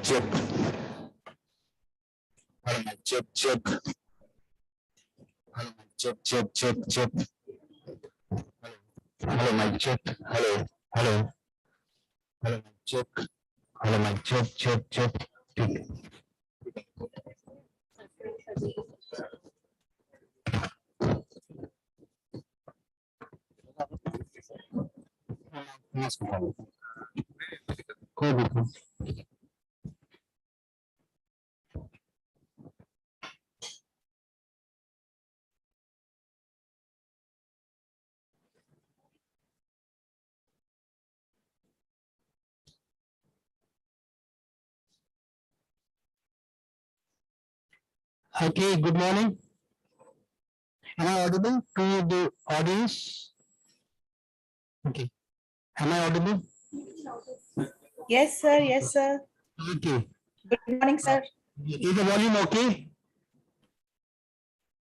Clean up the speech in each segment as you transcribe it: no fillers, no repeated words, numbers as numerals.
check. Hello, mic check, check. Hello, mic check, check, check, check. Hello, mic check. Hello, hello. Hello, mic check. Hello, mic check, check, check. Okay, good morning. Am I audible to the audience? Okay. Am I audible? Yes, sir. Yes, sir. Okay. Good morning, sir. Is the volume okay?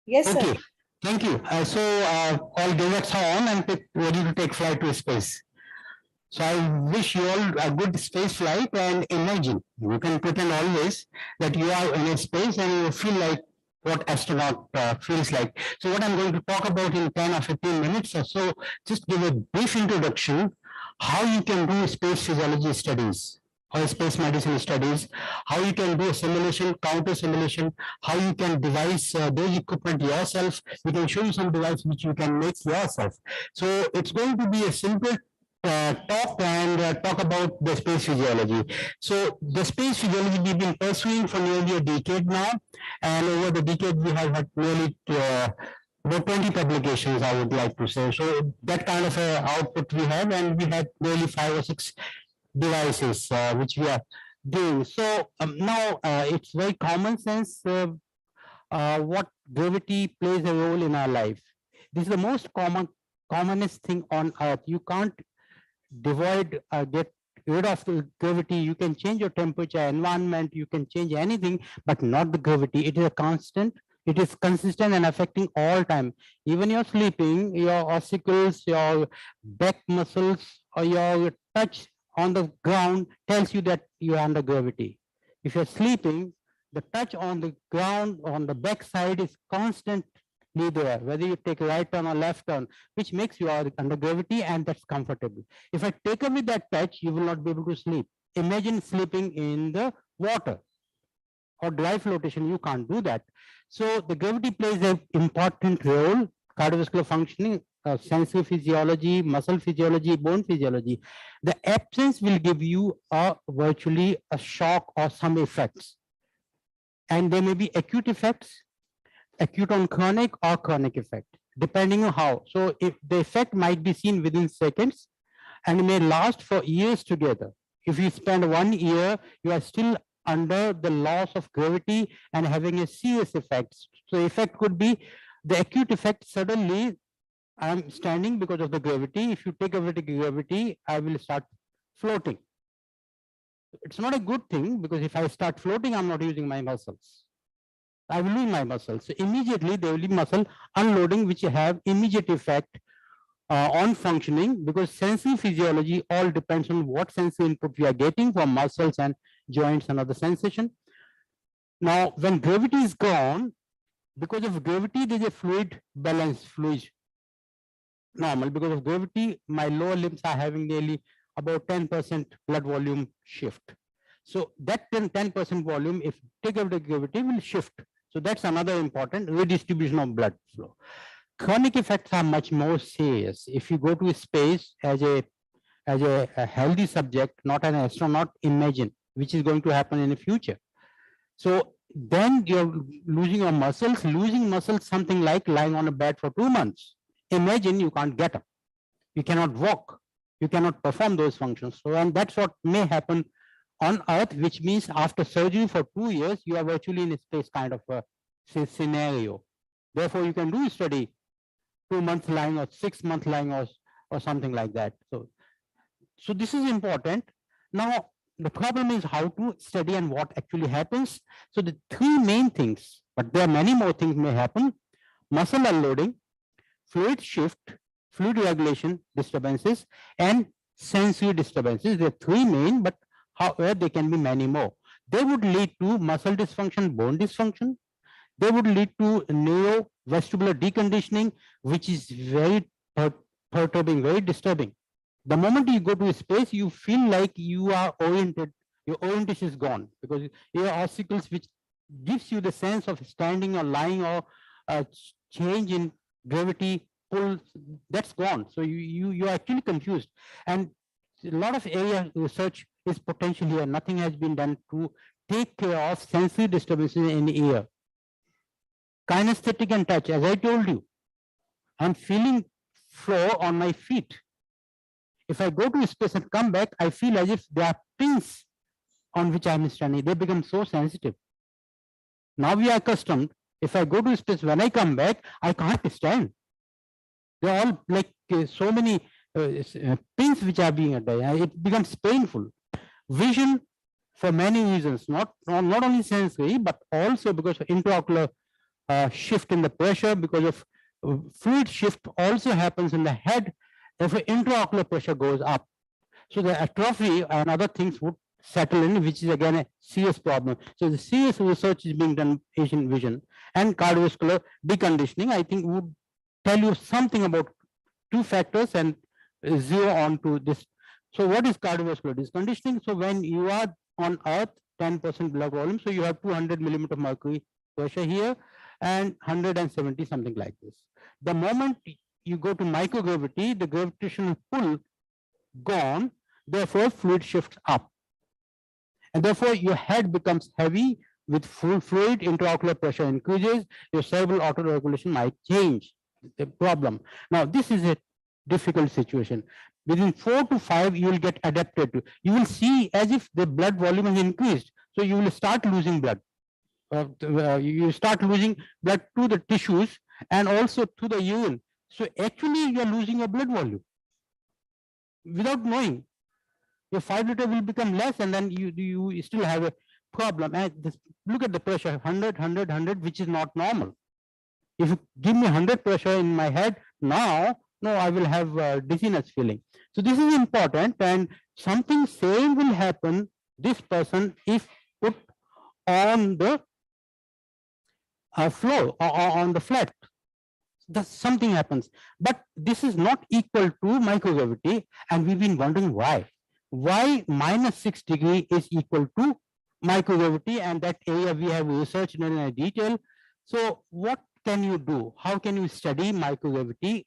Yes, sir. Okay. Thank you. All DevX are on and ready to take flight to space. So I wish you all a good space flight, and imagine, you can pretend always that you are in a space and you feel like what astronaut feels like. So what I'm going to talk about in 10 or 15 minutes or so, just give a brief introduction, how you can do space physiology studies or space medicine studies, how you can do a simulation, counter simulation, how you can devise those equipment yourself. We can show you some device which you can make yourself. So it's going to be a simple talk and talk about the space physiology. So the space physiology we've been pursuing for nearly a decade now, and over the decade we have had nearly about 20 publications, I would like to say. So that kind of output we have, and we had nearly 5 or 6 devices which we are doing. So now it's very common sense what gravity plays a role in our life. This is the most commonest thing on Earth. You can't get rid of the gravity. You can change your temperature, environment, you can change anything, but not the gravity. It is a constant, it is consistent and affecting all time. Even you're sleeping, your ossicles, your back muscles, or your touch on the ground tells you that you are under gravity. If you're sleeping, the touch on the ground on the back side is constant there, whether you take right turn or left turn, which makes you are under gravity, and that's comfortable. If I take away that touch, you will not be able to sleep. Imagine sleeping in the water or dry flotation, you can't do that. So the gravity plays an important role, cardiovascular functioning, sensory physiology, muscle physiology, bone physiology. The absence will give you virtually a shock or some effects. And there may be acute effects, acute on chronic or chronic effect, depending on how. So if the effect might be seen within seconds and may last for years together. If you spend 1 year, you are still under the loss of gravity and having a serious effect. So effect could be the acute effect. Suddenly I'm standing because of the gravity. If you take away the gravity, I will start floating. It's not a good thing, because if I start floating, I'm not using my muscles. I will lose my muscles. So immediately there will be muscle unloading, which have immediate effect on functioning, because sensory physiology all depends on what sensory input we are getting from muscles and joints and other sensation. Now, when gravity is gone, because of gravity, there is a fluid balance, fluid normal. Because of gravity, my lower limbs are having nearly about 10% blood volume shift. So that 10% volume, if take away the gravity, will shift. So that's another important redistribution of blood flow. Chronic effects are much more serious. If you go to space as a healthy subject, not an astronaut, imagine which is going to happen in the future. So then you're losing your muscles, something like lying on a bed for 2 months. Imagine you can't get up, you cannot walk, you cannot perform those functions. So, and that's what may happen on Earth, which means after surgery for 2 years, you are virtually in a space kind of a scenario. Therefore, you can do a study 2 months lying or 6 months lying or something like that. So this is important. Now, the problem is how to study and what actually happens. So the 3 main things, but there are many more things may happen: muscle unloading, fluid shift, fluid regulation disturbances, and sensory disturbances. There are 3 main, but however, there can be many more. They would lead to muscle dysfunction, bone dysfunction. They would lead to neurovestibular deconditioning, which is very perturbing, very disturbing. The moment you go to a space, you feel like you are oriented, your orientation is gone because your obstacles, which gives you the sense of standing or lying or change in gravity pull, that's gone. So you're actually confused. And a lot of area research is potential here. Nothing has been done to take care of sensory disturbances in the ear. Kinesthetic and touch, as I told you, I'm feeling floor on my feet. If I go to space and come back, I feel as if there are pins on which I'm standing. They become so sensitive. Now we are accustomed. If I go to space, when I come back, I can't stand. They're all like so many pins which are being attached. It becomes painful. Vision, for many reasons, not only sensory, but also because of intraocular shift in the pressure, because of fluid shift also happens in the head if intraocular pressure goes up. So the atrophy and other things would settle in, which is again a serious problem. So the serious research is being done in Asian vision and cardiovascular deconditioning. I think would tell you something about two factors and zero on to this. So what is cardiovascular deconditioning? So when you are on Earth, 10% blood volume, so you have 200 millimeter mercury pressure here and 170, something like this. The moment you go to microgravity, the gravitational pull gone, therefore fluid shifts up. And therefore your head becomes heavy with full fluid, intraocular pressure increases, your cerebral autoregulation might change. The problem. Now this is a difficult situation. Within 4 to 5, you will get adapted to. You will see as if the blood volume has increased. So you will start losing blood. You start losing blood to the tissues and also to the urine. So actually you are losing your blood volume without knowing. Your 5 liter will become less, and then you still have a problem. And this, look at the pressure, 100, 100, 100, which is not normal. If you give me 100 pressure in my head now, no, I will have dizziness feeling. So this is important, and something same will happen this person if put on the floor or on the flat. Something happens, but this is not equal to microgravity, and we've been wondering why. Why -6 degree is equal to microgravity, and that area we have researched in detail. So what can you do? How can you study microgravity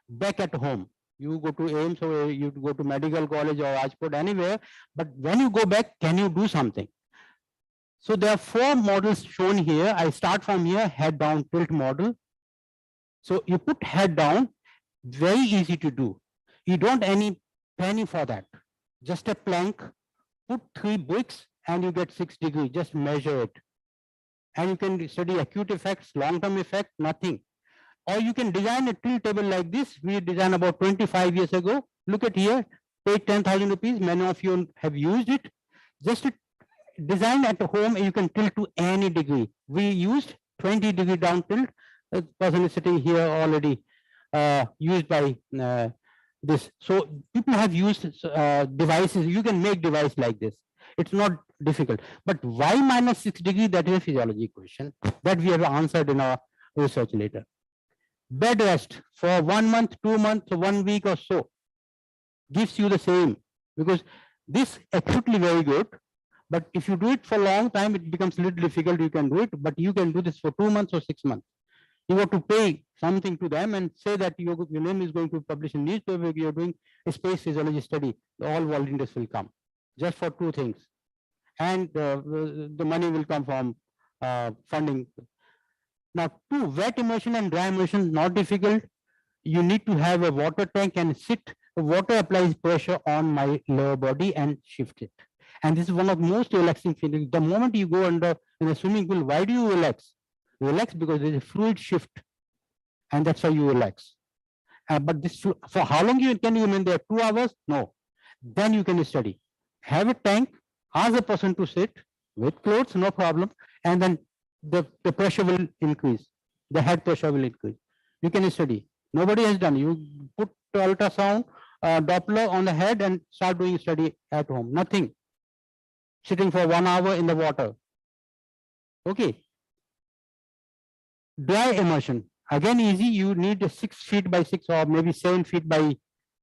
back at home? You go to AIIMS or you go to medical college or Rajkot, anywhere, but when you go back, can you do something? So there are 4 models shown here. I start from here, head down tilt model. So you put head down, very easy to do. You don't any penny for that. Just a plank, put 3 bricks and you get 6 degrees, just measure it. And you can study acute effects, long-term effect, nothing. Or you can design a tilt table like this. We designed about 25 years ago. Look at here, pay 10,000 rupees. Many of you have used it. Just design at home, you can tilt to any degree. We used 20 degree down tilt. The person is sitting here already used by this. So people have used devices. You can make device like this. It's not difficult. But why -6 degree? That is a physiology question that we have answered in our research later. Bed rest for 1 month, 2 months, 1 week or so gives you the same, because this acutely very good. But if you do it for a long time, it becomes a little difficult. You can do it, but you can do this for 2 months or 6 months. You have to pay something to them and say that your name is going to publish in newspaper. You're doing a space physiology study. All volunteers will come just for 2 things, and the money will come from funding. Now, 2, wet immersion and dry immersion, not difficult. You need to have a water tank and sit. The water applies pressure on my lower body and shift it. And this is one of the most relaxing feelings. The moment you go under in a swimming pool, why do you relax? Relax because there is a fluid shift, and that's how you relax. But this, for how long can you remain there? 2 hours? No. Then you can study. Have a tank, ask a person to sit with clothes, no problem, and then the pressure will increase. The head pressure will increase. You can study. Nobody has done. You put ultrasound Doppler on the head and start doing study at home. Nothing. sitting for 1 hour in the water. Okay. Dry immersion, again easy. You need a 6 feet by 6 or maybe 7 feet by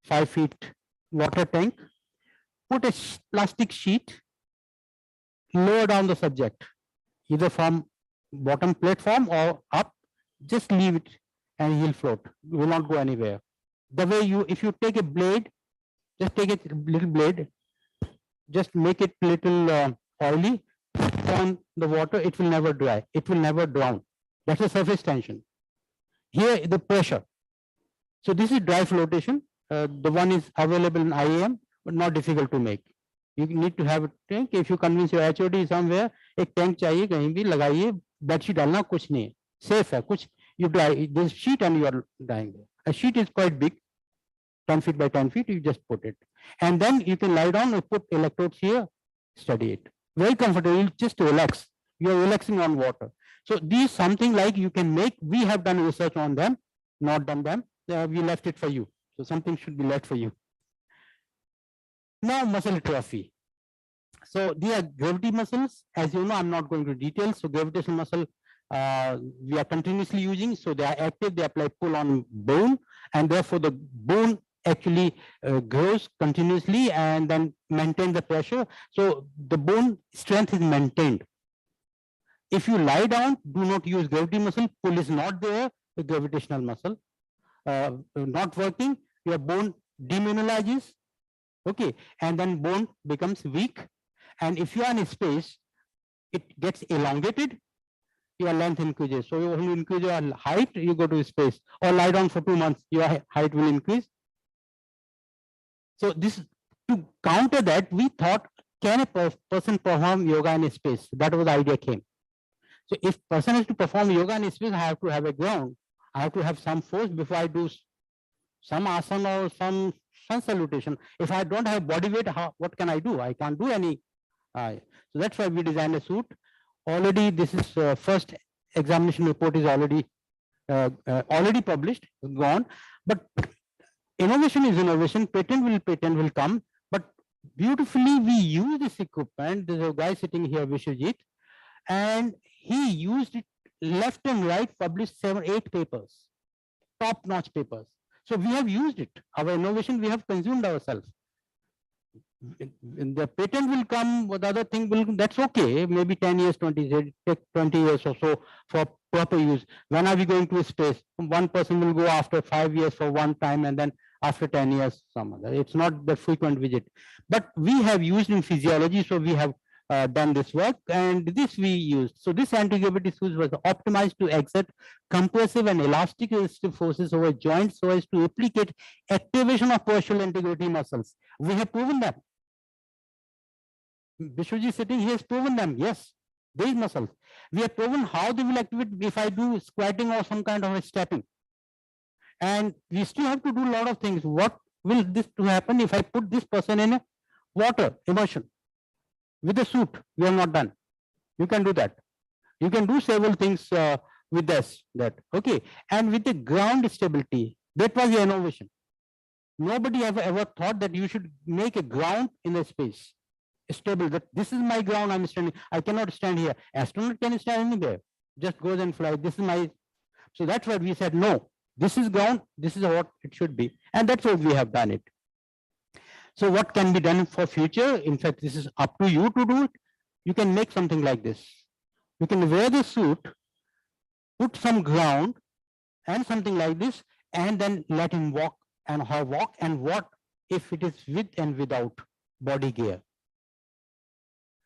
5 feet water tank. Put a plastic sheet, lower down the subject, either from bottom platform or up. Just leave it and he'll float. He will not go anywhere. The way you, if you take a blade, just take a little blade, just make it little oily on the water. It will never dry. It will never drown. That's the surface tension. Here the pressure. So this is dry flotation. The one is available in IAM, but not difficult to make. You need to have a tank. If you convince your HOD somewhere, एक tank चाहिए कहीं भी लगाइए. Bedsheet डालना कुछ नहीं है. Safe है कुछ. You dry this sheet and you are drying there. A sheet is quite big, 10 feet by 10 feet. You just put it, and then you can lie down and put electrodes here. Study it. Very comfortable. You just relax. You are relaxing on water. So these something like you can make. We have done research on them, not done them. We left it for you. So something should be left for you. Now muscle atrophy. So these are gravity muscles. As you know, I'm not going to details. So gravitational muscle we are continuously using. So they are active. They apply pull on bone, and therefore the bone actually grows continuously and then maintain the pressure. So the bone strength is maintained. If you lie down, do not use gravity muscle. Pull is not there. The gravitational muscle not working. Your bone demineralizes. Okay, and then bone becomes weak. And if you are in space, it gets elongated. Your length increases. So when you increase your height, you go to space. Or lie down for 2 months, your height will increase. So this, to counter that, we thought, can a person perform yoga in space? That was the idea came. So if person has to perform yoga in space, I have to have a ground. I have to have some force before I do some asana or some sun salutation. If I don't have body weight, what can I do? I can't do any. So that's why we designed a suit. Already, this is first examination report is already published, gone. But innovation is innovation. Patent will come. But beautifully, we use this equipment. There's a guy sitting here, Vishwajeet, and he used it left and right, published 7, 8 papers, top-notch papers. So we have used it. Our innovation, we have consumed ourselves. The patent will come, the other thing will, that's okay. Maybe 10 years, 20 years, take 20 years or so for proper use. When are we going to space? One person will go after 5 years for one time, and then after 10 years, some other. It's not the frequent visit. But we have used in physiology, so we have done this work, and this we used. So this anti-gravity suit was optimized to exert compressive and elastic resistive forces over joints so as to replicate activation of postural anti-gravity muscles. We have proven them. Vishwajeet sitting, he has proven them. Yes, these muscles. We have proven how they will activate if I do squatting or some kind of a stepping. And we still have to do a lot of things. What will this to happen if I put this person in a water immersion? With a suit, we have not done. You can do that. You can do several things with this, okay. And with the ground stability, that was the innovation. Nobody ever thought that you should make a ground in a space stable. That this is my ground. I'm standing. I cannot stand here. Astronaut can stand anywhere. Just goes and flies. This is my. So that's why we said no. This is ground. This is what it should be, and that's what we have done it. So what can be done for future? In fact, this is up to you to do it. You can make something like this. You can wear the suit, put some ground and something like this, and then let him walk and her walk, and what if it is with and without body gear.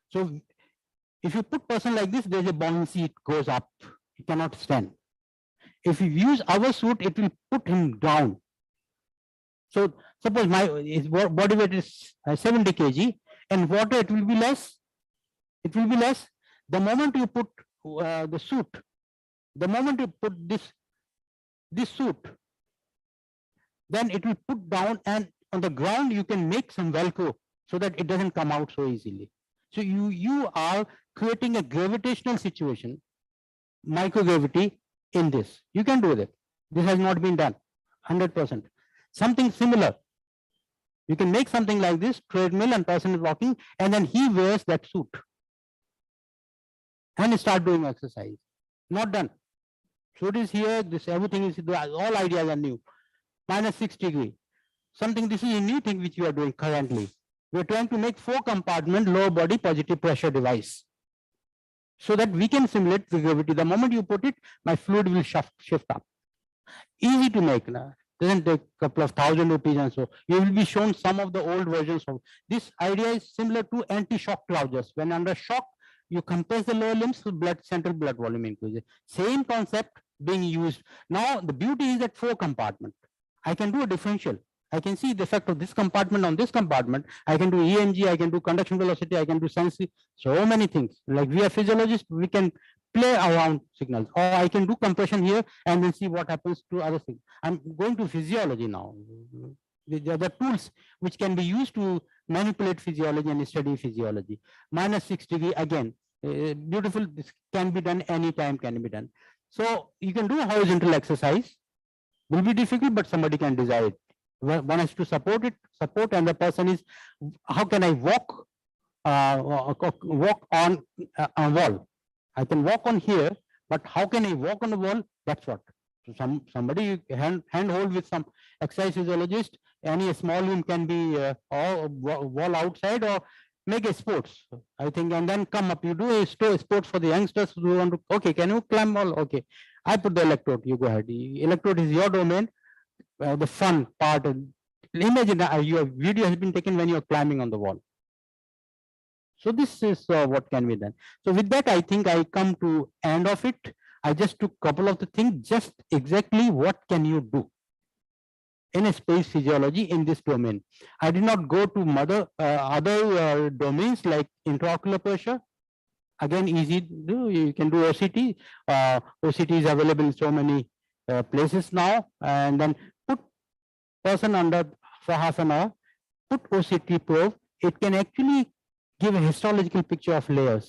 So if you put person like this, there's a buoyancy, it goes up. He cannot stand. If you use our suit, it will put him down. So suppose his body weight is 70 kg, and water it will be less. It will be less. The moment you put the suit, the moment you put this suit, then it will put down, and on the ground you can make some Velcro so that it doesn't come out so easily. So you are creating a gravitational situation, microgravity in this. You can do that. This has not been done, 100%. Something similar. You can make something like this, treadmill, and person is walking, and then he wears that suit and start doing exercise. Not done. Suit is here, this everything is, all ideas are new. -6 degree. Something, this is a new thing which we are doing currently. We're trying to make 4-compartment lower body positive pressure device, so that we can simulate the gravity. The moment you put it, my fluid will shift up. Easy to make. Doesn't take a couple of ₹1,000 and so. You will be shown some of the old versions of this. Idea is similar to anti-shock trousers. When under shock, you compress the lower limbs, so central blood volume increases. Same concept being used. Now the beauty is that 4-compartment. I can do a differential. I can see the effect of this compartment on this compartment. I can do EMG, I can do conduction velocity, I can do sensory, so many things. Like we are physiologists, we can play around signals, or I can do compression here and then see what happens to other things. I'm going to physiology now. The other tools which can be used to manipulate physiology and study physiology. -6 degree, again, beautiful. This can be done anytime, can be done. So you can do a horizontal exercise. Will be difficult, but somebody can desire it. One has to support, and the person is, how can I walk on a wall? I can walk on here, but how can I walk on the wall? That's what. So somebody handhold with some exercise physiologist. Any small room can be or wall outside, or make a sports, I think, and then come up. You do a sports for the youngsters who want to. Okay, can you climb wall? Okay, I put the electrode. You go ahead. The electrode is your domain. The fun part. Imagine your video has been taken when you're climbing on the wall. So this is what can be done. So with that, I think I come to end of it. I just took a couple of the things, just exactly what can you do in a space physiology in this domain. I did not go to other domains like intraocular pressure. Again, easy to do. You can do OCT. OCT is available in so many places now, and then put person under for half an hour, put OCT probe. It can actually give a histological picture of layers.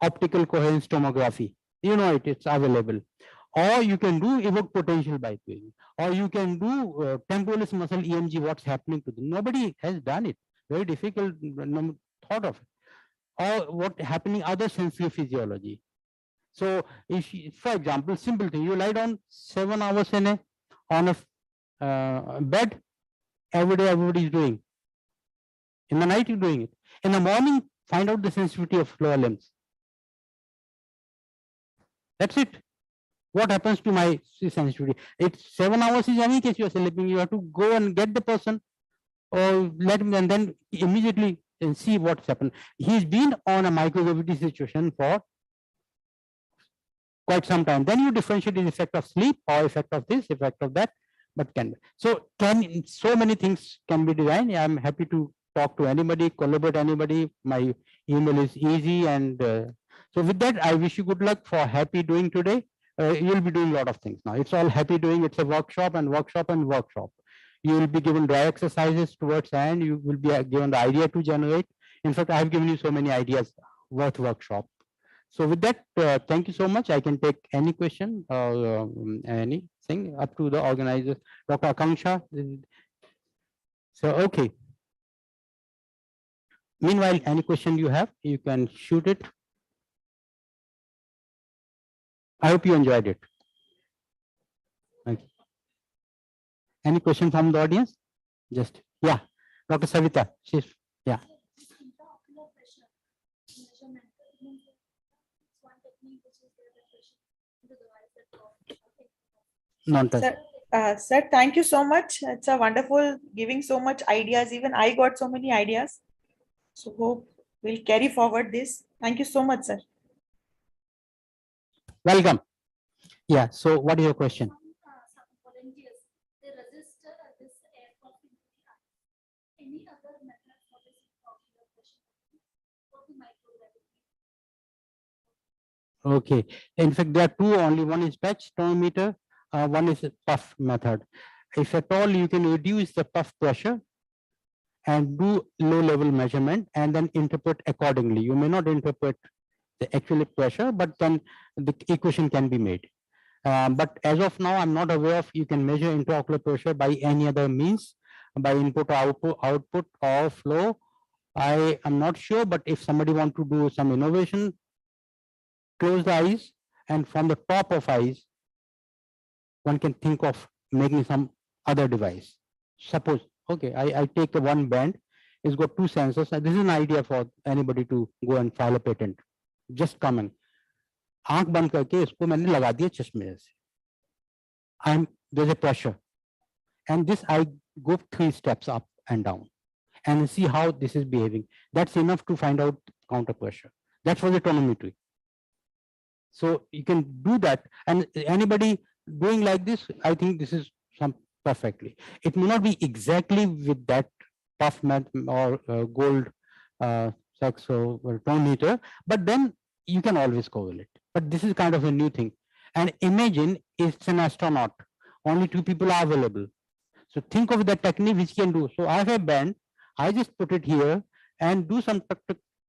Optical coherence tomography, you know it, it's available. Or you can do evoke potential by doing, or you can do temporalis muscle EMG, what's happening to them. Nobody has done it. Very difficult, thought of it. Or what happening other sensory physiology. So if you, for example, simple thing, you lie down 7 hours on a bed, every day everybody is doing. In the night you're doing it. In the morning, find out the sensitivity of lower limbs. That's it. What happens to my sensitivity? It's 7 hours is any case you're sleeping. You have to go and get the person, or let him, and then immediately and see what's happened. He's been on a microgravity situation for quite some time. Then you differentiate the effect of sleep or effect of this, effect of that, but can be. So so many things can be designed. I'm happy to talk to anybody, collaborate anybody. My email is easy, and so with that, I wish you good luck for happy doing today. You'll be doing a lot of things now. It's all happy doing. It's a workshop and workshop and workshop. You will be given dry exercises towards the end. You will be given the idea to generate. In fact, I have given you so many ideas worth workshop. So with that, thank you so much. I can take any question or anything up to the organizer, Dr. Akanksha. So, okay. Meanwhile, any question you have, you can shoot it. I hope you enjoyed it. Okay. Any question from the audience? Just, yeah, Dr. Savita, she's, yeah. Sir, thank you so much. It's a wonderful giving so much ideas. Even I got so many ideas. So hope we'll carry forward this. Thank you so much, sir. Welcome. Yeah. So what is your question? Okay. In fact, there are two only. One is patch tonometer. One is a puff method. If at all you can reduce the puff pressure and do low level measurement and then interpret accordingly. You may not interpret the actual pressure, but then the equation can be made. But as of now, I'm not aware of you can measure intraocular pressure by any other means. by input or output or flow. I am not sure, but if somebody want to do some innovation, close the eyes, and from the top of eyes, one can think of making some other device. Suppose, okay, I take a one band, it's got two sensors, and this is an idea for anybody to go and file a patent. Just come in. आंख बंद करके इसको मैंने लगा दिया चश्मे जैसे. There's a pressure, and this I go 3 steps up and down and see how this is behaving. That's enough to find out counter pressure. That's for the tonometry. So you can do that, and anybody doing like this, I think this is some perfectly. It may not be exactly with that puff mat or gold sex or tonometer, but then you can always correlate. But this is kind of a new thing. And imagine it's an astronaut, only 2 people are available. So think of that technique which can do. So I have a band, I just put it here and do some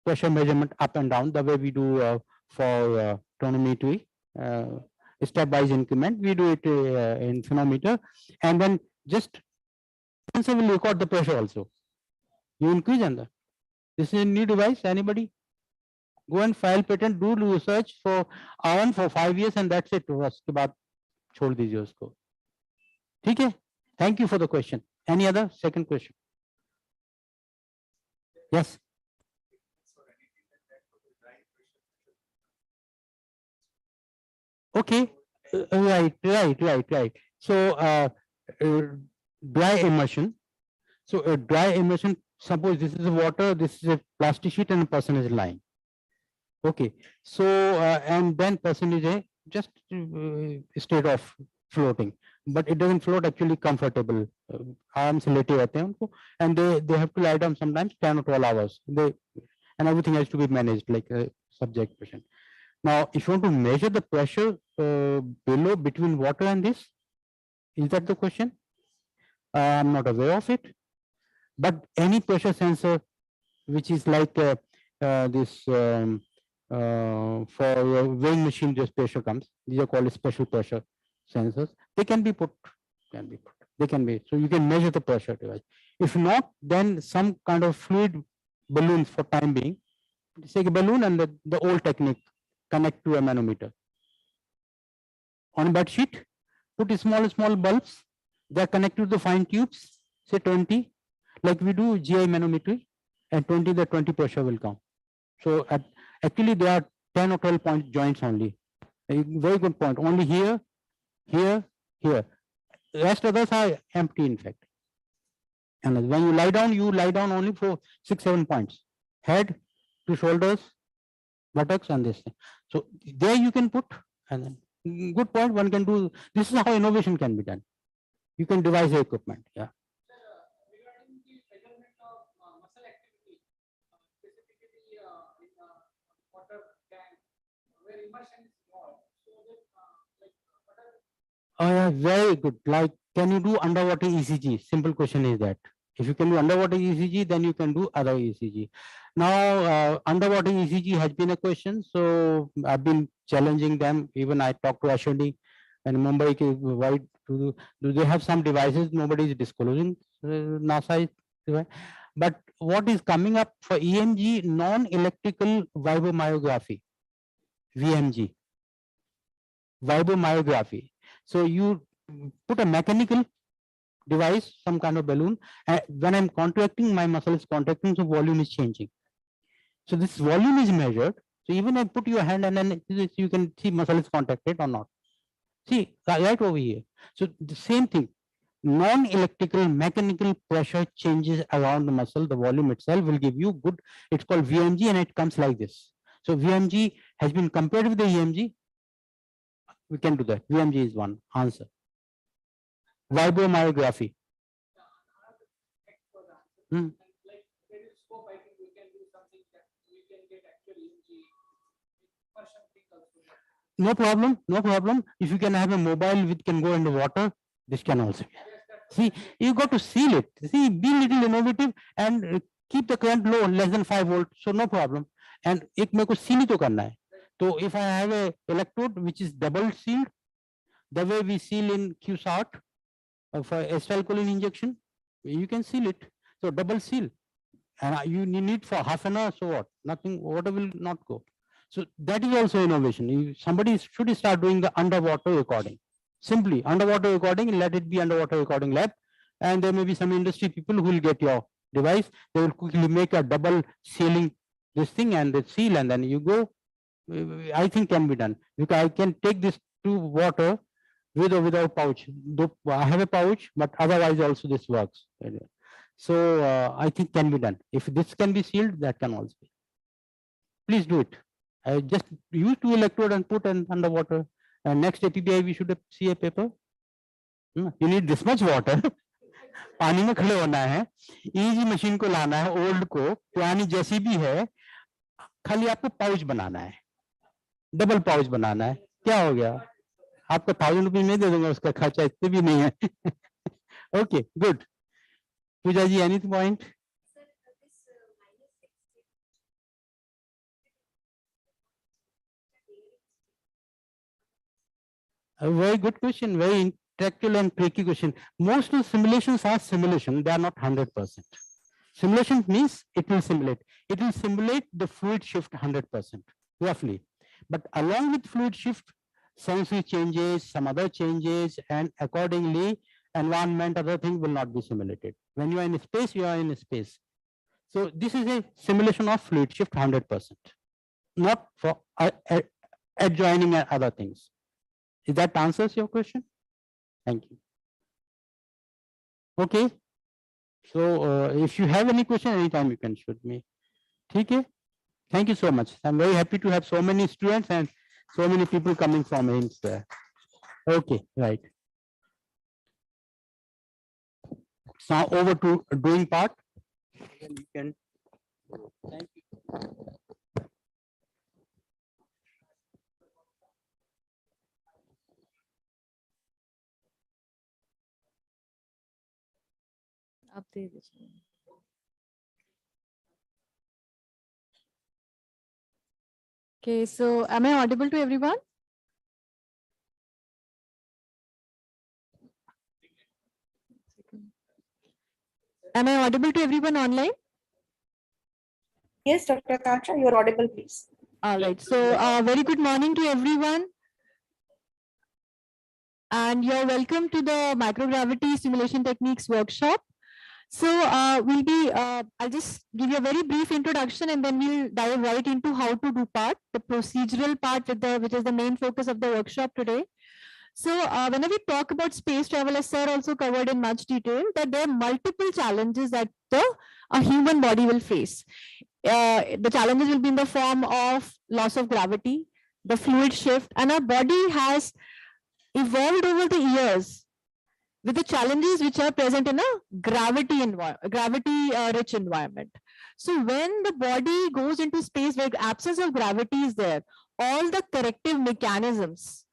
pressure measurement up and down the way we do for tonometry, stepwise increment. We do it in phenometer, and then just sensor will record the pressure also. You increase and this is a new device. Anybody go and file patent, do research for 5 years, and that's it. उसके बाद छोड़ दीजिए उसको. ठीक है? Thank you for the question. Any other second question? Yes. Okay. Right. So dry immersion. So dry immersion. Suppose this is water, this is a plastic sheet, and a person is lying. Okay. So and then person is just state of floating, but it doesn't float actually comfortable. Arms लेटे रहते हैं उनको, and they have to lie down sometimes 10 or 12 hours. And everything has to be managed like a subject patient. Now, if you want to measure the pressure below between water and this, is that the question? I'm not aware of it, but any pressure sensor, which is like this for weighing machine, just pressure comes. These are called special pressure sensors. They can be put. They can be. So you can measure the pressure device. If not, then some kind of fluid balloons for time being. Take a balloon and the old technique, connect to a manometer. On a bed sheet, put small bulbs. They are connected to the fine tubes, say 20, like we do GI manometry, and 20, the 20 pressure will come. So actually there are 10 or 12 point joints only. A very good point. Only here. Rest others are empty, in fact. And when you lie down only for 6-7 points. Head to shoulders, buttocks, and this thing. So there you can put, and then good point. One can do. This is how innovation can be done. You can devise the equipment. Yeah. Regarding the measurement of muscle activity, specifically in water tank where immersion is small, so that Oh yeah, very good. Like, can you do underwater ECG? Simple question is that. If you can do underwater ECG, then you can do other ECG. Now, underwater ECG has been a question, so I've been challenging them. Even I talked to Ashwini and Mumbai. Why do they have some devices? Nobody is disclosing. NASA is, but what is coming up for EMG, non-electrical vibomyography, VMG, vibomyography. So you put a mechanical device, some kind of balloon, and when I'm contracting, my muscle is contracting, so volume is changing. So this volume is measured. So even I put your hand and then you can see muscle is contracted or not. See, right over here. So the same thing, non-electrical mechanical pressure changes around the muscle. The volume itself will give you good, it's called VMG, and it comes like this. So VMG has been compared with the EMG. We can do that. VMG is one answer. Vibomyography. like periscope, I think we can do something that we can get actual EMG immersion thing also. No problem, no problem. If you can have a mobile which can go in the water, this can also be. See, you got to seal it. See, be little innovative and keep the current low, less than 5 volts. So no problem. And एक मेरे को seal ही तो करना है. So if I have a electrode which is double sealed, the way we seal in QSART for acetylcholine injection, You can seal it. So double seal. And you need for half an hour, so what? Nothing, water will not go. So that is also innovation. Somebody should start doing the underwater recording. Simply underwater recording, let it be underwater recording lab. And there may be some industry people who will get your device. They will quickly make a double sealing this thing and the seal, and then you go. I think can be done. Because I can take this to water with or without pouch. Though I have a pouch, but otherwise also this works. So I think can be done. If this can be sealed, that can also be. Please do it. I just use 2 electrode and put an underwater. And next APPI we should see a paper. You need this much water. पानी में खड़े होना है, easy machine को लाना है, old को, पुरानी जैसी भी है, खाली आपको पाउच बनाना है, डबल पाउच बनाना है. क्या हो गया? आपको 1000 रुपये में दे दूंगा, उसका खर्चा इतने भी नहीं है. Okay, good. Puja ji, any point? A very good question, very intellectual and tricky question. Most of simulations are simulation, they are not 100%. Simulation means it will simulate. It will simulate the fluid shift 100%, roughly. But along with fluid shift, sensory changes, some other changes, and accordingly, environment, other things will not be simulated. When you are in space, you are in space. So this is a simulation of fluid shift 100%, not for adjoining other things. If that answers your question, thank you. Okay. So if you have any question, anytime you can shoot me. Okay. Thank you so much. I'm very happy to have so many students and so many people coming from AIIMS there. Okay, right. So over to doing part. Then you can. Thank you. आप दे दीजिए. Okay, so am I audible to everyone? Am I audible to everyone online? Yes, Dr. Akanksha, you are audible, please. All right. So very good morning to everyone. And you're welcome to the microgravity simulation techniques workshop. So I'll just give you a very brief introduction and then we'll dive right into how to do part, the procedural part which is the main focus of the workshop today. So whenever we talk about space travel, as sir also covered in much detail, that there are multiple challenges that a human body will face. The challenges will be in the form of loss of gravity, the fluid shift, and our body has evolved over the years with the challenges which are present in a gravity rich environment. So when the body goes into space where absence of gravity is there, all the corrective mechanisms,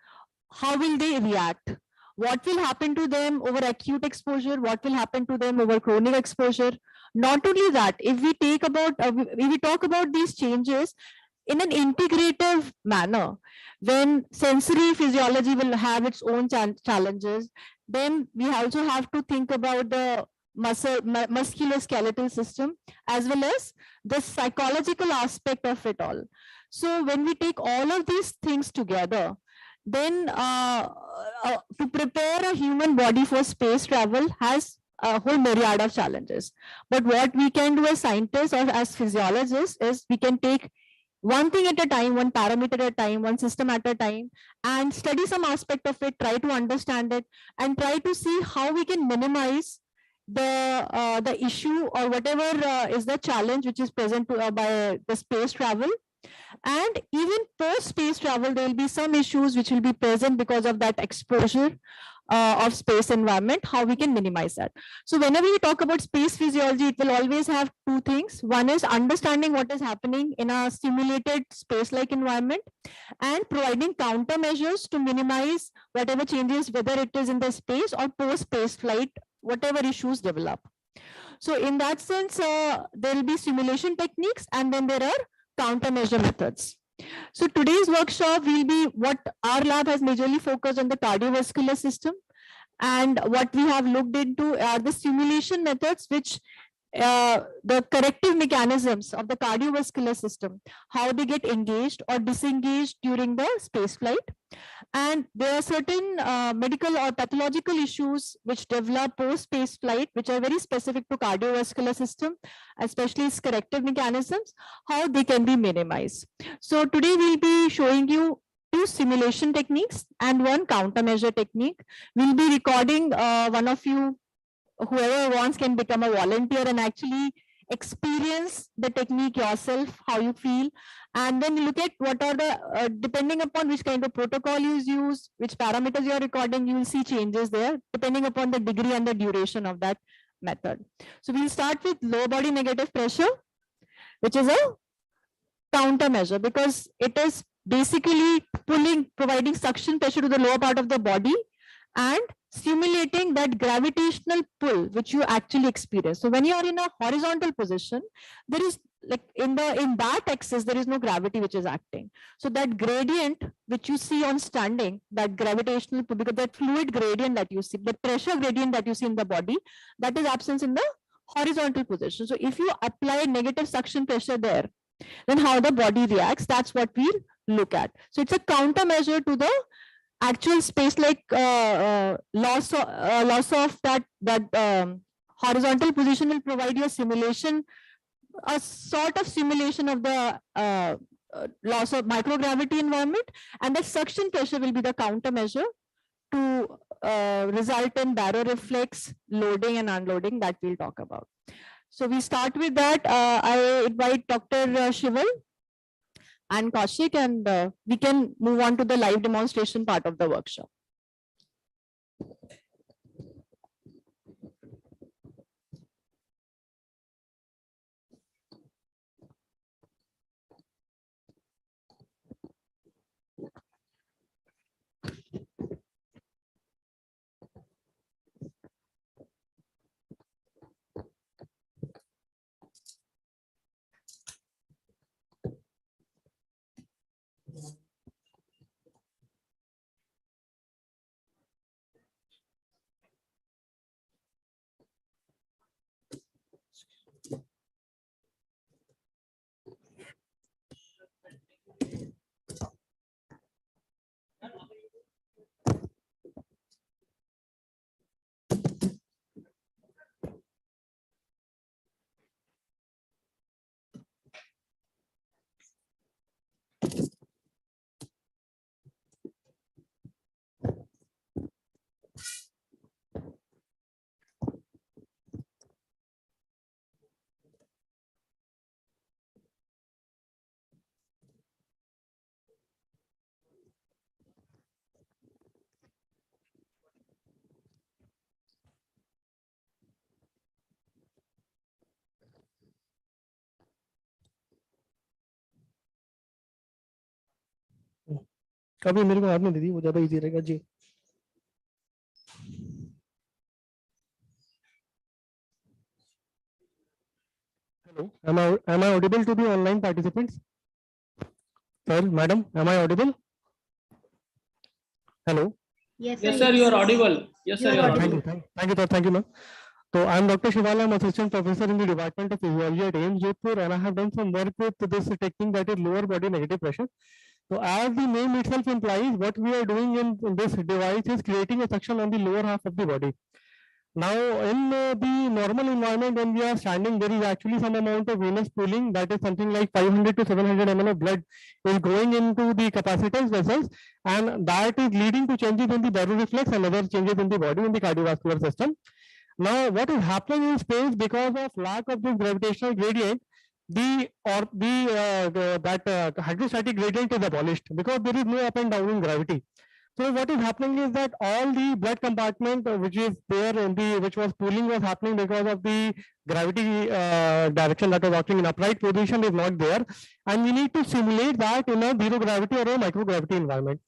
how will they react? What will happen to them over acute exposure? What will happen to them over chronic exposure? Not only that, if we talk about these changes in an integrative manner, when sensory physiology will have its own challenges, then we also have to think about the musculoskeletal system as well as the psychological aspect of it all. So when we take all of these things together, then to prepare a human body for space travel has a whole myriad of challenges. But what we can do as scientists or as physiologists is we can take one thing at a time, one parameter at a time, one system at a time, and study some aspect of it, try to understand it, and try to see how we can minimize the issue or whatever is the challenge which is present by the space travel. And even post space travel, there will be some issues which will be present because of that exposure of space environment, how we can minimize that. So whenever we talk about space physiology, it will always have two things. One is understanding what is happening in a simulated space-like environment and providing countermeasures to minimize whatever changes, whether it is in the space or post-space flight, whatever issues develop. So in that sense, there will be simulation techniques and then there are countermeasure methods. So today's workshop will be what our lab has majorly focused on the cardiovascular system. And what we have looked into are the simulation methods, which the corrective mechanisms of the cardiovascular system, how they get engaged or disengaged during the space flight. And there are certain medical or pathological issues which develop post-space flight, which are very specific to cardiovascular system, especially its corrective mechanisms, how they can be minimized. So today we'll be showing you 2 simulation techniques and 1 countermeasure technique. We'll be recording one of you, whoever wants can become a volunteer and actually experience the technique yourself, how you feel, and then look at what are the, depending upon which kind of protocol you use, which parameters you are recording, you will see changes there, depending upon the degree and the duration of that method. So we'll start with low body negative pressure, which is a countermeasure, because it is basically providing suction pressure to the lower part of the body and simulating that gravitational pull which you actually experience. So when you are in a horizontal position, there is like in that axis there is no gravity which is acting. So that gradient which you see on standing, that gravitational pull, because that fluid gradient that you see, the pressure gradient that you see in the body, that is absent in the horizontal position. So if you apply negative suction pressure there, then how the body reacts, that's what we look at. So it's a countermeasure to the actual space like loss of that horizontal position will provide you a simulation, a sort of simulation of the loss of microgravity environment, and the suction pressure will be the countermeasure to result in baroreflex loading and unloading that we'll talk about. So we start with that. I invite Dr. Shival and Kaushik, and we can move on to the live demonstration part of the workshop. अभी मेरे को हाथ में दे दी, वो ज्यादा easy रहेगा जी. Hello, am I audible to the online participants? Sir, madam, am I audible? Hello. Yes, sir, you are audible. Yes, sir, you are audible. Thank you, sir. Thank you, ma'am. So I am Dr. Shival. I am assistant professor in the Department of Physiology at AIIMS Jodhpur, and I have done some work with this technique, that is lower body negative pressure. So as the name itself implies, what we are doing in this device is creating a suction on the lower half of the body. Now in the normal environment, when we are standing, there is actually some amount of venous pooling, that is something like 500 to 700 ml of blood is going into the capacitance vessels, and that is leading to changes in the baroreflex and other changes in the body in the cardiovascular system. Now what is happening in space, because of lack of this gravitational gradient, that hydrostatic gradient is abolished, because there is no up and down in gravity. So what is happening is that all the blood compartment which is there in the, which was pooling, was happening because of the gravity direction that was working in upright position is not there, and we need to simulate that in a zero gravity or a microgravity environment.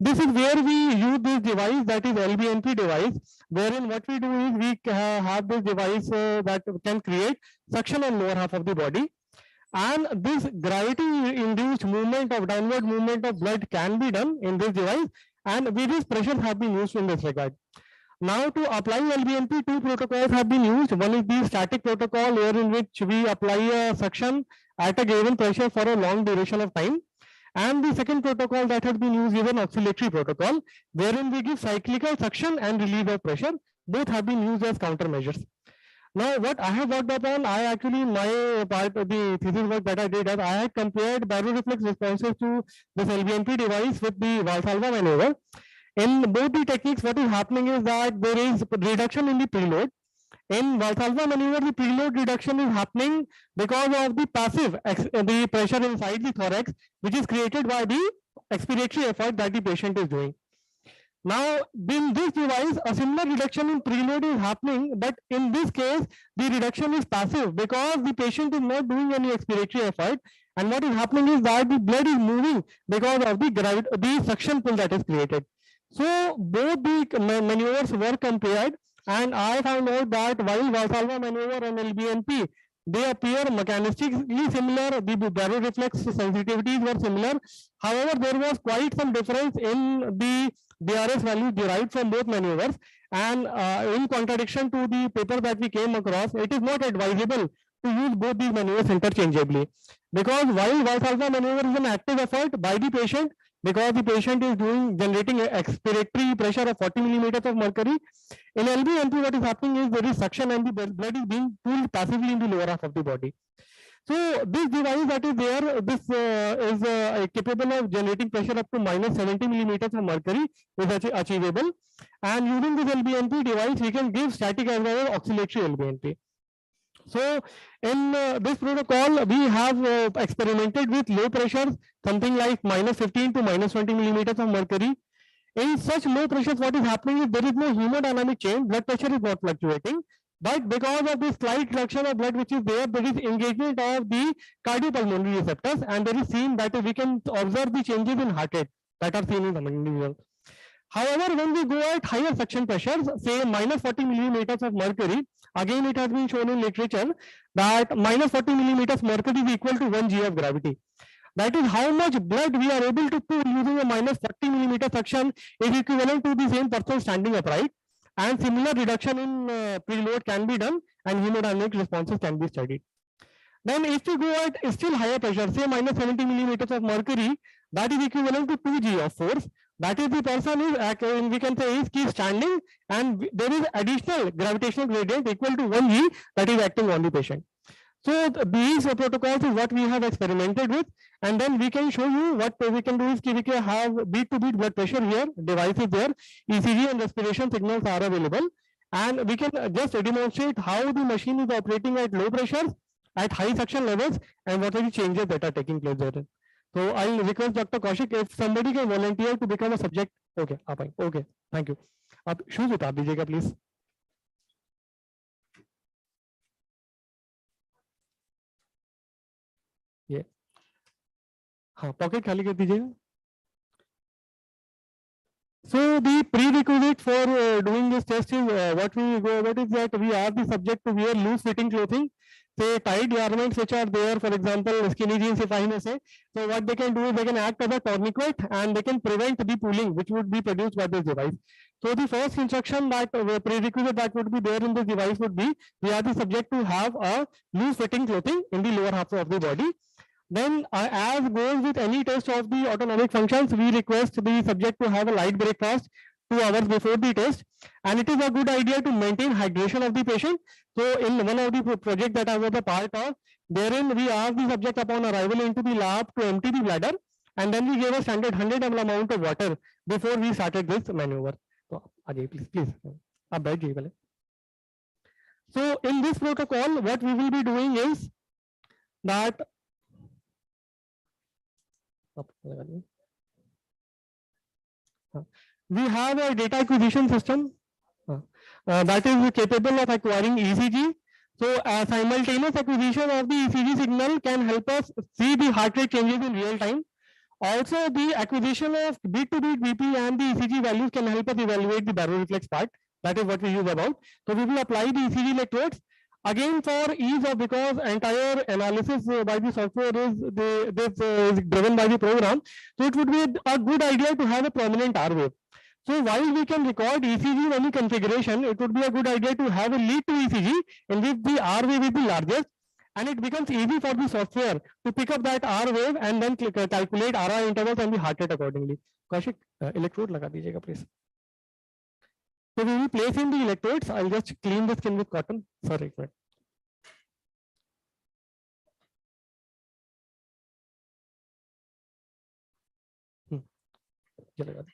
This is where we use this device, that is LBNP device, wherein what we do is we have this device that can create suction on lower half of the body, and this gravity induced movement of downward movement of blood can be done in this device, and various pressures have been used in this regard. Now to apply LBNP, two protocols have been used. One is the static protocol, wherein which we apply a suction at a given pressure for a long duration of time. And the second protocol that has been used is an oscillatory protocol, wherein we give cyclical suction and relief of pressure. Both have been used as countermeasures. Now, what I have worked upon, I actually, my part of the thesis work that I did, is I had compared baroreflex responses to this LBNP device with the Valsalva maneuver. In both the techniques, what is happening is that there is reduction in the preload. In Valsalva maneuver, the preload reduction is happening because of the passive, the pressure inside the thorax, which is created by the expiratory effort that the patient is doing. Now, in this device, a similar reduction in preload is happening, but in this case, the reduction is passive because the patient is not doing any expiratory effort. And what is happening is that the blood is moving because of the suction pull that is created. So, both the maneuvers were compared, and I found out that while Valsalva maneuver and LBNP, they appear mechanistically similar, the baroreflex sensitivities were similar. However, there was quite some difference in the DRS value derived from both maneuvers, and in contradiction to the paper that we came across, it is not advisable to use both these maneuvers interchangeably, because while Valsalva maneuver is an active effort by the patient, because the patient is generating expiratory pressure of 40 millimeters of mercury, in LBNP what is happening is there is suction and the blood is being pulled passively in the lower half of the body. So this device that is there, this is capable of generating pressure up to minus 70 millimeters of mercury is achievable. And using this LBNP device, we can give static as well as oscillatory LBNP. So in this protocol, we have experimented with low pressures, something like minus 15 to minus 20 millimeters of mercury. In such low pressures, what is happening is there is no hemodynamic change, blood pressure is not fluctuating. But because of the slight reduction of blood which is there is engagement of the cardiopulmonary receptors, and there is seen that we can observe the changes in heart rate that are seen in the individual. However, when we go at higher suction pressures, say minus 40 millimeters of mercury, again it has been shown in literature that minus 40 millimeters mercury is equal to 1 g of gravity. That is how much blood we are able to pull using a minus 40 millimeter suction is equivalent to the same person standing upright. And similar reduction in preload can be done, and hemodynamic responses can be studied. Then if we go at still higher pressure, say minus 70 millimeters of mercury, that is equivalent to 2 g of force. That is the person is, we can say, is keep standing, and there is additional gravitational gradient equal to 1 g that is acting on the patient. So these protocols is what we have experimented with, and then we can show you what we can do is we can have beat to beat blood pressure here, device is there, ECG and respiration signals are available, and we can just demonstrate how the machine is operating at low pressures, at high suction levels, and what are the changes that are taking place there. So I'll request Dr. Kaushik if somebody can volunteer to become a subject. Okay, okay, thank you. Shoes उतार दीजिएगा please. ये हाँ pocket खाली कर दीजिएगा. So the prerequisite for doing this test is what we go about is that we ask the subject to wear loose fitting clothing, say tight garments which are there, for example skinny jeans if I may say. So what they can do is they can act as a tourniquet and they can prevent the pooling which would be produced by this device. So the first instruction that prerequisite that would be there in this device would be we ask the subject to have a loose fitting clothing in the lower half of the body. Then as goes with any test of the autonomic functions, we request the subject to have a light breakfast 2 hours before the test, and it is a good idea to maintain hydration of the patient. So in one of the project that I was a part of, therein we asked the subject upon arrival into the lab to empty the bladder, and then we gave a standard 100 ml amount of water before we started this maneuver. So please आप बैठ जाइए पहले. So in this protocol, what we will be doing is that we have a data acquisition system that is capable of acquiring ECG. So simultaneous acquisition of the ECG signal can help us see the heart rate changes in real time. Also, the acquisition of beat to beat BP and the ECG values can help us evaluate the baroreflex part. That is what we use about. So we will apply the ECG electrodes. Again, for ease of, because entire analysis by the software is driven by the program, so it would be a good idea to have a prominent R wave. So while we can record ECG in any configuration, it would be a good idea to have a lead to ECG in which the R wave is the largest, and it becomes easy for the software to pick up that R wave and then calculate RR intervals and the heart rate accordingly. Kaushik, electrode लगा दीजिएगा please. So we will place in the electrodes. I'll just clean the skin with cotton. Sorry, एक minute. ये लगा दे.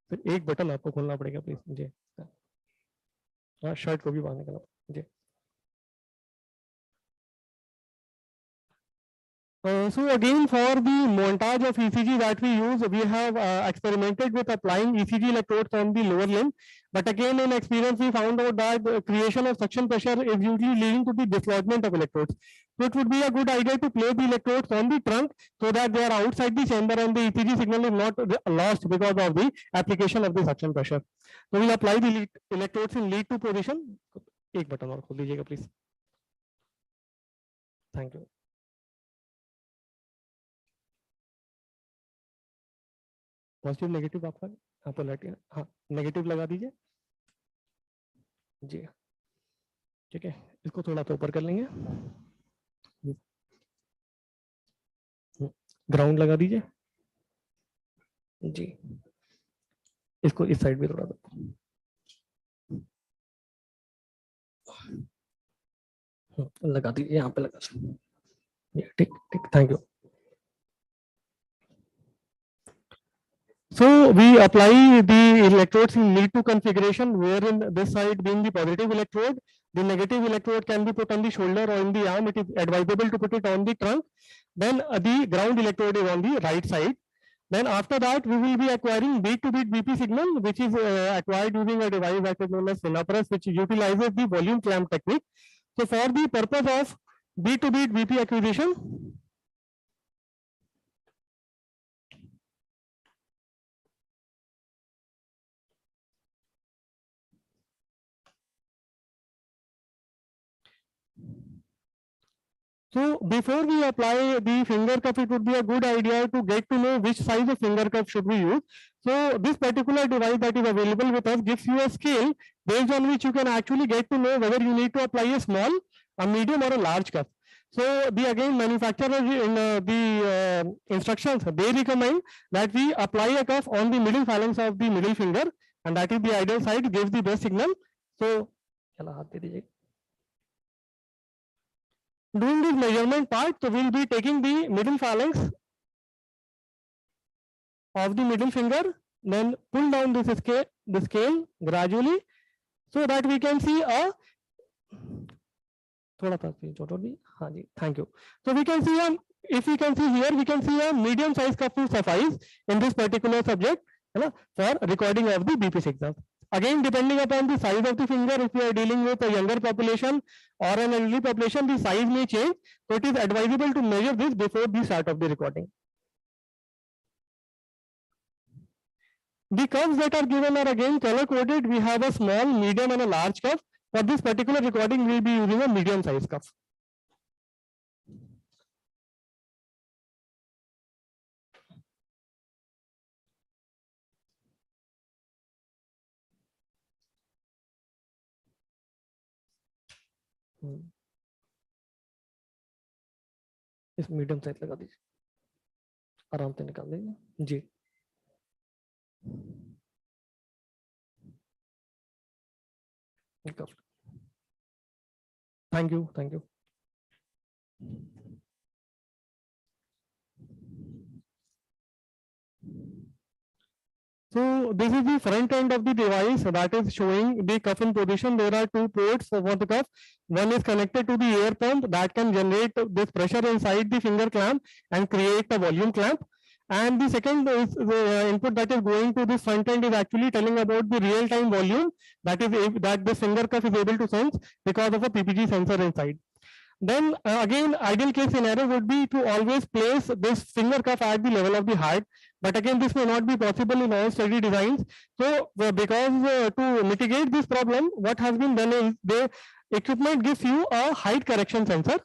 फिर एक button आपको खोलना पड़ेगा प्लीज मुझे. हाँ, शर्ट को भी बांधने का मुझे. So again, for the montage of ECG that we use, we have experimented with applying ECG electrodes on the lower limb. But again, in experience, we found out that the creation of suction pressure is usually leading to the dislodgement of electrodes. So it would be a good idea to place the electrodes on the trunk so that they are outside the chamber and the ECG signal is not lost because of the application of the suction pressure. So we apply the electrodes in lead to position. एक button और खोल दीजिएगा please. Thank you. Positive negative आपका आपको light, हाँ negative लगा दीजिए जी. ठीक है, इसको थोड़ा तो ऊपर कर लेंगे. ग्राउंड लगा दीजिए जी. इसको इस साइड भी थोड़ा सा लगा दीजिए, यहाँ पे लगा दीजिए. ठीक ठीक, thank you. So we apply the electrodes in lead to configuration, wherein this side being the positive electrode, the negative electrode can be put on the shoulder or in the arm. It is advisable to put it on the trunk. Then the ground electrode is on the right side. Then after that, we will be acquiring beat to beat BP signal, which is acquired using a device that is known as Aaparajita, which utilizes the volume clamp technique. So for the purpose of beat to beat BP acquisition, so before we apply the finger cuff, it would be a good idea to get to know which size of finger cuff should we use. So this particular device that is available with us gives you a scale based on which you can actually get to know whether you need to apply a small, a medium or a large cuff. So the again manufacturer in the instructions, they recommend that we apply a cuff on the middle phalanx of the middle finger, and that is the ideal side, gives the best signal. So doing this measurement part, so we'll be taking the middle phalanx of the middle finger, then pull down this scale gradually, so that we can see a thank you. So we can see if we can see here, we can see a medium size cuff will suffice in this particular subject for recording of the BP signal. Again, depending upon the size of the finger, if we are dealing with a younger population or an elderly population, the size may change. So it is advisable to measure this before the start of the recording. The cuffs that are given are again color coded. We have a small, medium and a large cuff. For this particular recording, we will be using a medium size cuff. इस medium size लगा दीजिए, आराम से निकाल देंगे जी. Thank you, thank you. So this is the front end of the device that is showing the cuff in position. There are two ports for the cuff. One is connected to the air pump that can generate this pressure inside the finger clamp and create a volume clamp. And the second is the input that is going to this front end is actually telling about the real-time volume that the finger cuff is able to sense because of a PPG sensor inside. Then again, ideal case scenario would be to always place this finger cuff at the level of the heart. But again, this may not be possible in all study designs. So because to mitigate this problem, what has been done is the equipment gives you a height correction sensor,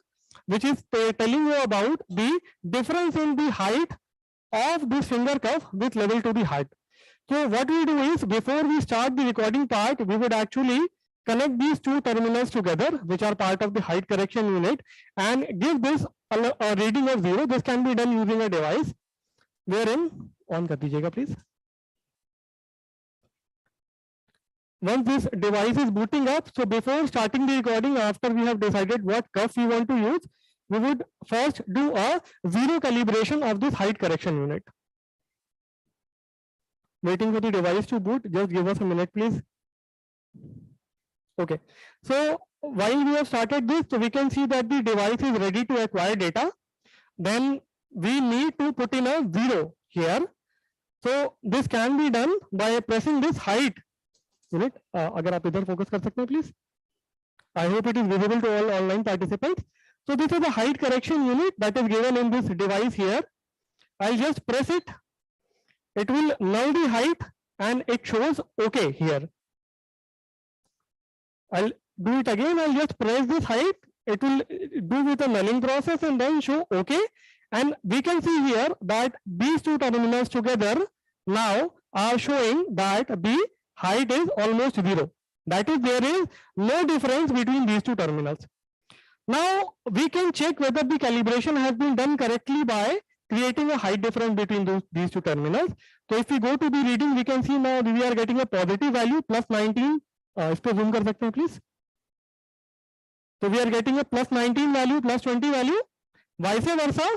which is telling you about the difference in the height of this finger cuff with level to the heart. So what we do is, before we start the recording part, we would actually connect these two terminals together, which are part of the height correction unit, and give this a reading of 0. This can be done using a device wherein, on kar dijiyega please. Once this device is booting up, so before starting the recording, after we have decided what cuff we want to use, we would first do a 0 calibration of this height correction unit. Waiting for the device to boot, just give us a minute please. Okay, so while we have started this, so we can see that the device is ready to acquire data. Then we need to put in a 0 here. So this can be done by pressing this height unit. अगर आप इधर focus कर सकते हैं please. I hope it is visible to all online participants. So this is the height correction unit that is given in this device here. I'll just press it. It will null the height and it shows OK here. I'll do it again. I'll just press this height. It will do with a nulling process and then show OK. And we can see here that these two terminals together now are showing that the height is almost 0. That is, there is no difference between these two terminals. Now we can check whether the calibration has been done correctly by creating a height difference between these two terminals. So if we go to the reading, we can see now we are getting a positive value plus 19. इस पे zoom कर सकते हैं please. So we are getting a plus 19 value, plus 20 value. Vice versa,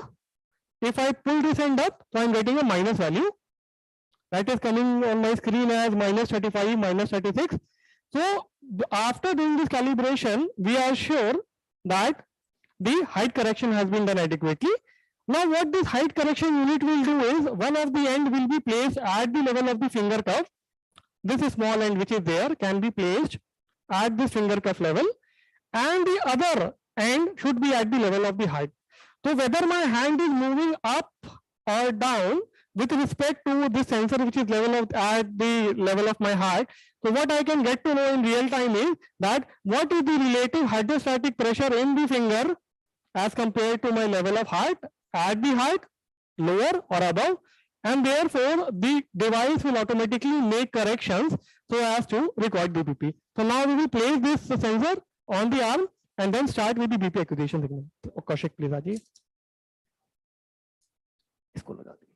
if I pull this end up, so I am getting a minus value. That is coming on my screen as minus 35, minus 36. So after doing this calibration, we are sure that the height correction has been done adequately. Now what this height correction unit will do is, one of the end will be placed at the level of the finger cuff. This small end which is there can be placed at the finger cuff level, and the other end should be at the level of the height. So whether my hand is moving up or down with respect to this sensor which is at the level of my heart, so what I can get to know in real time is that what is the relative hydrostatic pressure in the finger as compared to my level of heart at the heart, lower or above, and therefore the device will automatically make corrections so as to record the BP. So now we will place this sensor on the arm and then start with the BP acquisition signal. Kaushik, please आइए. इसको लगा दीजिए.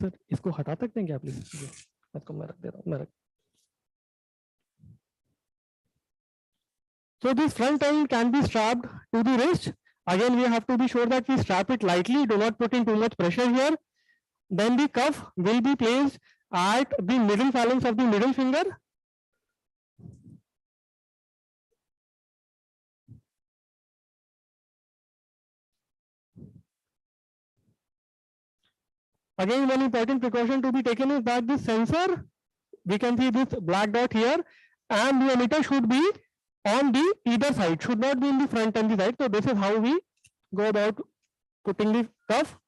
Sir इसको हटा सकते हैं क्या please? इसको मैं रख दे रहा हूँ. So this front end can be strapped to the wrist. Again, we have to be sure that we strap it lightly. Do not put in too much pressure here. Then the cuff will be placed at the middle phalanx of the middle finger. Again, one important precaution to be taken is that this sensor, we can see this black dot here, and the emitter should be on the either side, should not be in the front and the side. So this is how we go about putting the cuff.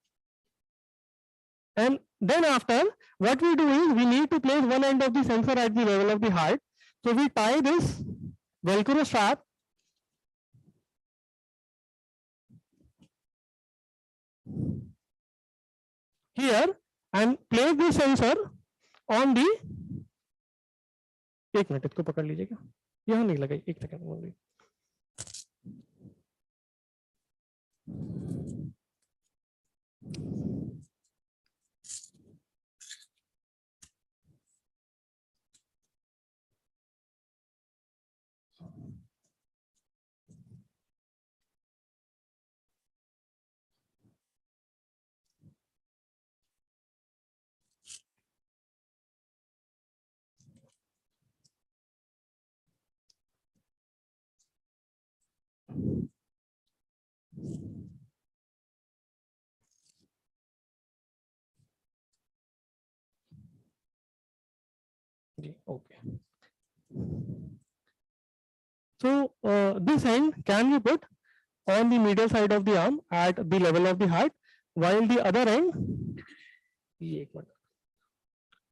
And then after, what we do is we need to place one end of the sensor at the level of the heart. So we tie this Velcro strap here and place the sensor on the, एक minute इसको पकड़ लीजिएगा, यहाँ नहीं लगा, एक second. Okay. So this end can be put on the medial side of the arm at the level of the heart, while the other end,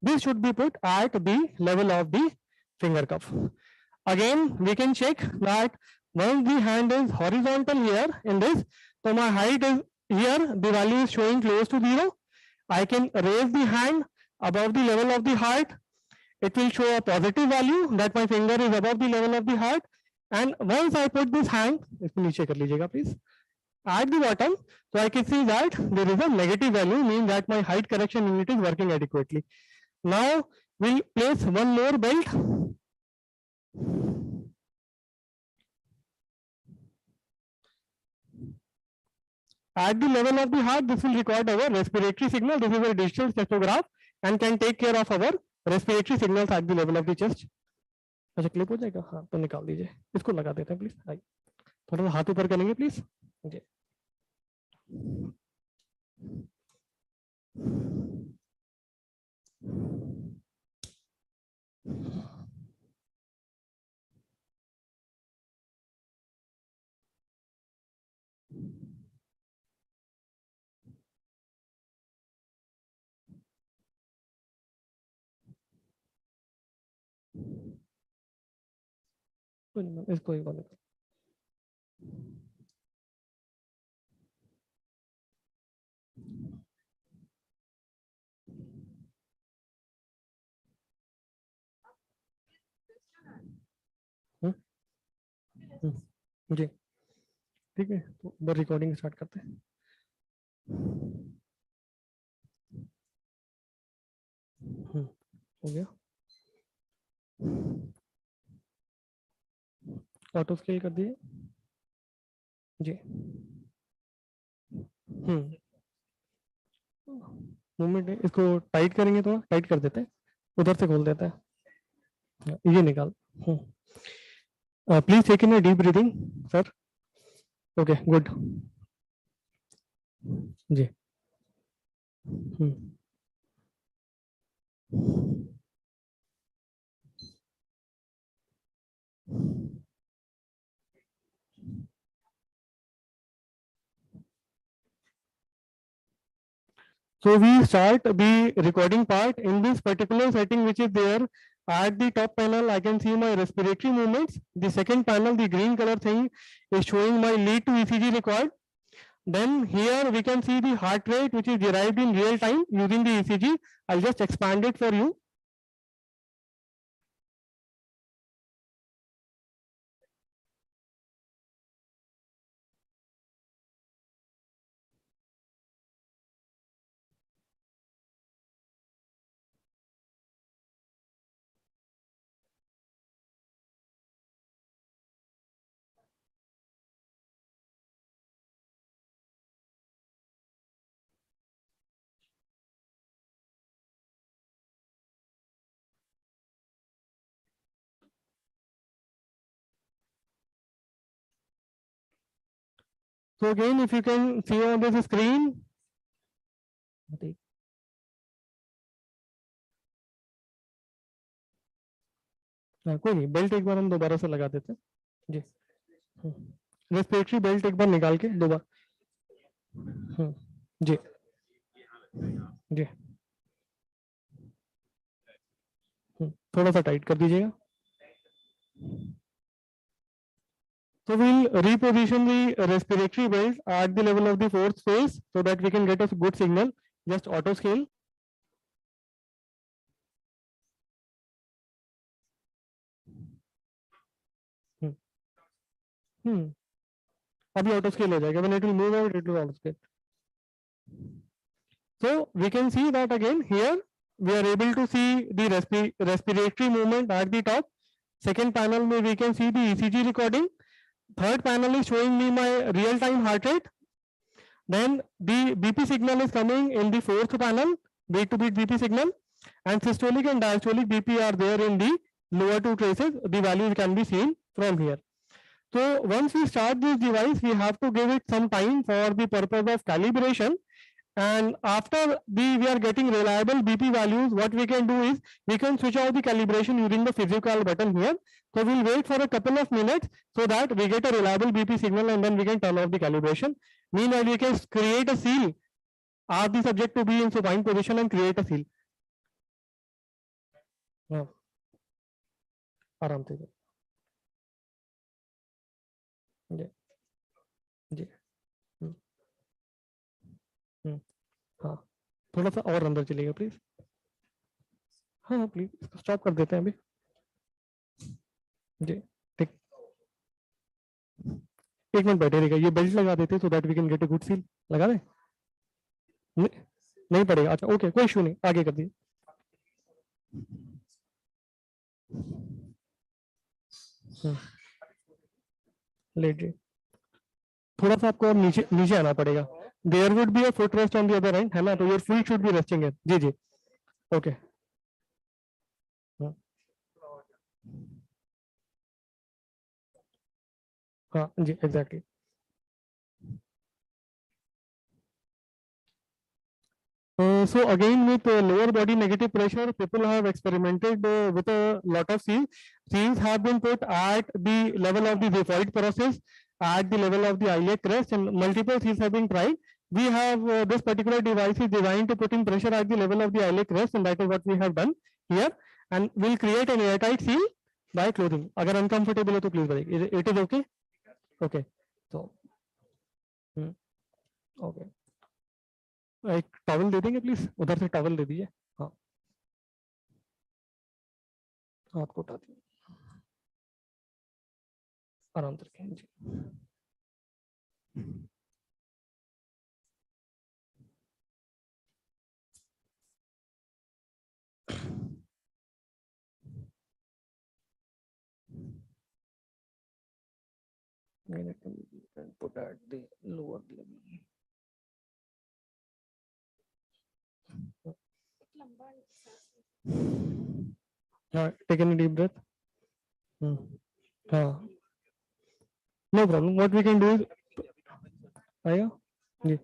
this should be put at the level of the finger cuff. Again, we can check that once the hand is horizontal here in this, so my height is here, the value is showing close to 0. I can raise the hand above the level of the heart. It will show a positive value that my finger is above the level of the heart. And once I put this hand, इसको नीचे कर लीजिएगा please, at the bottom, so I can see that there is a negative value, means that my height correction unit is working adequately. Now we'll place one more belt. At the level of the heart, this will record our respiratory signal. This is a digital spectrograph and can take care of our respiratory signals at the level of the chest. अच्छा clip हो जाएगा, हाँ तो निकाल दीजिए, इसको लगा देते हैं प्लीज, आइए थोड़ा सा हाथ ऊपर करेंगे प्लीज जी। इसको एक बार जी ठीक है, तो बर रिकॉर्डिंग स्टार्ट करते हैं। हो गया, ऑटो स्केल कर दिए जी। मूवमेंट इसको टाइट करेंगे, थोड़ा टाइट कर देते हैं, उधर से खोल देता है, ये निकाल। Please take in a deep breathing sir. Okay good जी। So we start the recording part in this particular setting, which is there at the top panel. I can see my respiratory movements. The second panel, the green color thing, is showing my lead to ECG record. Then here we can see the heart rate, which is derived in real time using the ECG. I'll just expand it for you. So again, if you can see on this screen, कोई नहीं, belt एक बार हम दोबारा से लगा देते हैं जी। Respiratory belt एक बार निकाल के दोबारा जी जी, थोड़ा सा टाइट कर दीजिएगा। So we'll reposition the respiratory belt at the level of the fourth phase so that we can get a good signal. Just auto scale. अभी auto scale हो जाएगा. When it will move out, it will auto scale. So we can see that again here we are able to see the respiratory movement at the top. Second panel में we can see the ECG recording. Third panel is showing me my real time heart rate. Then the BP signal is coming in the fourth panel, beat to beat BP signal, and systolic and diastolic BP are there in the lower two traces. The values can be seen from here. So once we start this device, we have to give it some time for the purpose of calibration. And after we are getting reliable BP values, what we can do is we can switch out the calibration using the physical button here. So we'll wait for a couple of minutes so that we get a reliable BP signal, and then we can turn off the calibration. Meanwhile, we can create a seal. Ask the subject to be in supine position and create a seal. आराम से जी जी हाँ थोड़ा सा और अंदर चलिएगा please. हाँ please stop कर देते हैं अभी जी। ठीक, 1 मिनट बैठे रहेगा, ये बेल्ट लगा देते so that we can get a good feel. लगा दे? नहीं पड़ेगा, अच्छा ओके कोई इशू नहीं, आगे कर दिए। लेट, थोड़ा सा आपको और नीचे नीचे आना पड़ेगा। There would be a foot rest on the other end, है ना, तो your feet should be resting here. जी जी ओके। हाँ जी exactly. So again with lower body negative pressure, people have experimented with a lot of seals. Seals have been put at the level of the xiphoid process, at the level of the iliac crest, and multiple seals have been tried. We have this particular device is designed to put in pressure at the level of the iliac crest, and that is what we have done here. And we'll create an airtight seal by clothing. अगर uncomfortable हो तो please बताइए. It is okay? Okay. So, okay. एक towel दे देंगे please, उधर से towel दे दीजिए। हाँ हाथ को उठा दीजिए, आराम से रखें जी। Put at the lower level. Take a deep breath. No problem. What we can do is,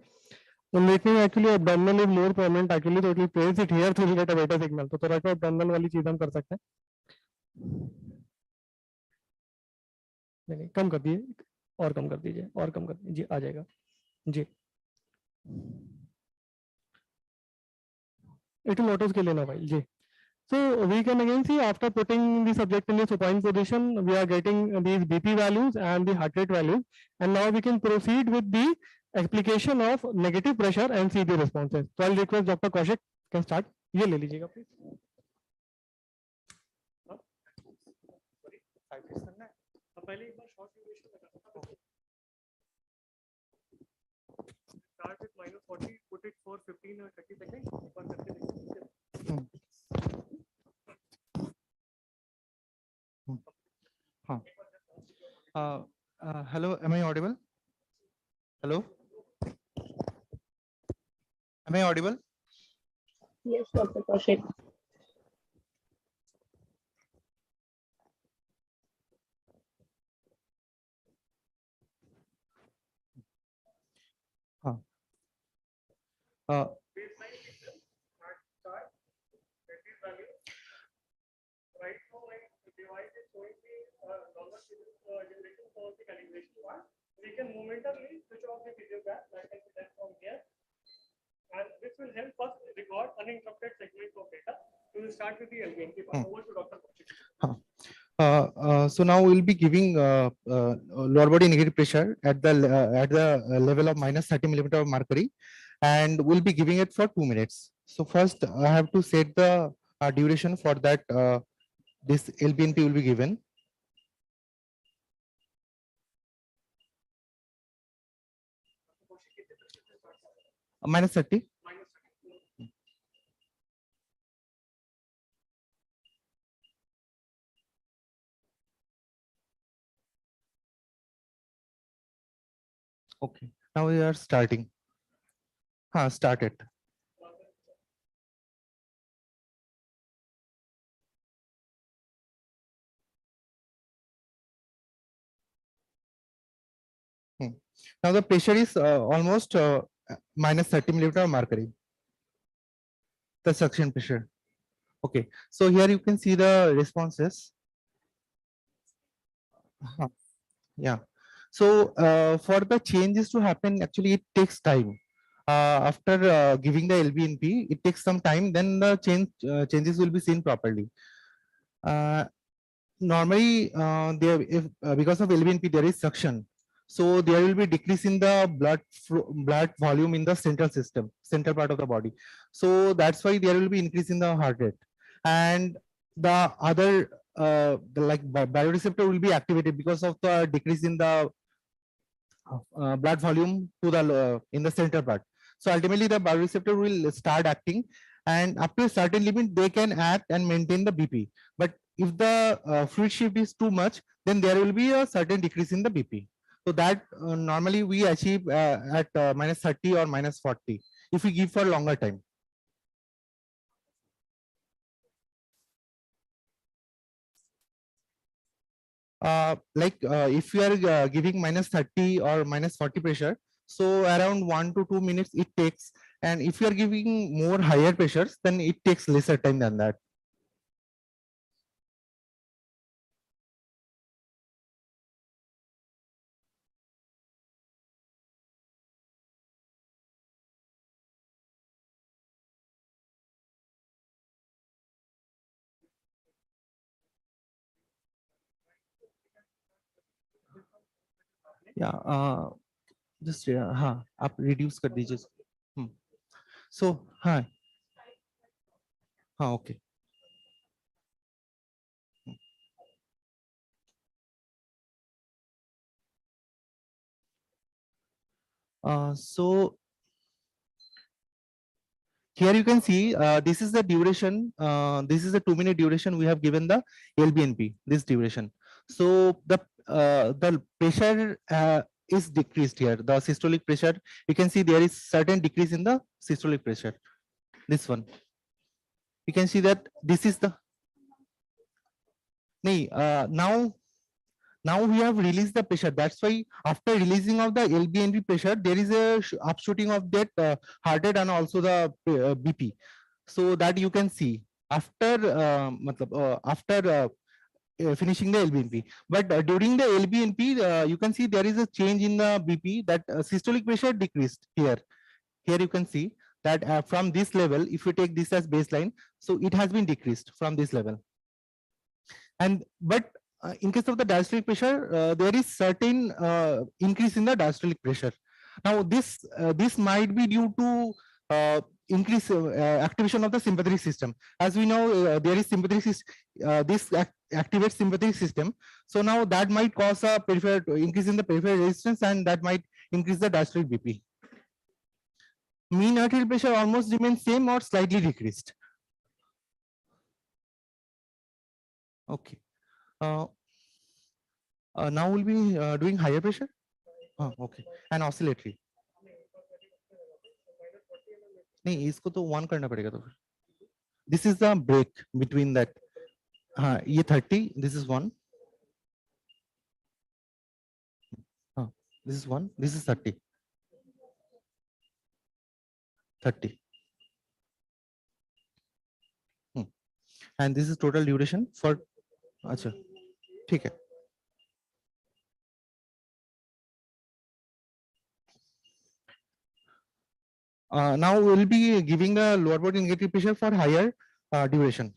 making actually abdominal is more prominent actually, so it will place it here to get a better signal. तो थोड़ा सा abdominal वाली चीज हम कर सकते हैं। नहीं कम कर दिए, और कम कर दीजिए, और कम कर दीजिए जी, आ जाएगा जी। It will auto scale in a while ji. So we can again see after putting the subject in the supine position, we are getting these BP values and the heart rate values, and now we can proceed with the application of negative pressure and see the responses. So I'll request Dr. Kaushik can start. ये ले लीजिएगा please. पहले एक बार short duration लगा सकता हूँ. Start with -40, put it for 15 or 30 seconds. ऊपर करके देखिए. Hello, am I audible? Hello, am I audible? Yes, Dr. Kaushik. Right now, my device is showing me longer generation for the calibration part. We can momentarily switch off the video back. I can see that from here, and this will help us record uninterrupted segments of data. We will start with the LVNP part. Over to Dr. Kaushik. So now we'll be giving lower body negative pressure at the level of -30 millimeter of mercury, and we'll be giving it for 2 minutes. So first I have to set the duration for that. This LBNP will be given. -30. Okay, now we are starting. Start it. Now the pressure is almost -30 millimeter of mercury. The suction pressure. Okay, so here you can see the responses. Yeah. So for the changes to happen, actually it takes time. After giving the LBNP, it takes some time. Then the changes will be seen properly. Normally, there if because of LBNP there is suction. So there will be decrease in the blood volume in the central part of the body. So that's why there will be increase in the heart rate. And the other bioreceptor will be activated because of the decrease in the blood volume to the in the center part. So ultimately the bioreceptor will start acting, and up to a certain limit they can act and maintain the BP. But if the fluid shift is too much, then there will be a certain decrease in the BP. So that normally we achieve at -30 or -40 if we give for longer time. If you are giving -30 or -40 pressure, so around 1 to 2 minutes it takes. And if you are giving more higher pressures, then it takes lesser time than that. Yeah, just हाँ आप reduce कर दीजिए. So हाँ हाँ okay. So here you can see this is the duration. This is a 2-minute duration. We have given the LBNP, this duration. So the pressure is decreased here. The systolic pressure, you can see there is certain decrease in the systolic pressure. This one, you can see that this is the now we have released the pressure. That's why after releasing of the LBNP pressure, there is a upshooting of that heart rate and also the BP. So that you can see after finishing the LBNP. But during the LBNP, you can see there is a change in the BP, that systolic pressure decreased here. Here you can see that from this level, if you take this as baseline, so it has been decreased from this level. And but in case of the diastolic pressure, there is certain increase in the diastolic pressure. Now this might be due to increase activation of the sympathetic system. As we know, there is sympathetic system. This activates sympathetic system. So now that might cause a peripheral increase in the peripheral resistance, and that might increase the diastolic BP. Mean arterial pressure almost remains same or slightly decreased. Okay. Now we'll be doing higher pressure. Okay. And oscillatory. नहीं इसको तो 1 करना पड़ेगा तो फिर. This is the break between that. हाँ ये 30. This is 1. This is 1. This is 30. 30. And this is total duration for. अच्छा ठीक है. Now we'll be giving the lower body negative pressure for higher duration.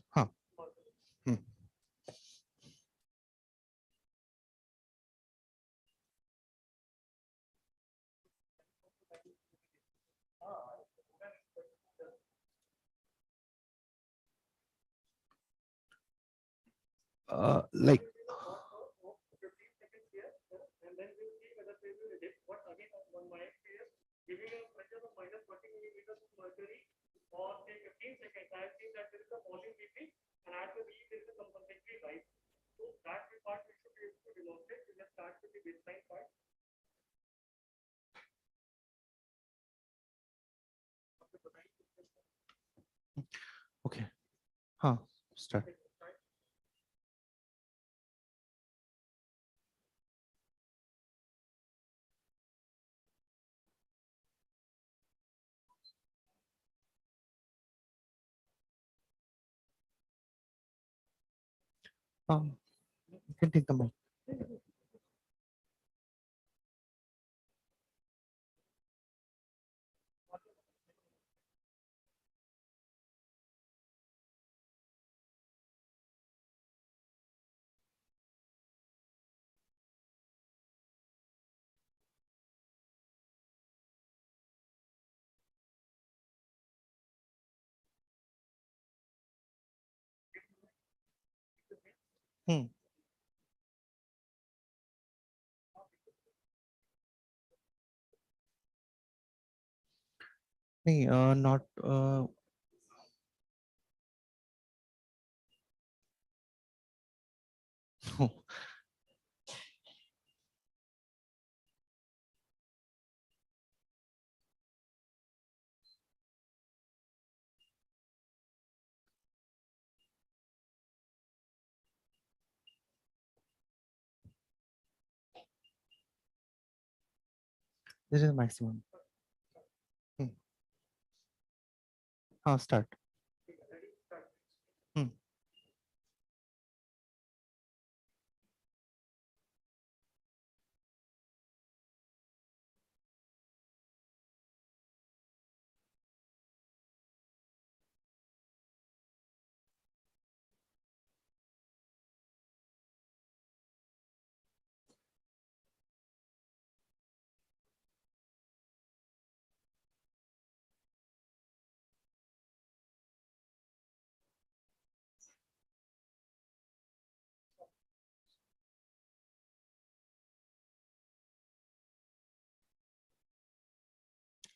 Like giving a pressure of -40 millimeters of mercury or take 15 seconds, I have seen that there is a falling BP, and I have to believe there is a compensatory rise. So that part we should be able to demonstrate. We just start with the baseline part. okay. Start. You can take the mic. Hmm. Not this is the maximum. Start. Hmm.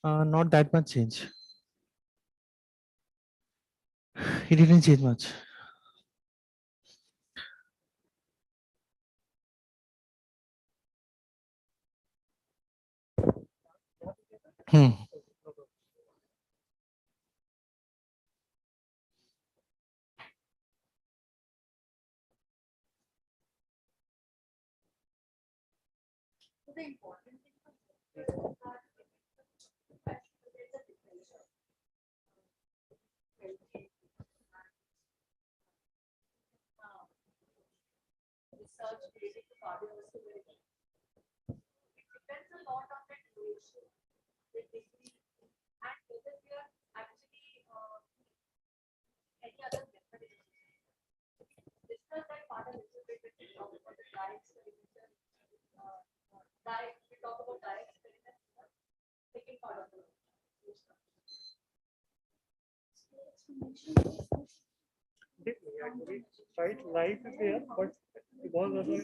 Not that much change. It didn't change much. Hmm.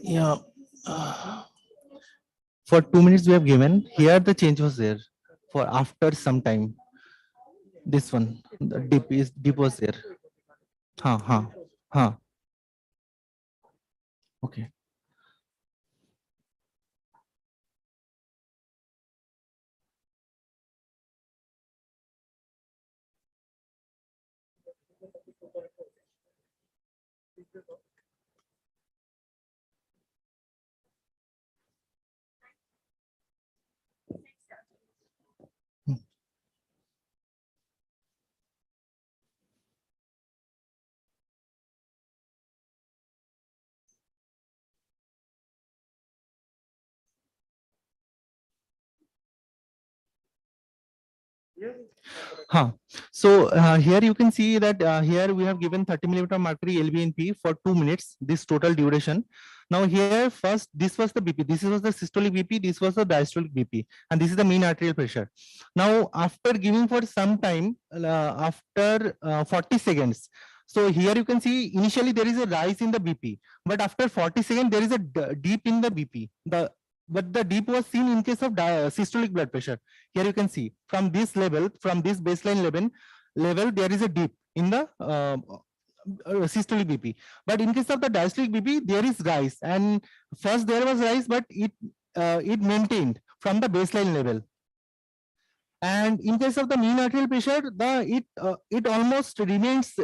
Yeah. For 2 minutes we have given. Here the change was there. For after some time, this one, the dip was there. Huh. Okay. Huh. So here you can see that here we have given 30 millimeter mercury LVNP for 2 minutes, this total duration. Now here first, this was the BP, this was the systolic BP, this was the diastolic BP, and this is the mean arterial pressure. Now after giving for some time, after 40 seconds, so here you can see initially there is a rise in the BP, but after 40 seconds there is a dip in the BP. But the dip was seen in case of systolic blood pressure. Here you can see from this level, from this baseline level, there is a dip in the systolic BP. But in case of the diastolic BP, there is rise, and first there was rise, but it maintained from the baseline level. And in case of the mean arterial pressure, it almost remains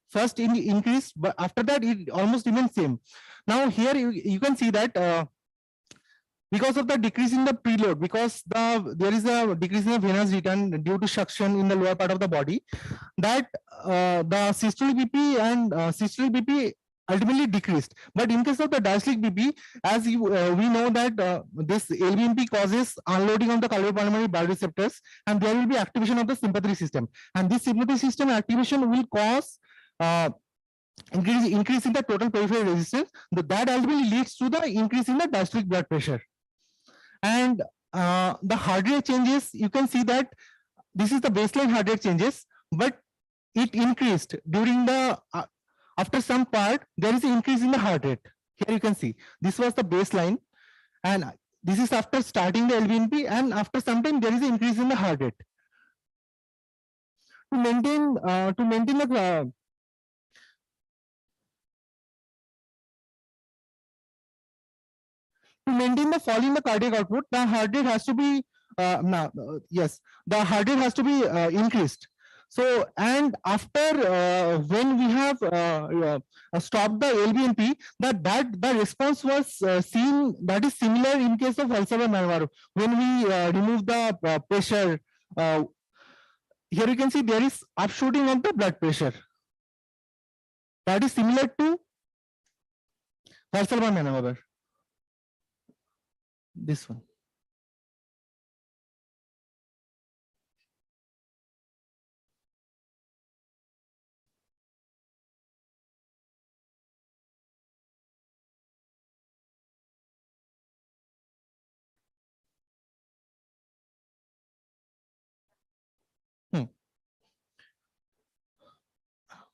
first increased, but after that it almost remains same. Now here you can see that. Because of the decrease in the preload, because there is a decrease in the venous return due to suction in the lower part of the body, that the systolic BP and systolic BP ultimately decreased. But in case of the diastolic BP, as we know that this LVMP causes unloading of the cardiopulmonary blood receptors, and there will be activation of the sympathic system, and this sympathic system activation will cause increase in the total peripheral resistance. That ultimately leads to the increase in the diastolic blood pressure. And the heart rate changes, you can see that this is the baseline heart rate changes, but it increased during the after some part, there is an increase in the heart rate. Here you can see, this was the baseline, and this is after starting the LVNP, and after some time there is an increase in the heart rate. To maintain the fall in the cardiac output, the heart rate has to be the heart rate has to be increased. So, and after when we have stopped the LVNP, the response was seen, that is similar in case of Valsalva Manvar. When we remove the pressure, here you can see there is upshooting of the blood pressure. That is similar to Valsalva Manvar. This one.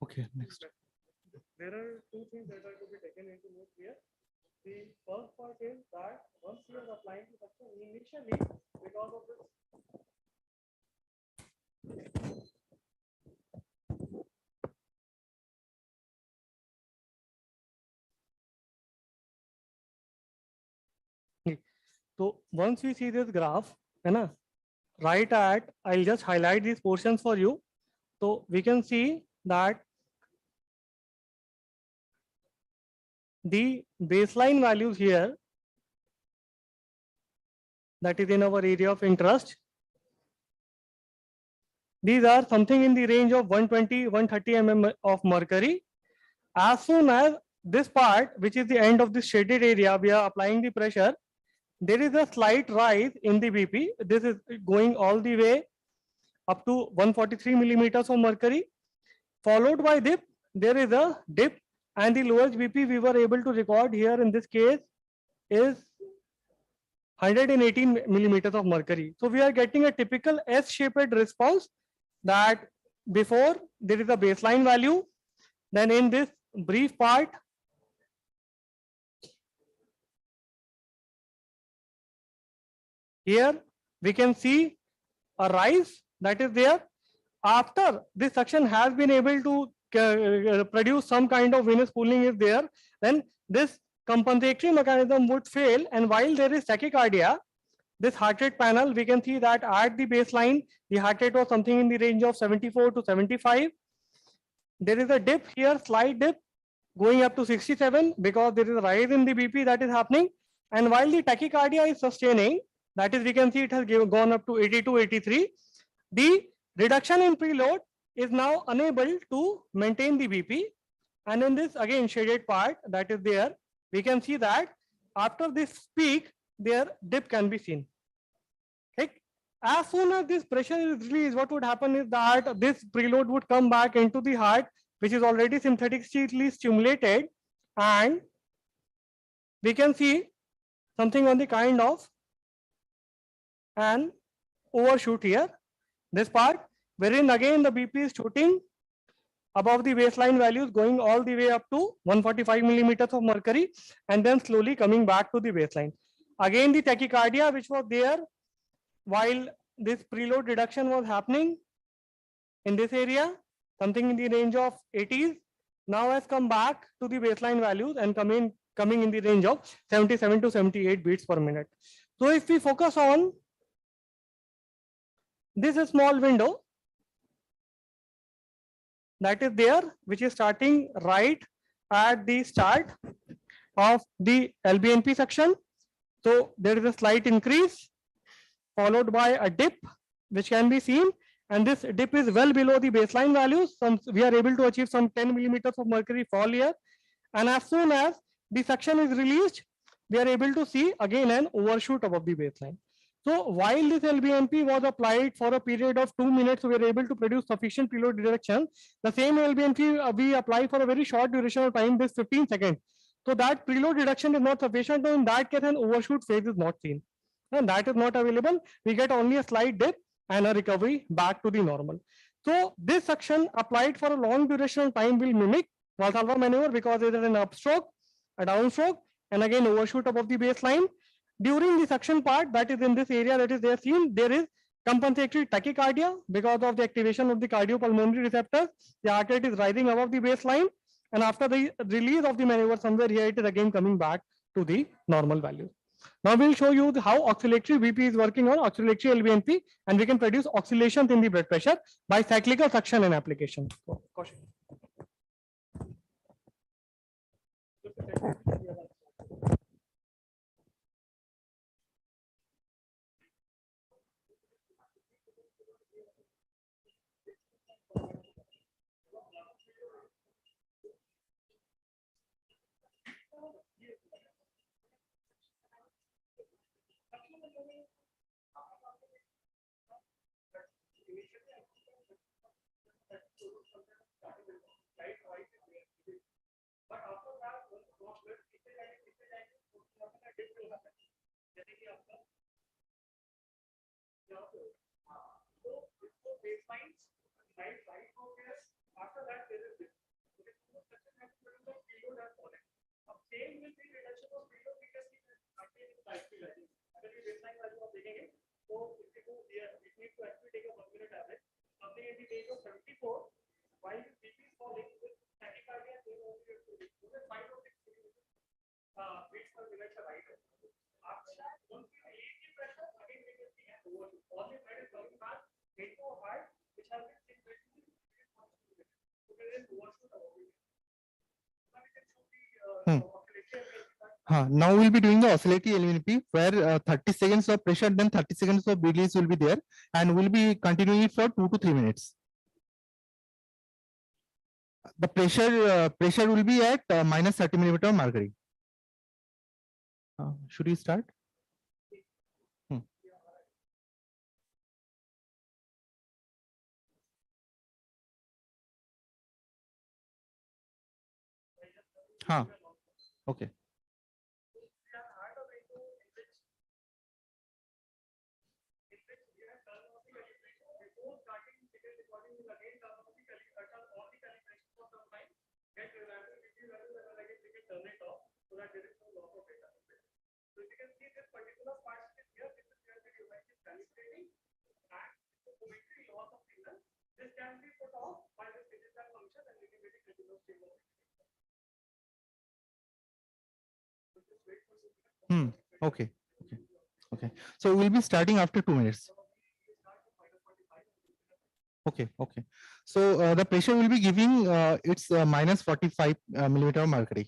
Okay, next. There are two things that are to be taken into note here. The first part is that once you are applying the suction initially, because of this so once we see this graph, right at, I'll just highlight these portions for you. So we can see that the baseline values here, that is in our area of interest, these are something in the range of 120, 130 mm of mercury. As soon as this part, which is the end of this shaded area, we are applying the pressure, there is a slight rise in the BP. This is going all the way up to 143 millimeters of mercury, followed by dip. There is a dip, and the lowest BP we were able to record here in this case is 118 millimeters of mercury. So we are getting a typical S-shaped response, that before there is a baseline value, then in this brief part here we can see a rise that is there. After this suction has been able to produce some kind of venous pooling is there, then this compensatory mechanism would fail, and while there is tachycardia, this heart rate panel, we can see that at the baseline, the heart rate was something in the range of 74 to 75. There is a dip here, slight dip, going up to 67 because there is a rise in the BP that is happening. And while the tachycardia is sustaining, that is, we can see it has gone up to 82, 83. The reduction in preload is now unable to maintain the BP. And in this again shaded part that is there, we can see that after this peak, their dip can be seen. Like, as soon as this pressure is released, what would happen is that this preload would come back into the heart, which is already synthetically stimulated, and we can see something on the kind of an overshoot here, this part, wherein again the BP is shooting above the baseline values, going all the way up to 145 millimeters of mercury, and then slowly coming back to the baseline. Again, the tachycardia which was there while this preload reduction was happening in this area, something in the range of 80s, now has come back to the baseline values and coming in the range of 77 to 78 beats per minute. So if we focus on this small window that is there, which is starting right at the start of the LBNP section. So there is a slight increase followed by a dip which can be seen, and this dip is well below the baseline values. We are able to achieve some 10 millimeters of mercury fall here, and as soon as the suction is released, we are able to see again an overshoot above the baseline. So while this LBNP was applied for a period of 2 minutes, we were able to produce sufficient preload reduction. The same LBNP we apply for a very short duration of time, this 15 seconds. So that preload reduction is not sufficient. So in that case, an overshoot phase is not seen, and that is not available. We get only a slight dip and a recovery back to the normal. So this suction applied for a long duration of time will mimic Valsalva maneuver, because it is an upstroke, a downstroke, and again overshoot above the baseline. During the suction part, that is in this area that is there seen, there is compensatory tachycardia because of the activation of the cardiopulmonary receptors. The heart rate is rising above the baseline, and after the release of the maneuver, somewhere here it is again coming back to the normal value. Now we'll show you how oscillatory BP is working on oscillatory LVNP, and we can produce oscillations in the blood pressure by cyclical suction and application. Kaushik. Now we'll be doing the oscillatory LVNP, where 30 seconds of pressure, then 30 seconds of release will be there, and we'll be continuing it for 2 to 3 minutes. The pressure will be at minus 30 millimeter of mercury. Should we start? Okay. Okay. Okay. So we'll be starting after 2 minutes. Okay. So the pressure will be giving it's minus 45 millimeter of mercury.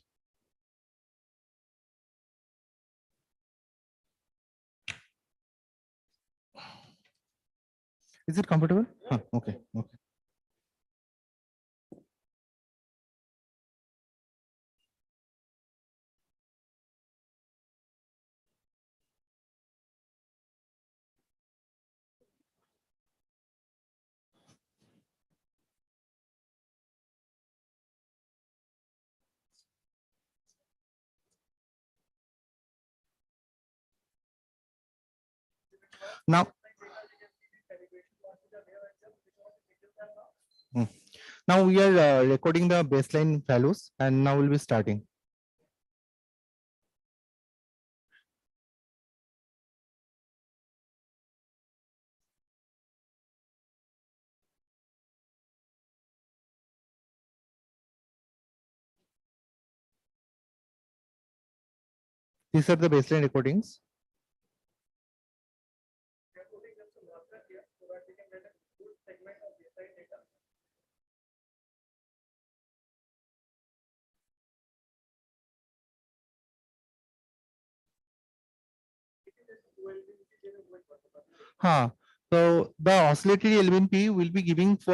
Is it comfortable? Okay. Now we are recording the baseline values, and now we'll be starting. These are the baseline recordings. So the oscillatory LVNP will be giving for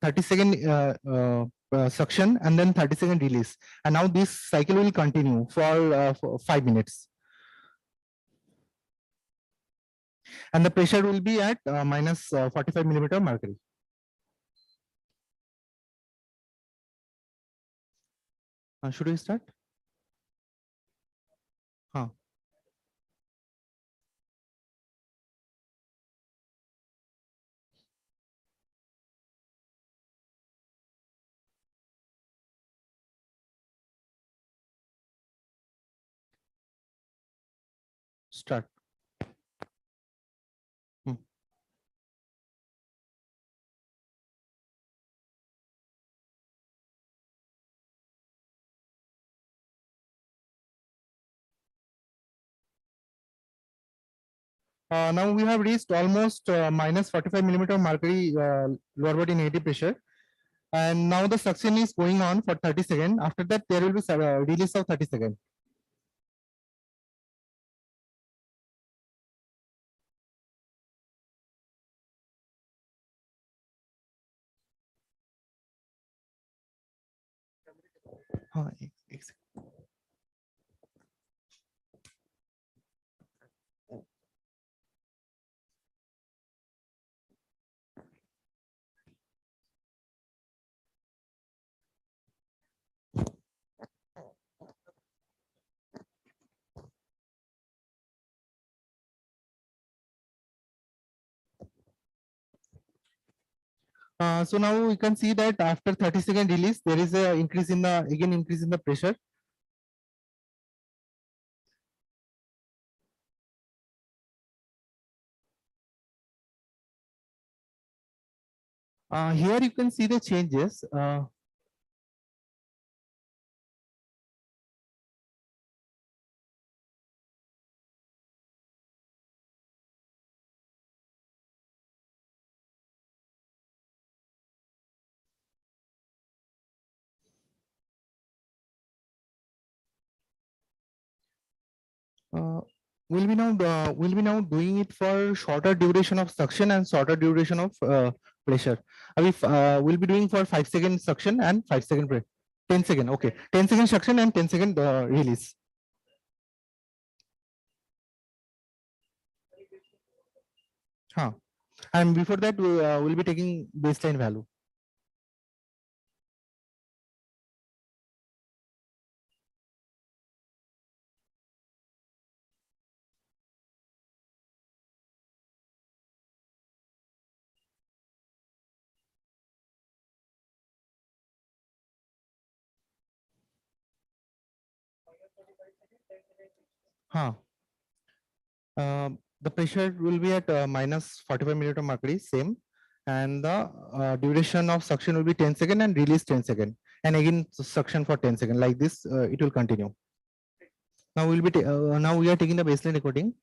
30-second suction and then 30-second release. And now this cycle will continue for 5 minutes. And the pressure will be at minus 45 millimeter mercury. Should we start? Start. Now we have reached almost minus 45 millimeter of mercury lower body negative pressure. And now the suction is going on for 30 seconds. After that, there will be release of 30 seconds. So now we can see that after 30-second release, there is a increase in the increase in the pressure. Here you can see the changes. We'll be now doing it for shorter duration of suction and shorter duration of pressure. We'll be doing for 5-second suction and 5-second pressure. 10 second, okay. 10-second suction and 10-second release. And before that, we'll be taking baseline value. The pressure will be at minus 45 millimeter mercury, same, and the duration of suction will be 10 seconds and release 10 seconds, and again suction for 10 seconds. Like this, it will continue. Now now we are taking the baseline recording.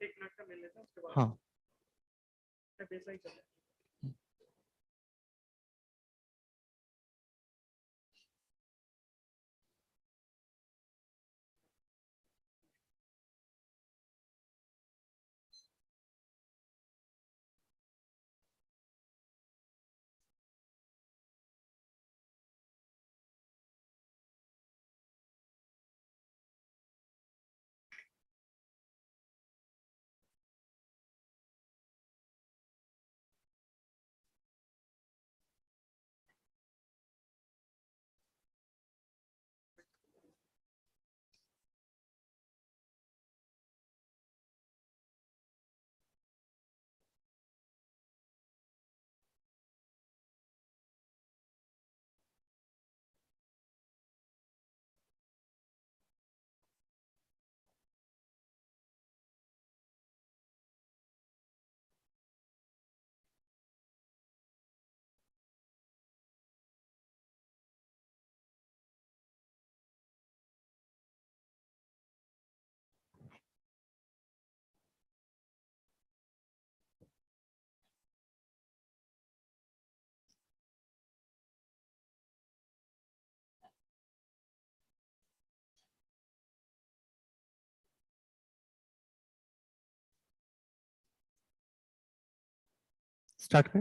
Start.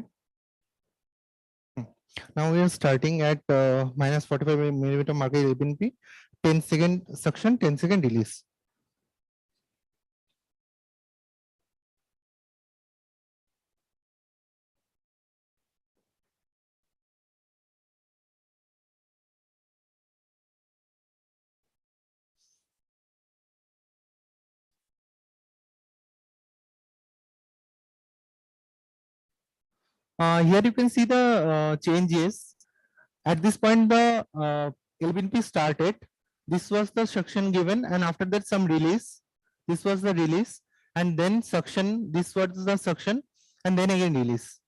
Now we are starting at minus 45 millimeter mercury LBNP, 10-second suction, 10-second release. Here you can see the changes. At this point, the LBNP started. This was the suction given, and after that some release. This was the release, and then suction. This was the suction, and then again release.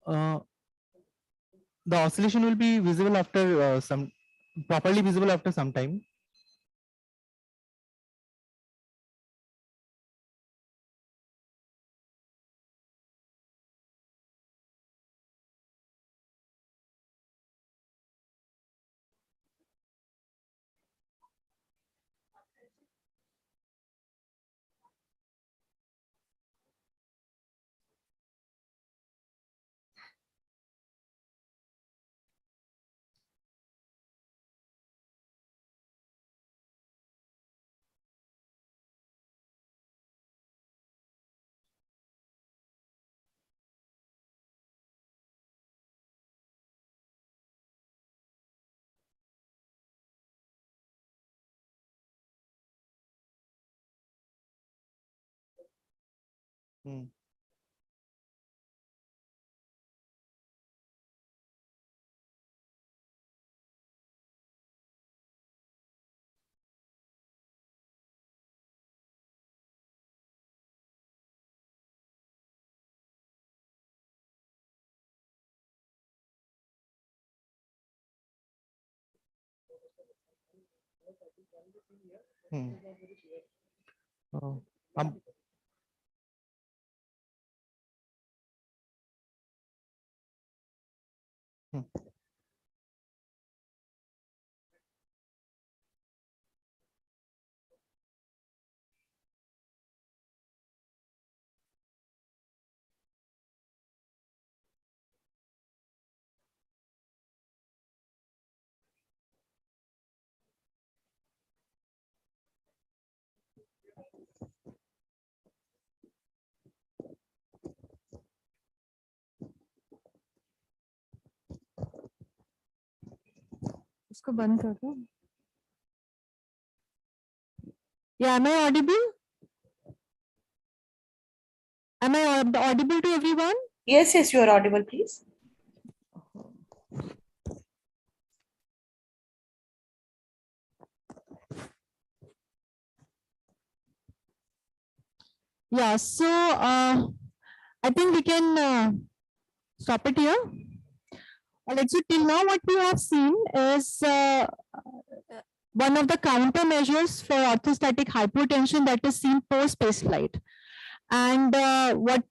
The oscillation will be visible after properly visible after some time. Hmm. Hmm. Oh, hmm. इसको बंद कर दो. Yeah, am I audible? Am I audible to everyone? Yes, yes, you are audible, please. Yeah, so I think we can stop it here. So till now what we have seen is one of the countermeasures for orthostatic hypotension that is seen post spaceflight. And what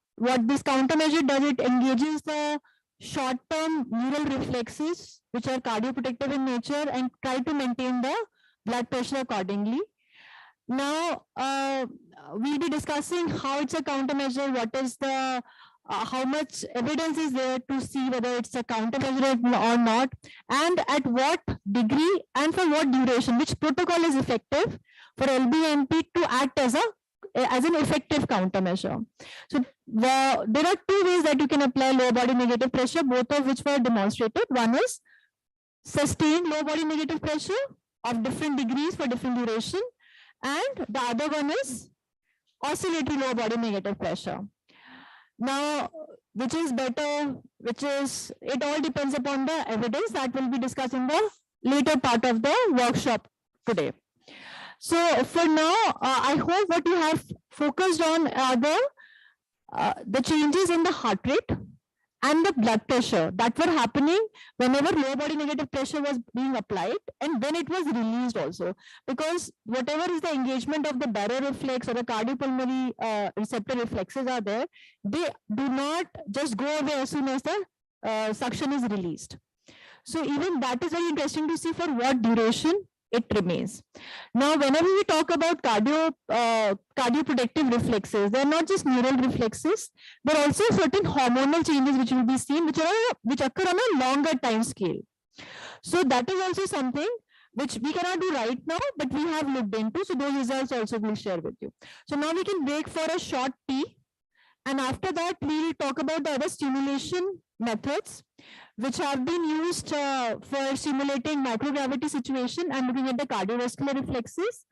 this countermeasure does, it engages the short-term neural reflexes, which are cardioprotective in nature, and try to maintain the blood pressure accordingly. Now, we'll be discussing how it's a countermeasure, what is the, how much evidence is there to see whether it's a countermeasure or not, and at what degree and for what duration, which protocol is effective for LBMP to act as an effective countermeasure. So there are two ways that you can apply low body negative pressure, both of which were demonstrated. One is sustained low body negative pressure of different degrees for different duration, and the other one is oscillatory low body negative pressure. Now, which is better, it all depends upon the evidence that will be discussed in the later part of the workshop today. So for now, I hope what you have focused on are the changes in the heart rate and the blood pressure that were happening whenever low body negative pressure was being applied, and then it was released also, because whatever is the engagement of the barrier reflex or the cardiopulmonary receptor reflexes are there, they do not just go away as soon as the suction is released. So even that is very interesting to see for what duration it remains. Now, whenever we talk about cardioprotective reflexes, they're not just neural reflexes, there are also certain hormonal changes which will be seen, which occur on a longer time scale. So that is also something which we cannot do right now, but we have looked into. So those results also we'll share with you. So now we can break for a short tea. And after that, we'll talk about the other stimulation methods which have been used for simulating microgravity situation and looking at the cardiovascular reflexes.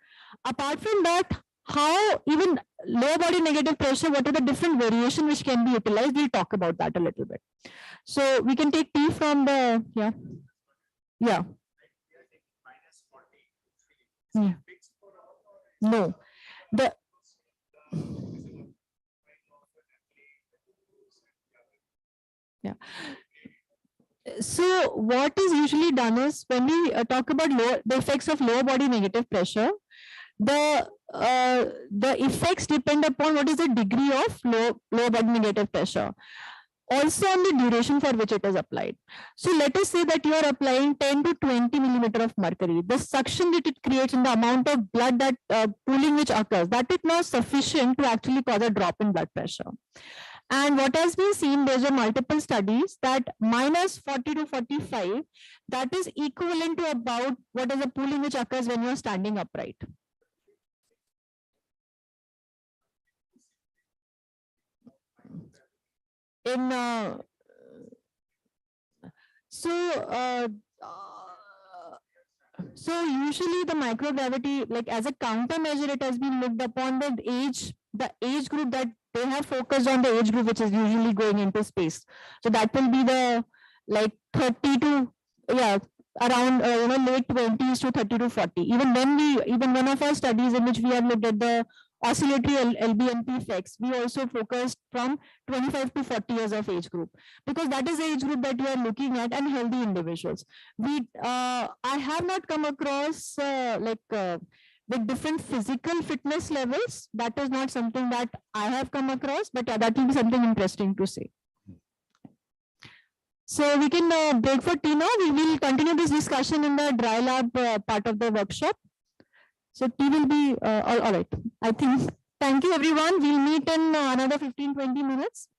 Apart from that, how even low body negative pressure, what are the different variations which can be utilized, we'll talk about that a little bit. So we can take tea from the, yeah. Yeah. No, Yeah. So what is usually done is when we talk about the effects of lower body negative pressure, the effects depend upon what is the degree of lower body negative pressure. Also on the duration for which it is applied. So let us say that you are applying 10 to 20 millimeter of mercury. The suction that it creates and the amount of blood that pooling which occurs, that is not sufficient to actually cause a drop in blood pressure. And what has been seen, there are multiple studies that minus 40 to 45, that is equivalent to about what is the pooling which occurs when you are standing upright. In so usually the microgravity, like as a countermeasure, it has been looked upon the age group that they have focused on the age group which is usually going into space. So that will be the like 30 to around late 20s to 30 to 40. Even one of our studies in which we have looked at the oscillatory LBNP effects, we also focused from 25 to 40 years of age group, because that is the age group that you are looking at, and healthy individuals. I have not come across with different physical fitness levels. That is not something that I have come across, but that will be something interesting to say. So we can break for tea now. We will continue this discussion in the dry lab part of the workshop. So tea will be all right. I think. Thank you, everyone. We'll meet in another 15-20 minutes.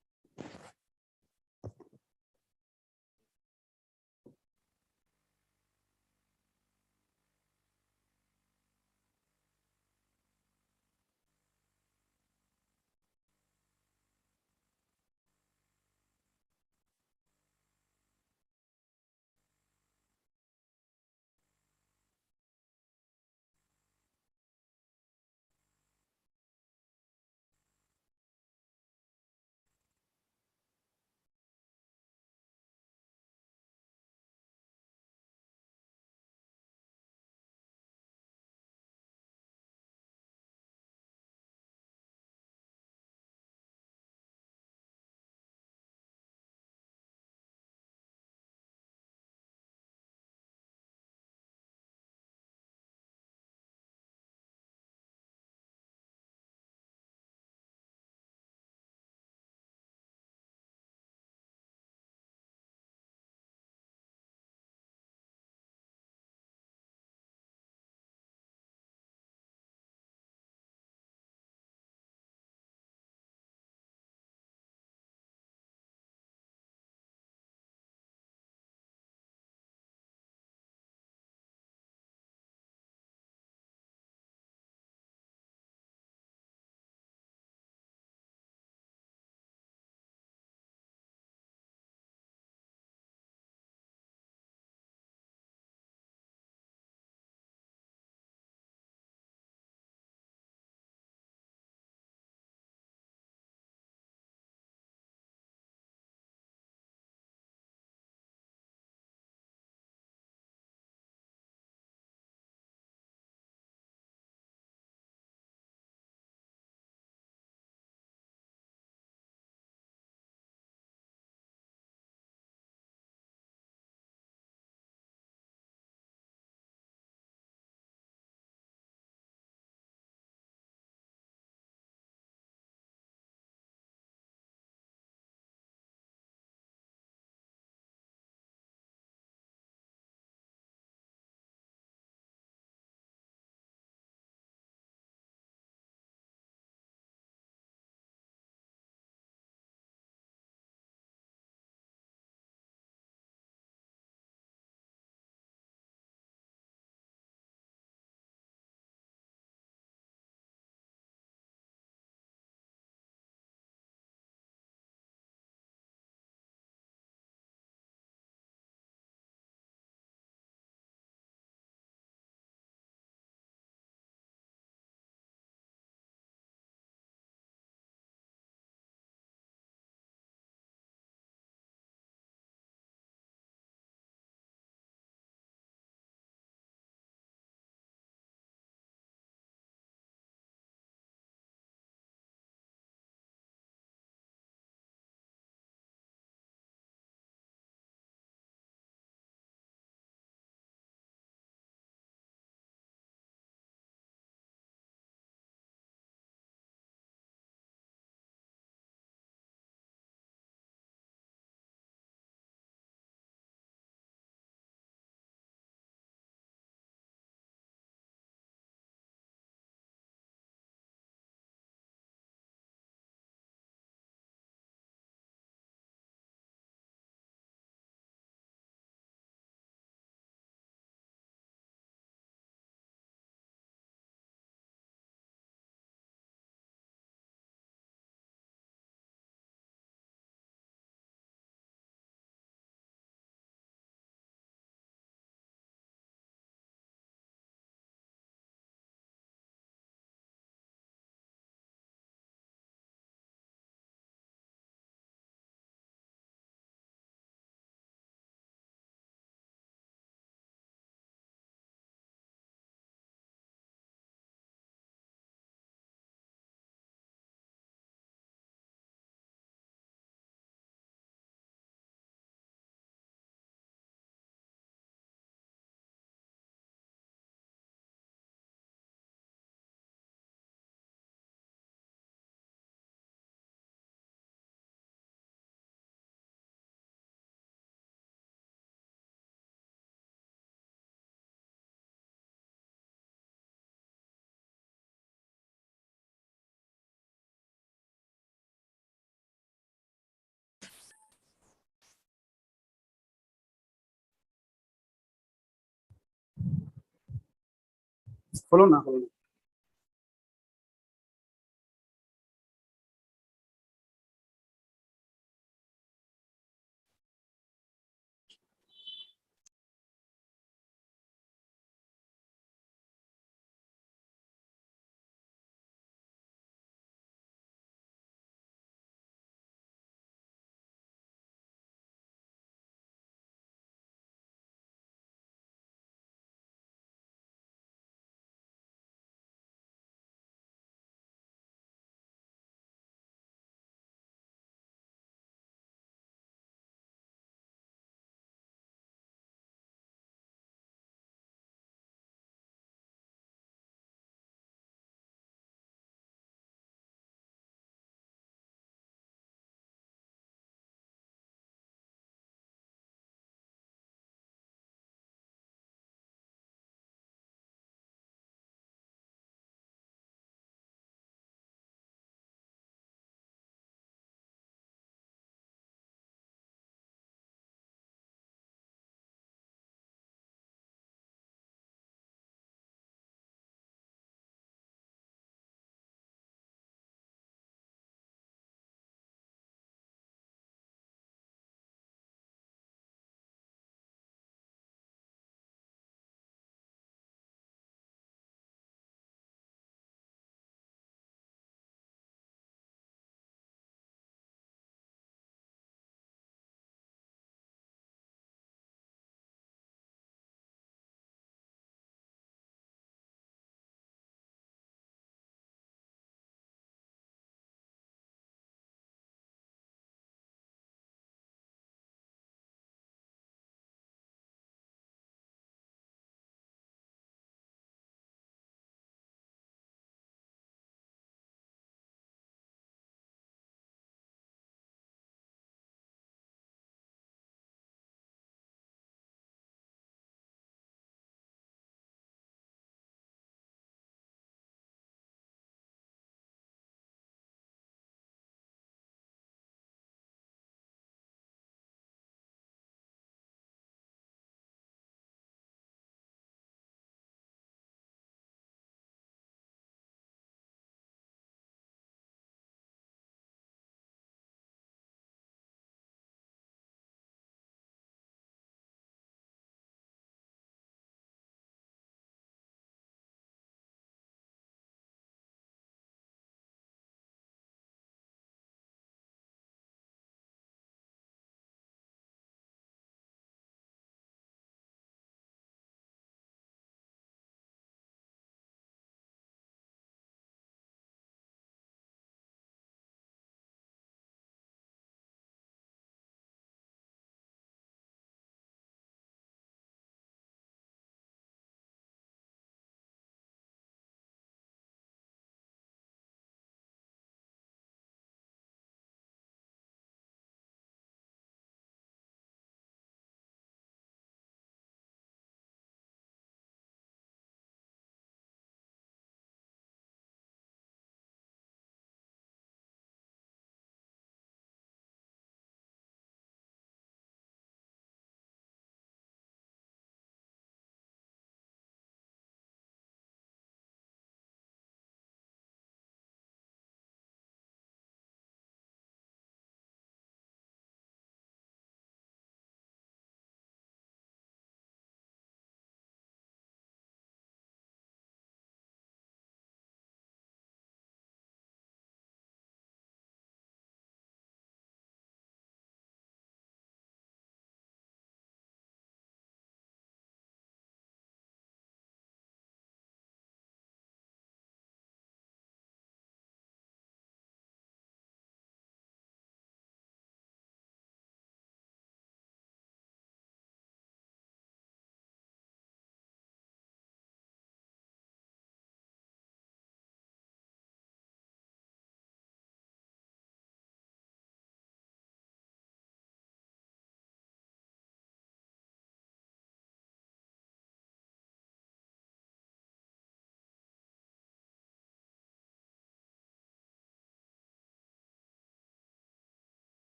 follow na.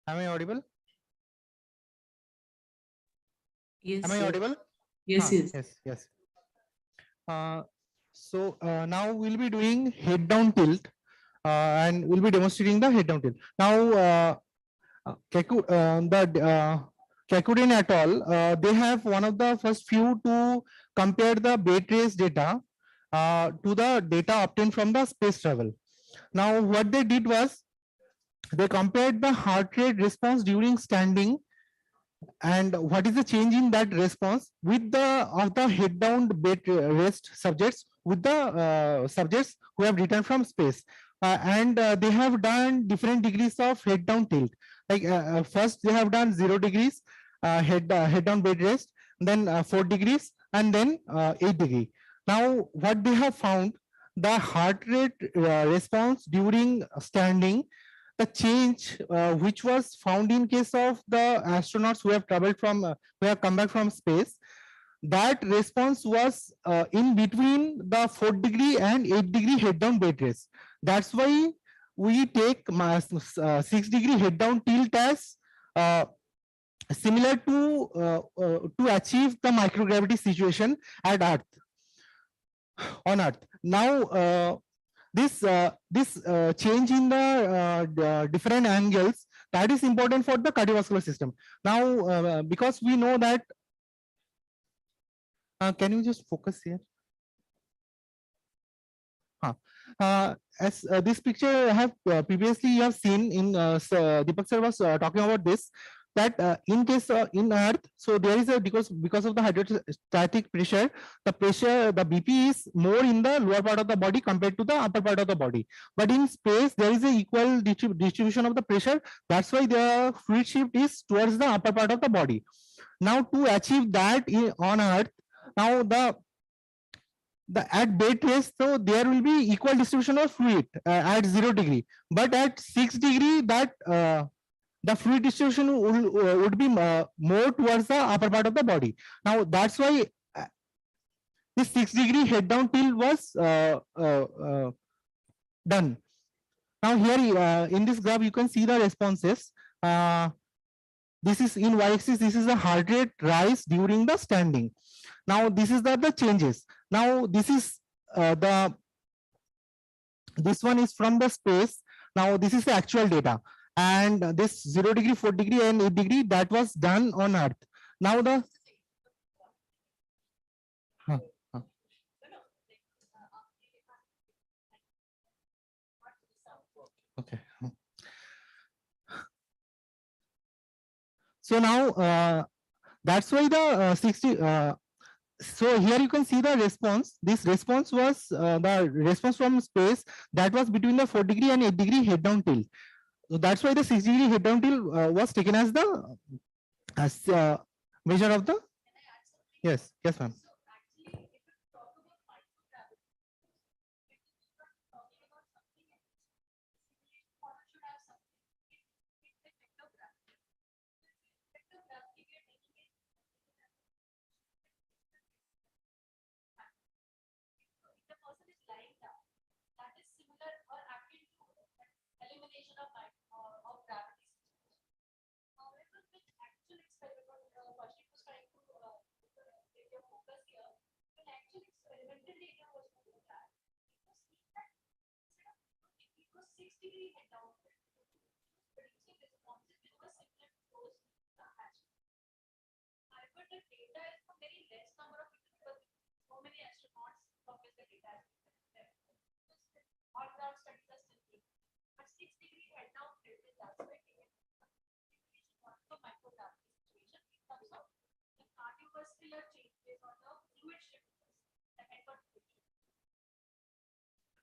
Am I audible? Yes, Am I sir. audible? Yes, yes. Yes, yes. Now we'll be doing head down tilt, and we'll be demonstrating the head down tilt. Now, Kakudin et al. They have one of the first few to compare the bed race data to the data obtained from the space travel. Now, what they did was they compared the heart rate response during standing and what is the change in that response with the head down bed rest subjects with the subjects who have returned from space, and they have done different degrees of head down tilt. Like first they have done 0 degrees head down bed rest, then 4 degrees, and then 8 degree. Now what they have found, the heart rate response during standing, the change which was found in case of the astronauts who have traveled from who have come back from space, that response was in between the 4 degree and 8 degree head down bed rest. That's why we take 6 degree head down tilt as similar to achieve the microgravity situation at Earth, on Earth. Now this change in the different angles, that is important for the cardiovascular system. Now because we know that can you just focus here? As this picture I have previously you have seen in Deepak sir was talking about this, that in case in Earth, so there is a because of the hydrostatic pressure, the BP is more in the lower part of the body compared to the upper part of the body. But in space there is a equal distribution of the pressure. That's why the fluid shift is towards the upper part of the body. Now to achieve that on Earth, now at bed rest, so there will be equal distribution of fluid at 0 degree, but at 6 degree that the fluid distribution would be more towards the upper part of the body. Now that's why this 6 degree head down tilt was done. Now here in this graph you can see the responses. This is in y-axis, this is the heart rate rise during the standing. Now this is the changes. Now this is this one is from the space. Now this is the actual data, and this 0 degree, 4 degree, and 8 degree, that was done on Earth. Now the okay. So now that's why the 60. So here you can see the response. This response was the response from space, that was between the 4 degree and 8 degree head down tilt. So that's why the 6 degree head down tilt was taken as the measure of the. Yes, yes, ma'am.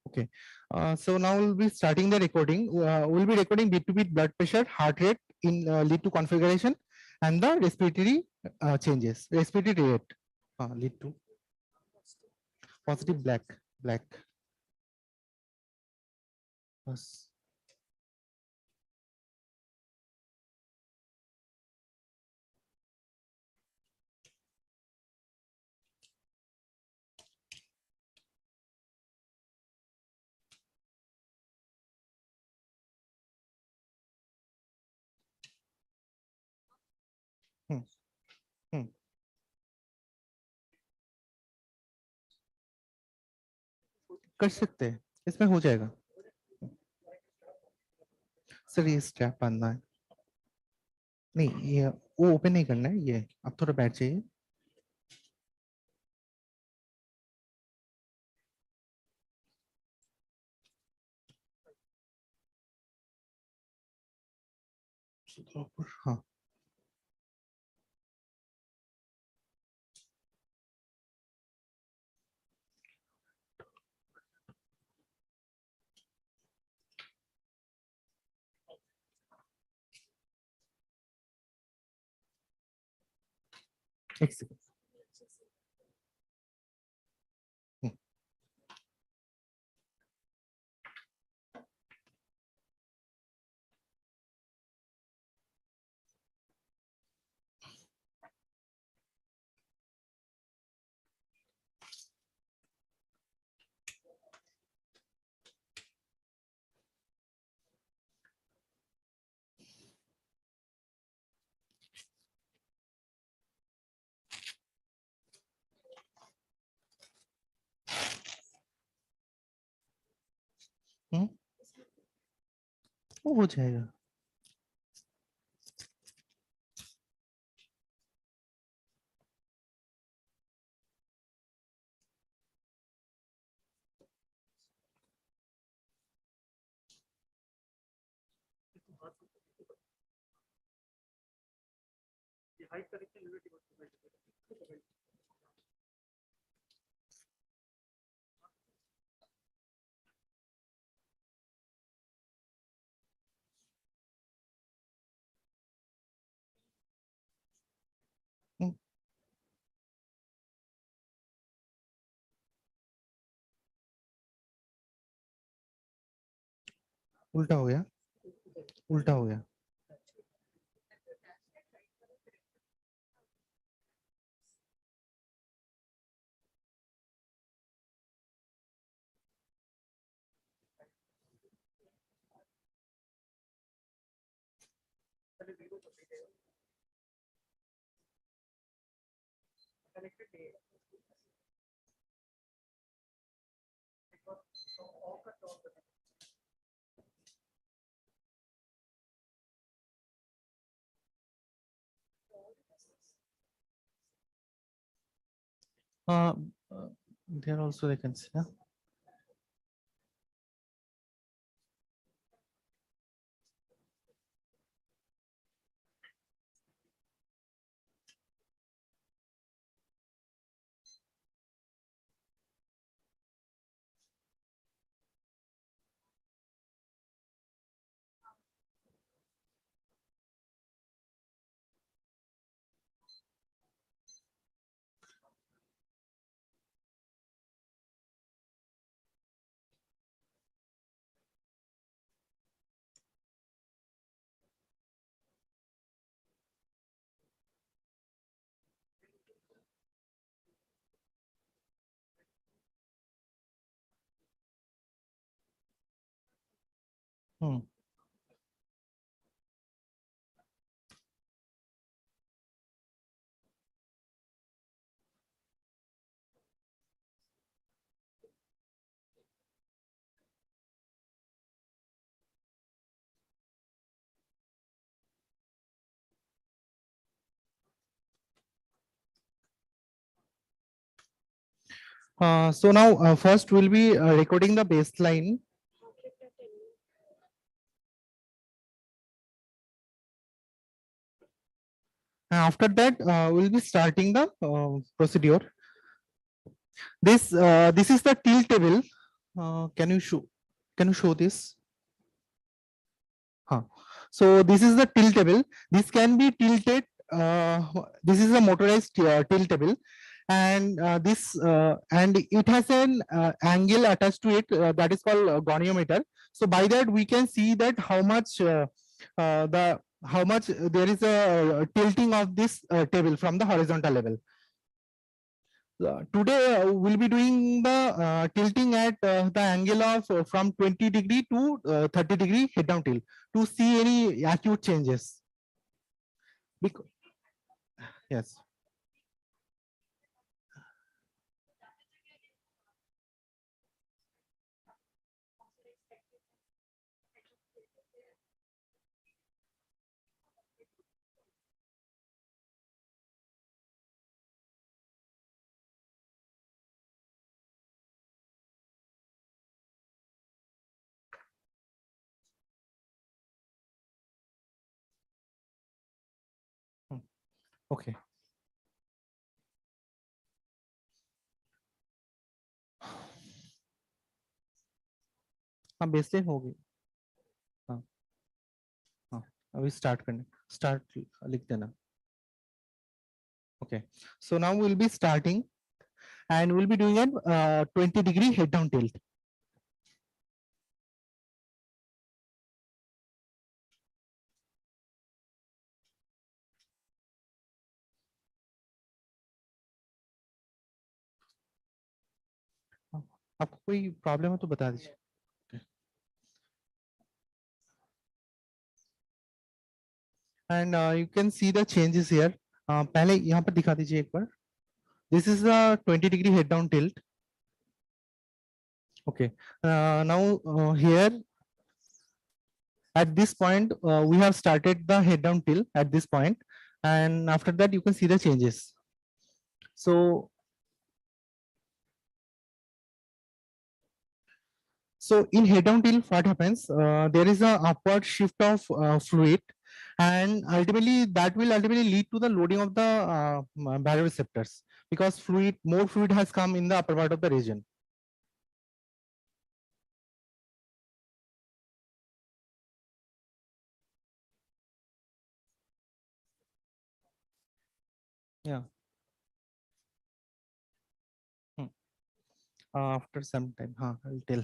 Okay, so now we'll be starting the recording. We'll be recording beat to beat blood pressure, heart rate in lead to configuration, and the respiratory changes. Respiratory rate lead to positive black. Yes. हम्म, हम्म, कर सकते हैं, इसमें हो जाएगा sir. ये strap बांधना है, नहीं ये वो ओपन नहीं करना है, ये अब थोड़ा बैठ जाइए। हाँ एक सेकंड। वो हो जाएगा। उल्टा हो गया, उल्टा हो गया। Uh, there also they can see. Yeah? Hmm. So now first we'll be recording the baseline. After that, we'll be starting the procedure. This is the tilt table. Can you show? Can you show this? Huh. So this is the tilt table. This can be tilted. This is a motorized tilt table, and and it has an angle attached to it that is called goniometer. So by that we can see that how much there is a tilting of this table from the horizontal level. Today we'll be doing the tilting at the angle of from 20° to 30° head down tilt to see any acute changes. Yes. Okay. हाँ baseline हो गई. हाँ हाँ अभी start लिख देना. Okay, so now we'll be starting and we'll be doing a 20-degree head down tilt. आपको कोई प्रॉब्लम है तो बता दीजिए. And you can see the changes here. पहले यहाँ पर दिखा दीजिए एक बार. This is a 20-degree head down tilt. Okay. Now here at this point we have started the head down tilt at this point, and after that you can see the changes. So in head down tilt, what happens? There is a upward shift of fluid, and ultimately that will ultimately lead to the loading of the baroreceptors, because more fluid has come in the upper part of the region. Yeah. After some time, I'll tell.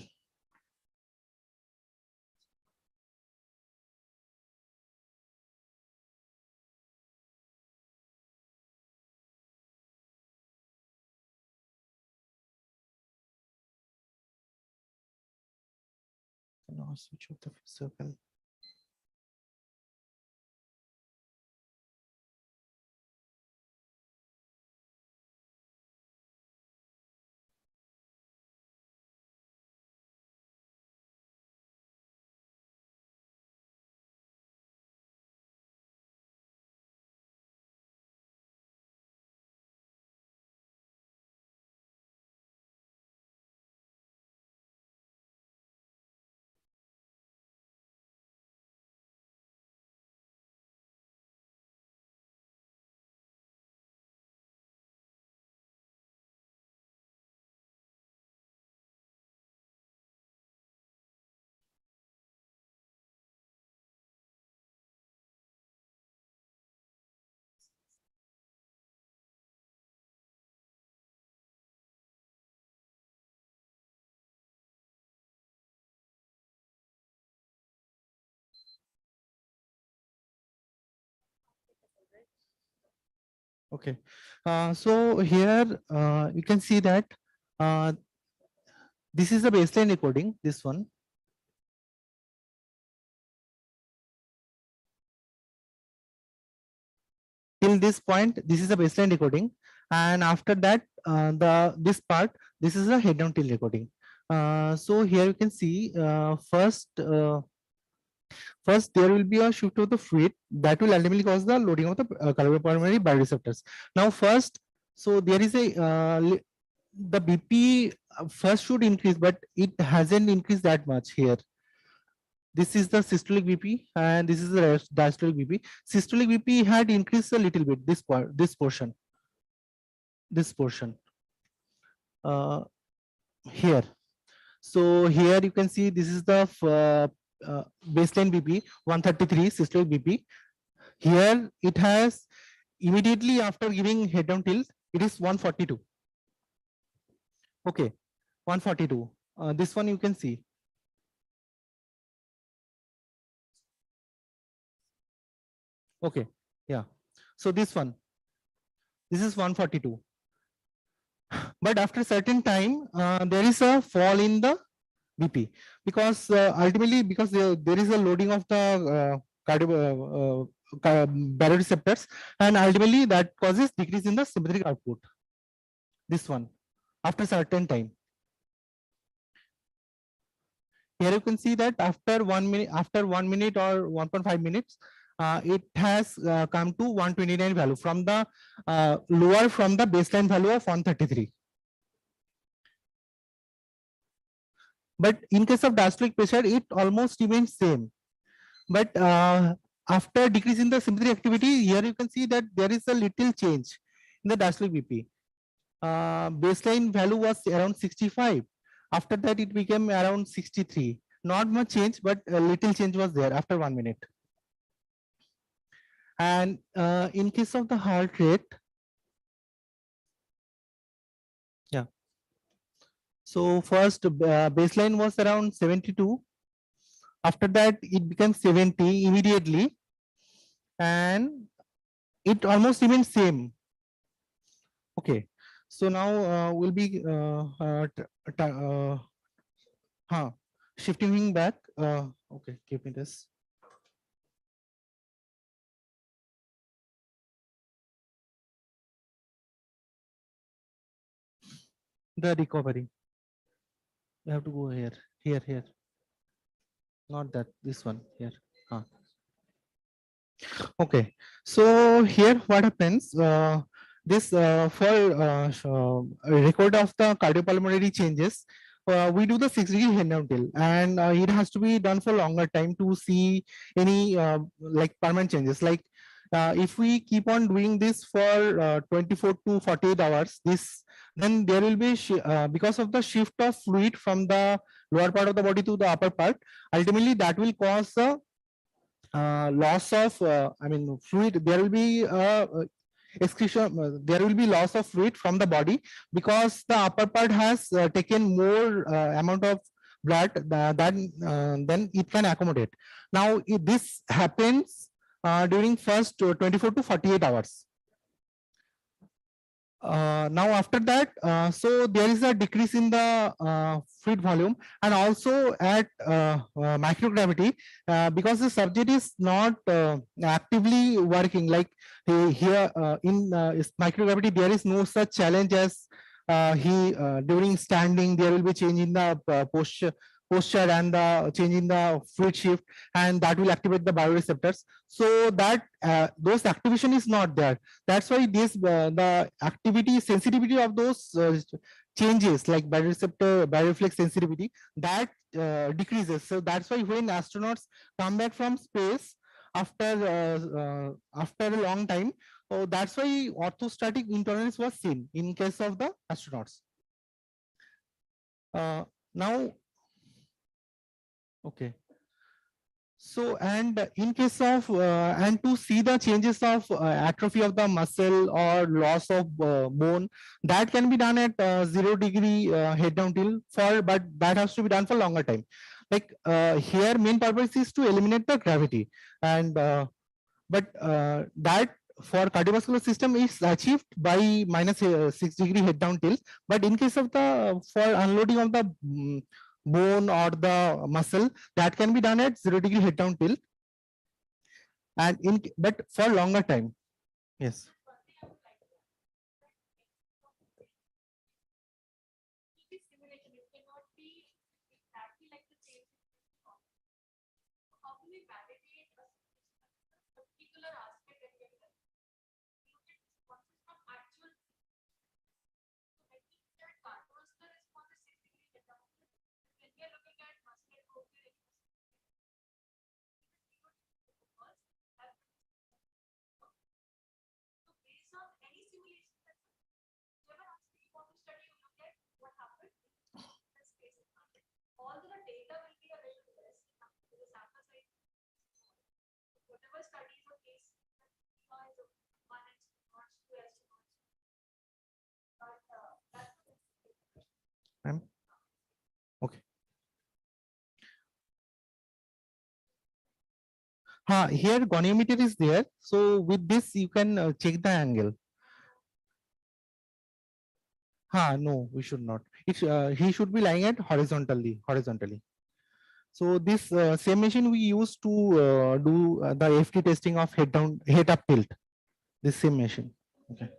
Now switch off the circle. Okay, so here you can see that this is the baseline recording, this one. Till this point, this is a baseline recording, and after that, this part, this is a head down tilt recording. So here you can see first there will be a shift of the fluid that will ultimately cause the loading of the cardiopulmonary bioreceptors. Now first, so there is the BP first should increase, but it hasn't increased that much here. This is the systolic BP and this is the diastolic BP. Systolic BP had increased a little bit, this portion here. So here you can see this is the baseline BP 133 systolic BP. Here it has immediately after giving head down tilt, it is 142. Okay, 142. This one you can see. Okay, yeah. So this one, this is 142. But after a certain time, there is a fall in the BP, because ultimately because there is a loading of the baroreceptors, and ultimately that causes decrease in the sympathetic output. This one after certain time. Here you can see that after 1 minute, or 1.5 minutes, it has come to 129 value from the lower from the baseline value of 133. But in case of diastolic pressure, it almost remains same. But after decreasing the sympathetic activity, here you can see that there is a little change in the diastolic BP. Baseline value was around 65. After that, it became around 63. Not much change, but a little change was there after 1 minute. And in case of the heart rate, yeah. So first baseline was around 72. After that, it became 70 immediately, and it almost remains same. Okay. So now we'll be shifting back. Okay, give me this. The recovery. You have to go here, here. Not that, this one here. Okay. So here what happens? This for record of the cardiopulmonary changes, we do the 6-degree head down tilt, and it has to be done for longer time to see any like permanent changes. Like if we keep on doing this for 24 to 48 hours, then there will be because of the shift of fluid from the lower part of the body to the upper part, ultimately that will cause a loss of fluid. There will be excretion, there will be loss of fluid from the body, because the upper part has taken more amount of blood than it can accommodate. Now this happens during first 24 to 48 hours. Now after that, so there is a decrease in the fluid volume, and also at microgravity, because the subject is not actively working. Like here in microgravity, there is no such challenge as during standing there will be change in the posture and the change in the fluid shift, and that will activate the bioreceptors. So that those activation is not there. That's why this the activity sensitivity of those changes, like bioreceptor bioreflex sensitivity, that decreases. So that's why when astronauts come back from space after a long time, so that's why orthostatic intolerance was seen in case of the astronauts. Now, okay. So, and in case of and to see the changes of atrophy of the muscle or loss of bone, that can be done at 0-degree head down tilt but that has to be done for longer time. Like here, main purpose is to eliminate the gravity, and but that for cardiovascular system is achieved by -6-degree head down tilt. But in case of the for unloading of the bone or the muscle, that can be done at 0-degree head down tilt, and but for longer time. Yes. Okay. Here goniometer is there. So with this you can check the angle. No, we should not. He should be lying at horizontally. So this same machine we use to do the FT testing of head down, head up tilt. This same machine. Okay.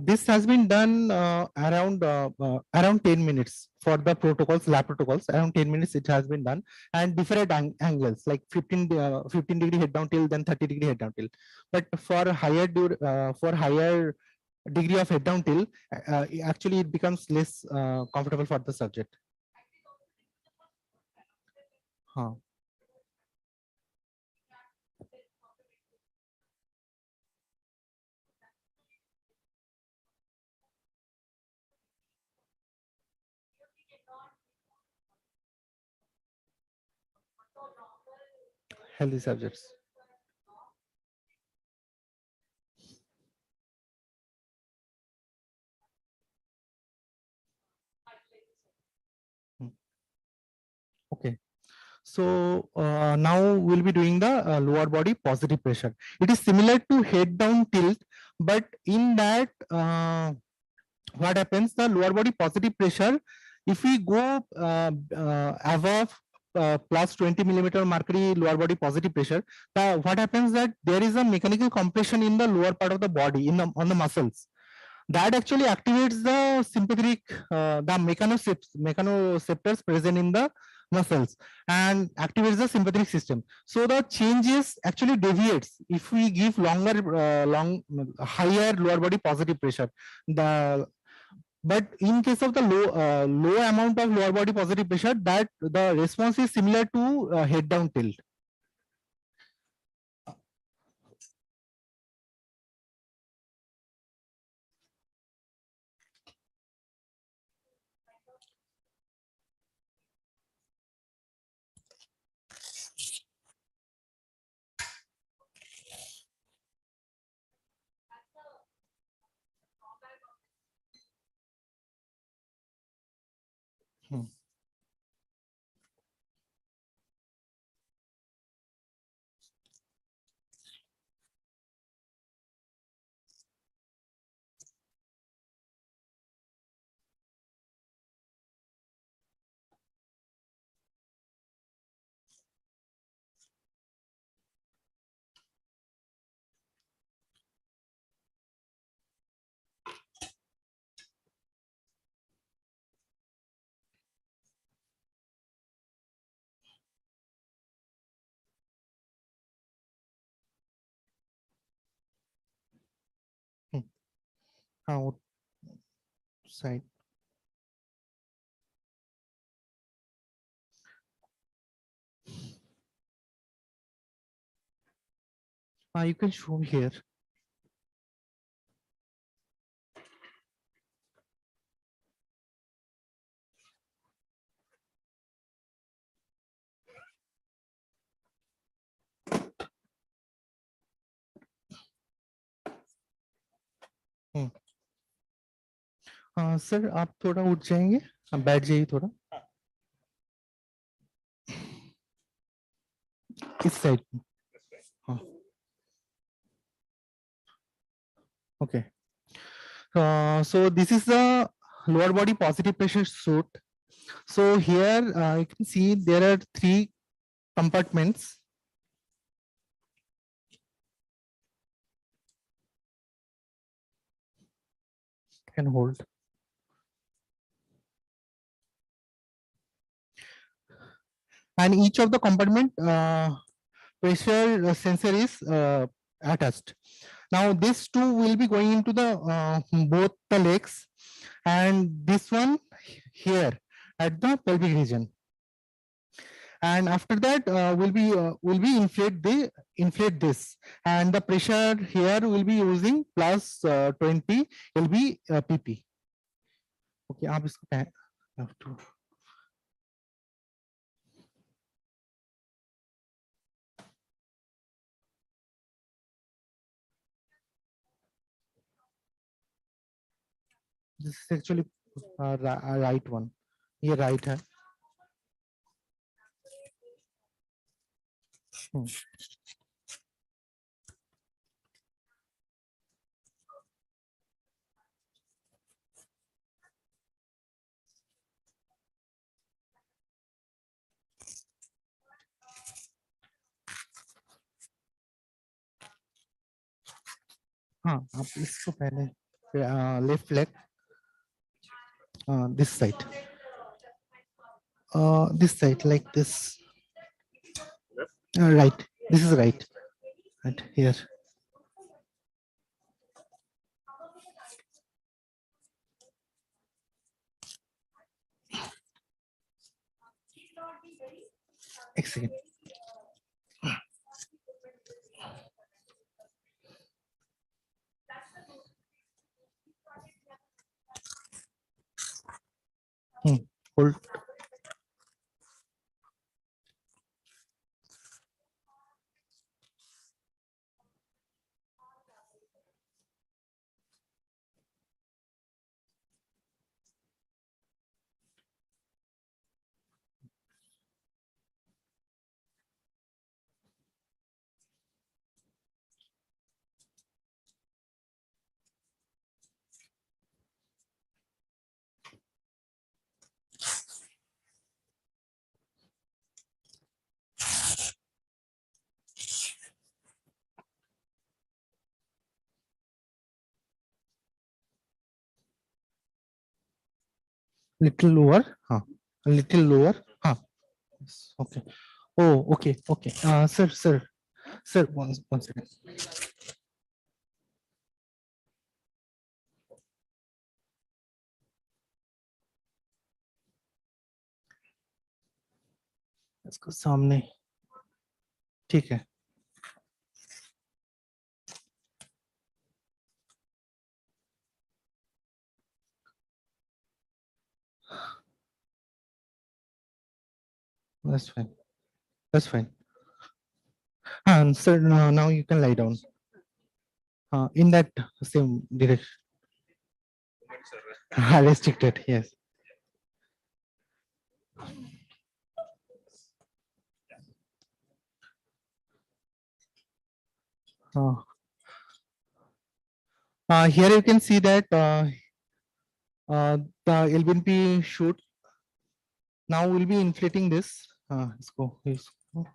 This has been done around 10 minutes for the protocols, lab protocols. Around 10 minutes it has been done, and different angles like 15-degree head down tilt, then 30-degree head down tilt. But for higher degree of head down tilt, actually it becomes less comfortable for the subject. Huh. Healthy subjects. Okay. So now we'll be doing the lower body positive pressure. It is similar to head down tilt, but in that what happens, the lower body positive pressure, if we go above plus 20 millimeter mercury lower body positive pressure, what happens that there is a mechanical compression in the lower part of the body, on the muscles. That actually activates the sympathetic, the mechanoreceptors present in the muscles and activates the sympathetic system. So the changes actually deviates if we give higher lower body positive pressure. But in case of the low amount of lower body positive pressure, that the response is similar to head down tilt. Hmm. Outside. You can show here. Sir आप थोड़ा उठ जाएंगे, बैठ जाइए थोड़ा इस side. हाँ. Okay. So this is the lower body positive pressure suit. So here you can see there are 3 compartments. Can hold. And each of the compartment pressure sensor is attached. Now these 2 will be going into the both the legs, and this one here at the pelvic region. And after that will be inflate this, and the pressure here will be using plus 20 will be pp. Okay, आप इसको have to. This is actually right one. ये right है. हाँ आप इसको पहले left leg this side like this, right, this is right, right here. Excellent. Hold. Little lower, a little lower, yes, okay. Oh, okay, okay. Sir, one second. इसको सामने, ठीक है. That's fine. That's fine. Sir, now you can lie down. In that same direction. Restricted, yes. Here you can see that the LBNP shoot. Now we'll be inflating this. Let's go. Let's go.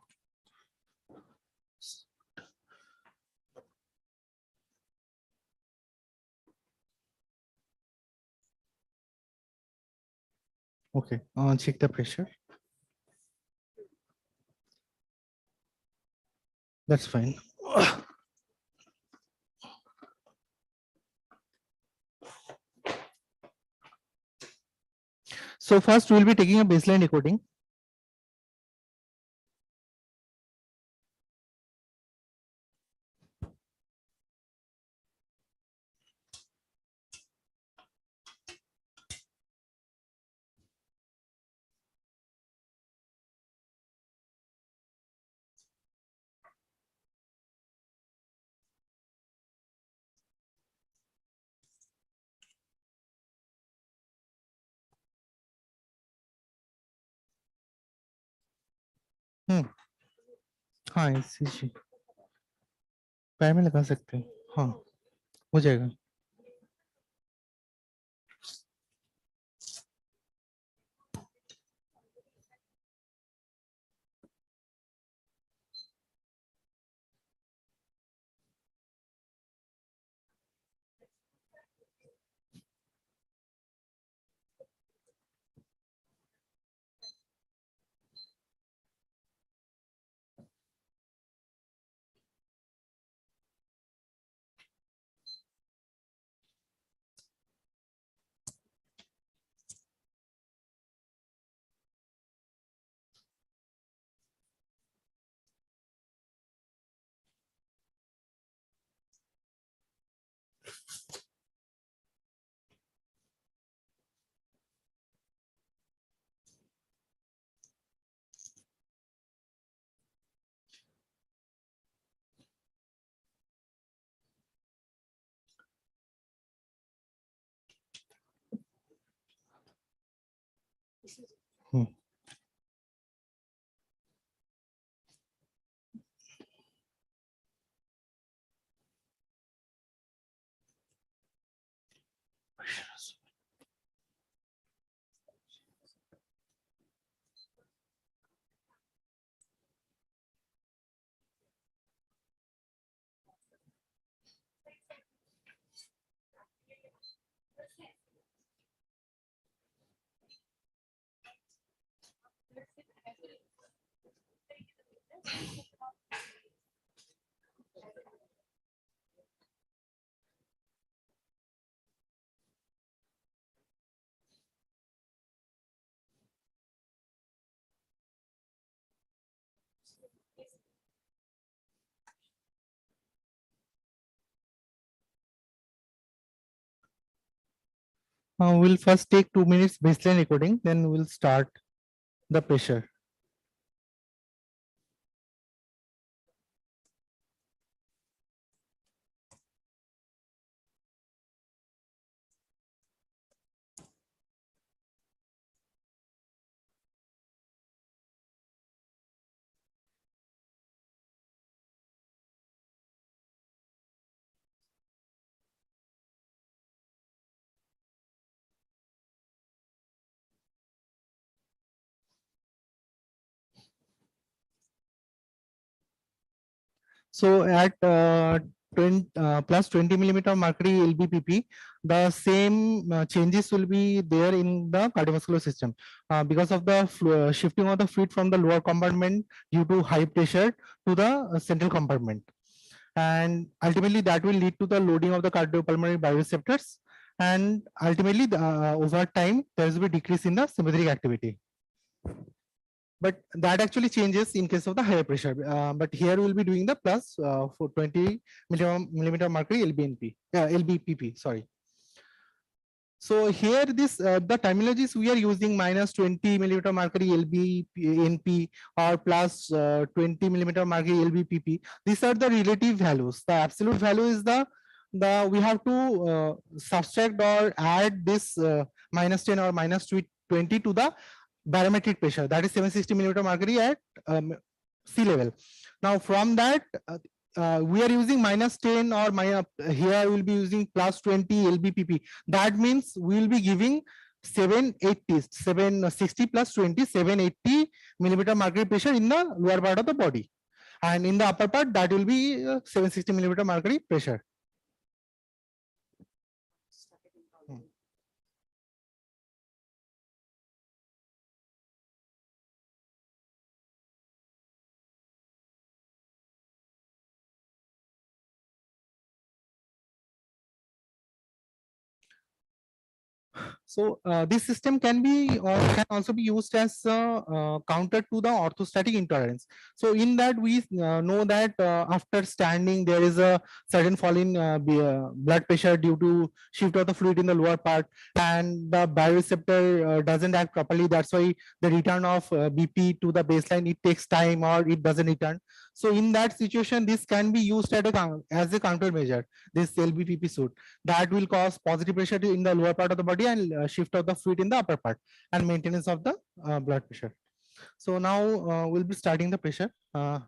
Okay, check the pressure. That's fine. So first we'll be taking a baseline decoding. हाँ ऐसे पैर में लगा सकते हैं, हाँ हो जाएगा. We'll first take 2 minutes baseline recording, then we'll start the pressure. So at 20 millimeter mercury LBPP, the same changes will be there in the cardiovascular system because of the shifting of the fluid from the lower compartment due to high pressure to the central compartment. And ultimately that will lead to the loading of the cardiopulmonary bioreceptors. And ultimately over time, there will be decrease in the sympathetic activity. But that actually changes in case of the higher pressure. But here we'll be doing the plus for 20 millimeter mercury LBPP, sorry. So here this the terminologies we are using minus 20 millimeter mercury LBNP or plus 20 millimeter mercury LBPP. These are the relative values. The absolute value is the we have to subtract or add this minus 10 or minus 20 to the barometric pressure, that is 760 millimeter mercury at sea level. Now from that we are using minus 10 or here we'll be using plus 20 LBPP. That means we will be giving 760 plus 20, 780 millimeter mercury pressure in the lower part of the body, and in the upper part that will be 760 millimeter mercury pressure. So this system can be or can also be used as a counter to the orthostatic intolerance. So in that we know that after standing there is a sudden fall in blood pressure due to shift of the fluid in the lower part, and the bioreceptor doesn't act properly. That's why the return of BP to the baseline, it takes time or it doesn't return. So in that situation, this can be used as a countermeasure, this LBPP suit, that will cause positive pressure in the lower part of the body and shift of the fluid in the upper part and maintenance of the blood pressure. So now we'll be starting the pressure. Yeah.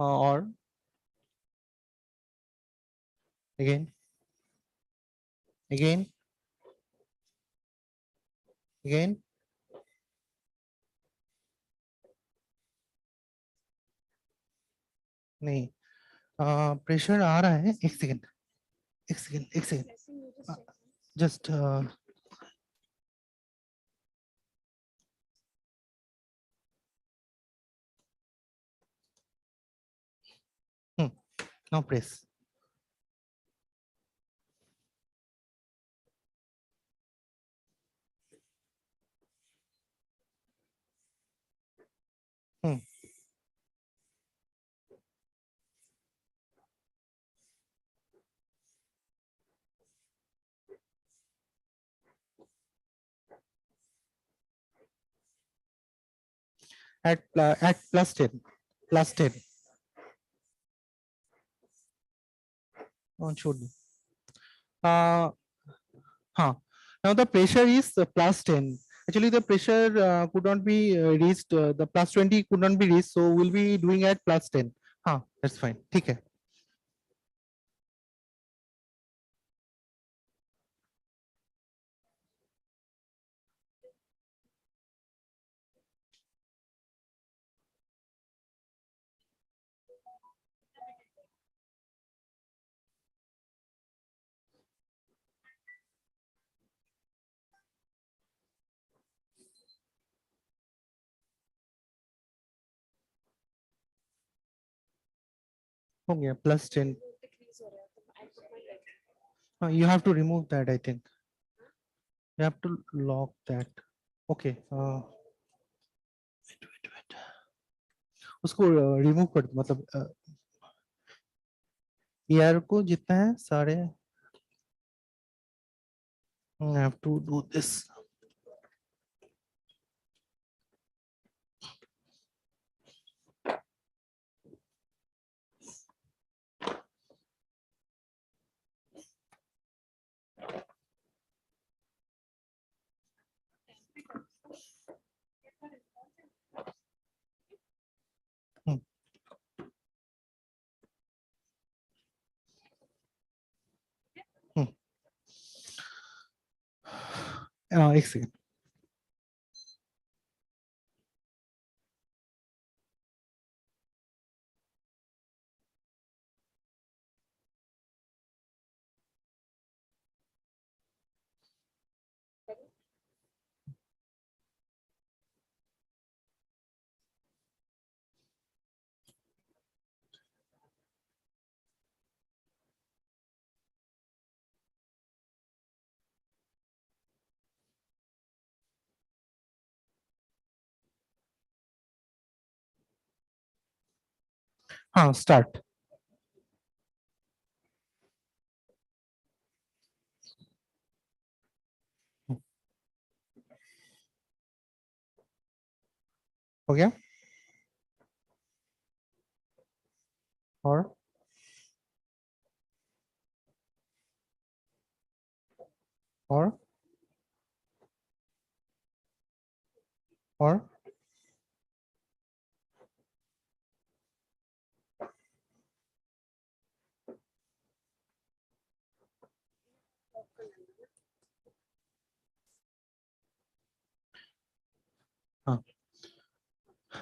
Or again, again, नहीं pressure आ रहा है, एक second just now press. At plus 10. Oh, should be. Now the pressure is plus 10. Actually, the pressure could not be reached. The plus 20 could not be reached, so we'll be doing at plus 10. That's fine. ठीक है. Okay, plus 10. You have to remove that, I think. You have to lock that. Okay. Wait. उसको remove कर दो, मतलब air को जितना है सारे. I have to do this. एक सेकेंड. हाँ, start. हो गया? और और और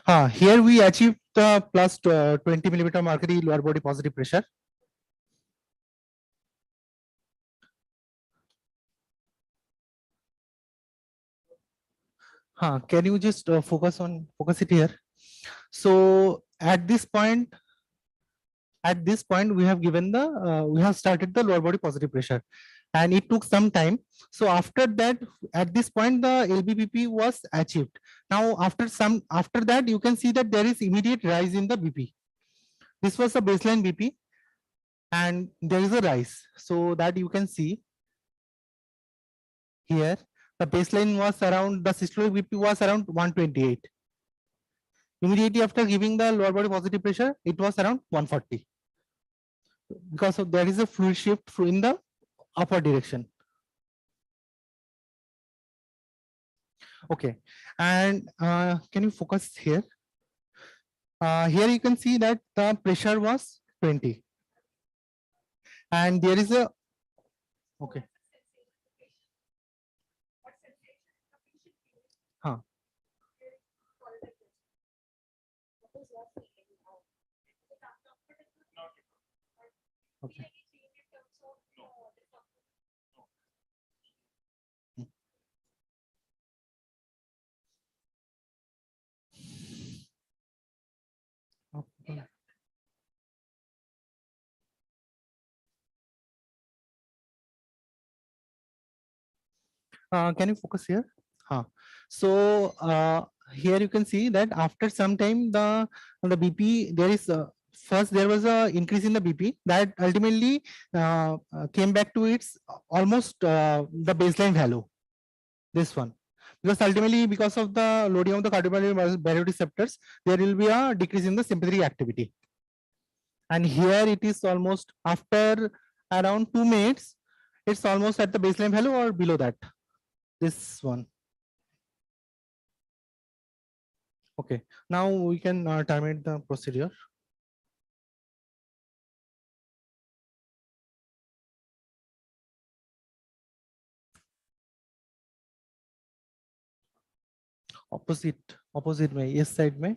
हाँ, here we achieve the plus 20 millimeter mercury lower body positive pressure. Can you just focus it here? So at this point we have given we have started the lower body positive pressure, and it took some time. So after that, at this point the LBBP was achieved. Now after that, you can see that there is immediate rise in the BP. This was the baseline BP, and there is a rise, so that you can see here. The baseline was around, the systolic BP was around 128. Immediately after giving the lower body positive pressure, it was around 140, because of there is a fluid shift in the upper direction. Okay, and can you focus here? Here you can see that the pressure was 20, and there is a, okay. Okay. Can you focus here? So here you can see that after some time the BP, there is first there was a increase in the BP that ultimately came back to its almost the baseline value, this one, because ultimately because of the loading of the cardiovascular baroreceptors, there will be a decrease in the sympathetic activity. And here it is almost after around 2 minutes, it's almost at the baseline value or below that, this one. Okay, now we can terminate the procedure. opposite में, इस side में.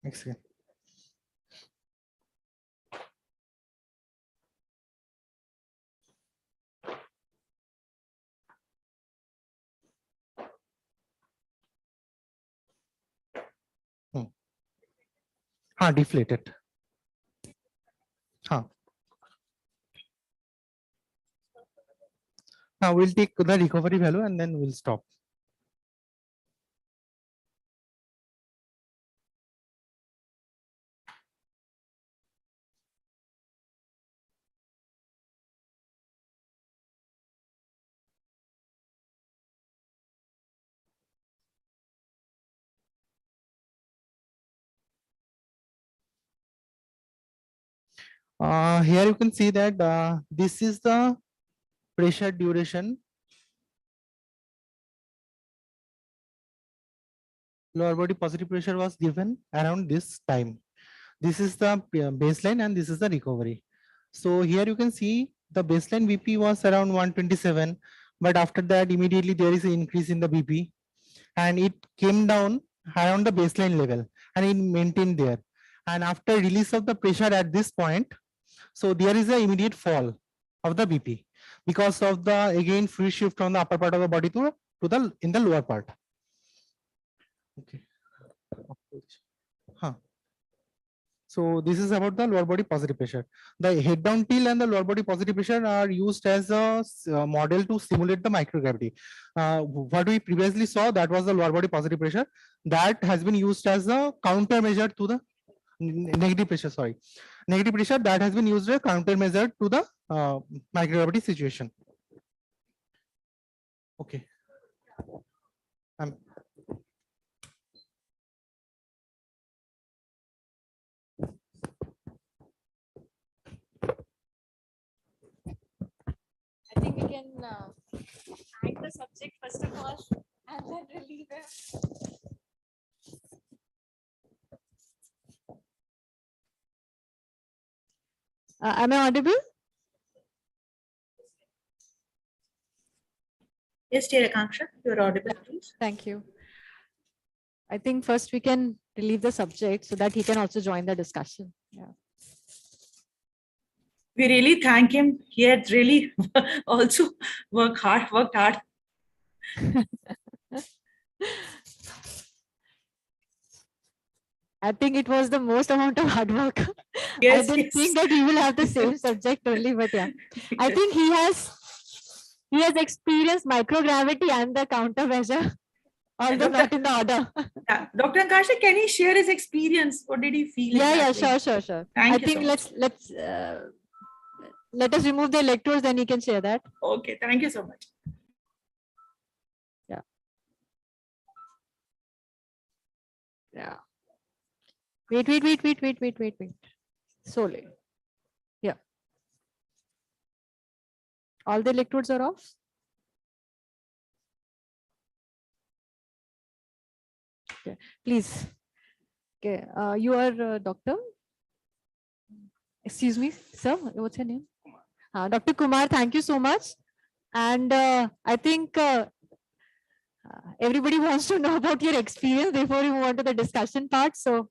Excellent. deflated. Now we'll take the recovery value and then we'll stop. Here you can see that this is the pressure duration. Lower body positive pressure was given around this time. This is the baseline and this is the recovery. So here you can see the baseline BP was around 127, but after that immediately there is an increase in the BP and it came down around the baseline level and it maintained there. And after release of the pressure at this point, so there is an immediate fall of the BP because of the again free shift from the upper part of the body to the in the lower part. Okay. So this is about the lower body positive pressure. The head down tilt and the lower body positive pressure are used as a model to simulate the microgravity. What we previously saw, that was the lower body positive pressure, that has been used as a countermeasure to the negative pressure. Sorry, negative pressure that has been used as a countermeasure to the microgravity situation. Okay. I think we can hang the subject first of all and then relieve it. Am I audible? Yes, dear Akanksha, you're audible, please. Thank you. I think first we can relieve the subject so that he can also join the discussion. Yeah. We really thank him. He had really also worked hard. I think it was the most amount of hard work. Yes, I didn't think that he will have the same subject only, but yeah. I think he has experienced microgravity and the countermeasure, although not in the order. Yeah. Dr. Akanksha, can he share his experience? What did he feel? Yeah, exactly? sure. Thank I you think so much. let us remove the electrodes, then he can share that. Okay, thank you so much. Yeah. Wait. Slowly. Yeah. All the electrodes are off. Okay. Please. Okay. You are a doctor. Excuse me, sir. What's your name? Dr. Kumar, thank you so much. And I think everybody wants to know about your experience before we move on to the discussion part. So.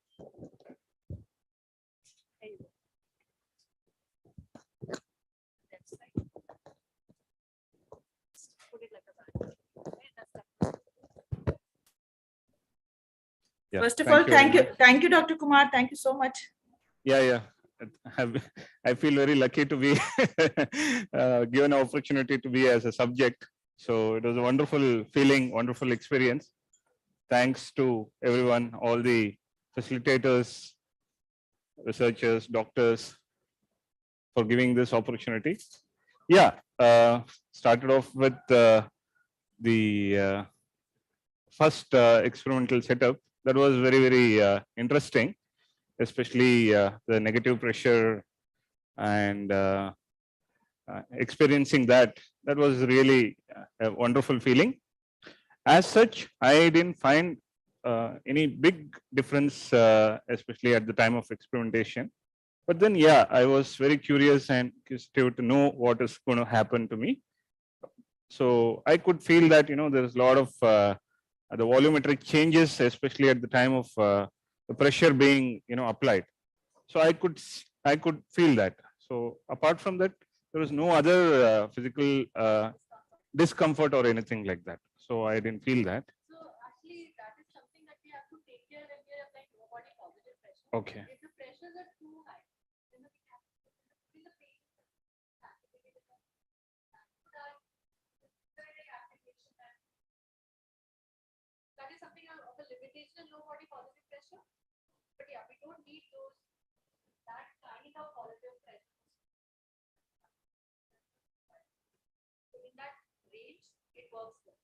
Yeah, First of all, thank you, Dr. Kumar. Thank you so much. Yeah. I feel very lucky to be given an opportunity to be as a subject. So it was a wonderful feeling, wonderful experience. Thanks to everyone, all the facilitators, researchers, doctors, for giving this opportunity. Yeah, started off with the first experimental setup. That was very interesting, especially the negative pressure and experiencing that. That was really a wonderful feeling. As such, I didn't find any big difference, especially at the time of experimentation. But then, yeah, I was very curious and inquisitive to know what is going to happen to me. So I could feel that, there's a lot of the volumetric changes, especially at the time of the pressure being, applied. So I could feel that. So apart from that, there was no other physical discomfort or anything like that. So I didn't feel that. So actually, that is something that we have to take care when we are applying low body positive pressure. Okay. If is something of a limitation, low body positive pressure. But yeah, we don't need that kind of positive pressure. So in that range, it works well.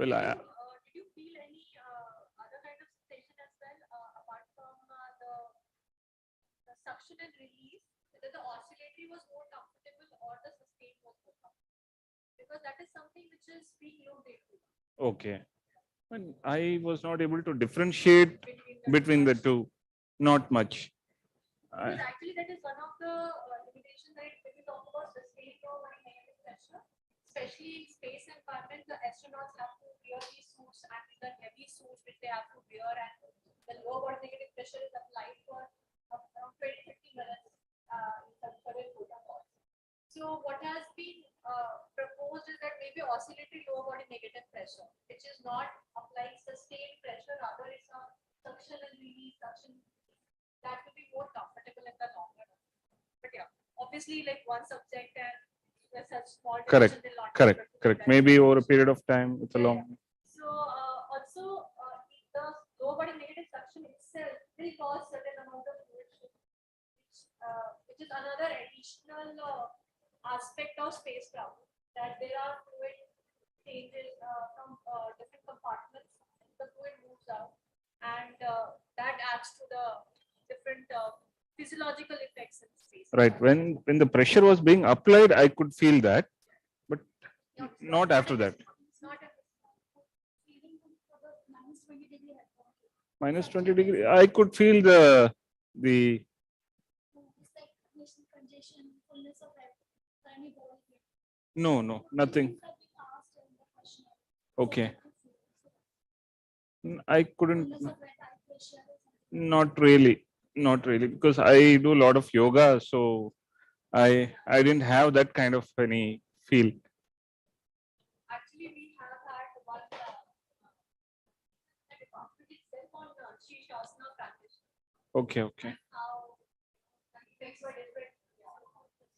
Well, Did you feel any other kind of sensation as well, apart from the suction and release? Whether the oscillatory was more comfortable or the sustained was more comfortable? Because that is something which is being looked into. okay. And I was not able to differentiate between the two, not much. Because actually, that is one of the limitations, right? When we talk about sustained low body negative pressure, especially in space environment, the astronauts have to wear these suits and the heavy suits which they have to wear, and the low body negative pressure is applied for around 20-50 minutes in some certain protocols. So what has been proposed is that maybe oscillatory low body negative pressure, which is not applying sustained pressure, rather it's a suction and release, suction. That will be more comfortable in the longer run. But yeah, obviously, like one subject and there's such small Correct, division, they'll not be correct, able to do correct. that. Maybe over a period of time, it's a Yeah, long. So also the low body negative suction itself will cause certain amount of fluid shift, which is another additional aspect of spacecraft, that there are fluid changes from different compartments. The fluid moves out, and that adds to the different physiological effects in space. Right. When the pressure was being applied, I could feel that, but not after that. It's not a Minus 20 degree, I could feel the no, nothing. Okay. I couldn't, not really, because I do a lot of yoga, so I didn't have that kind of any feel. Actually, we have had one department itself on Srivastava practice. Okay. How the effects were different. Yeah.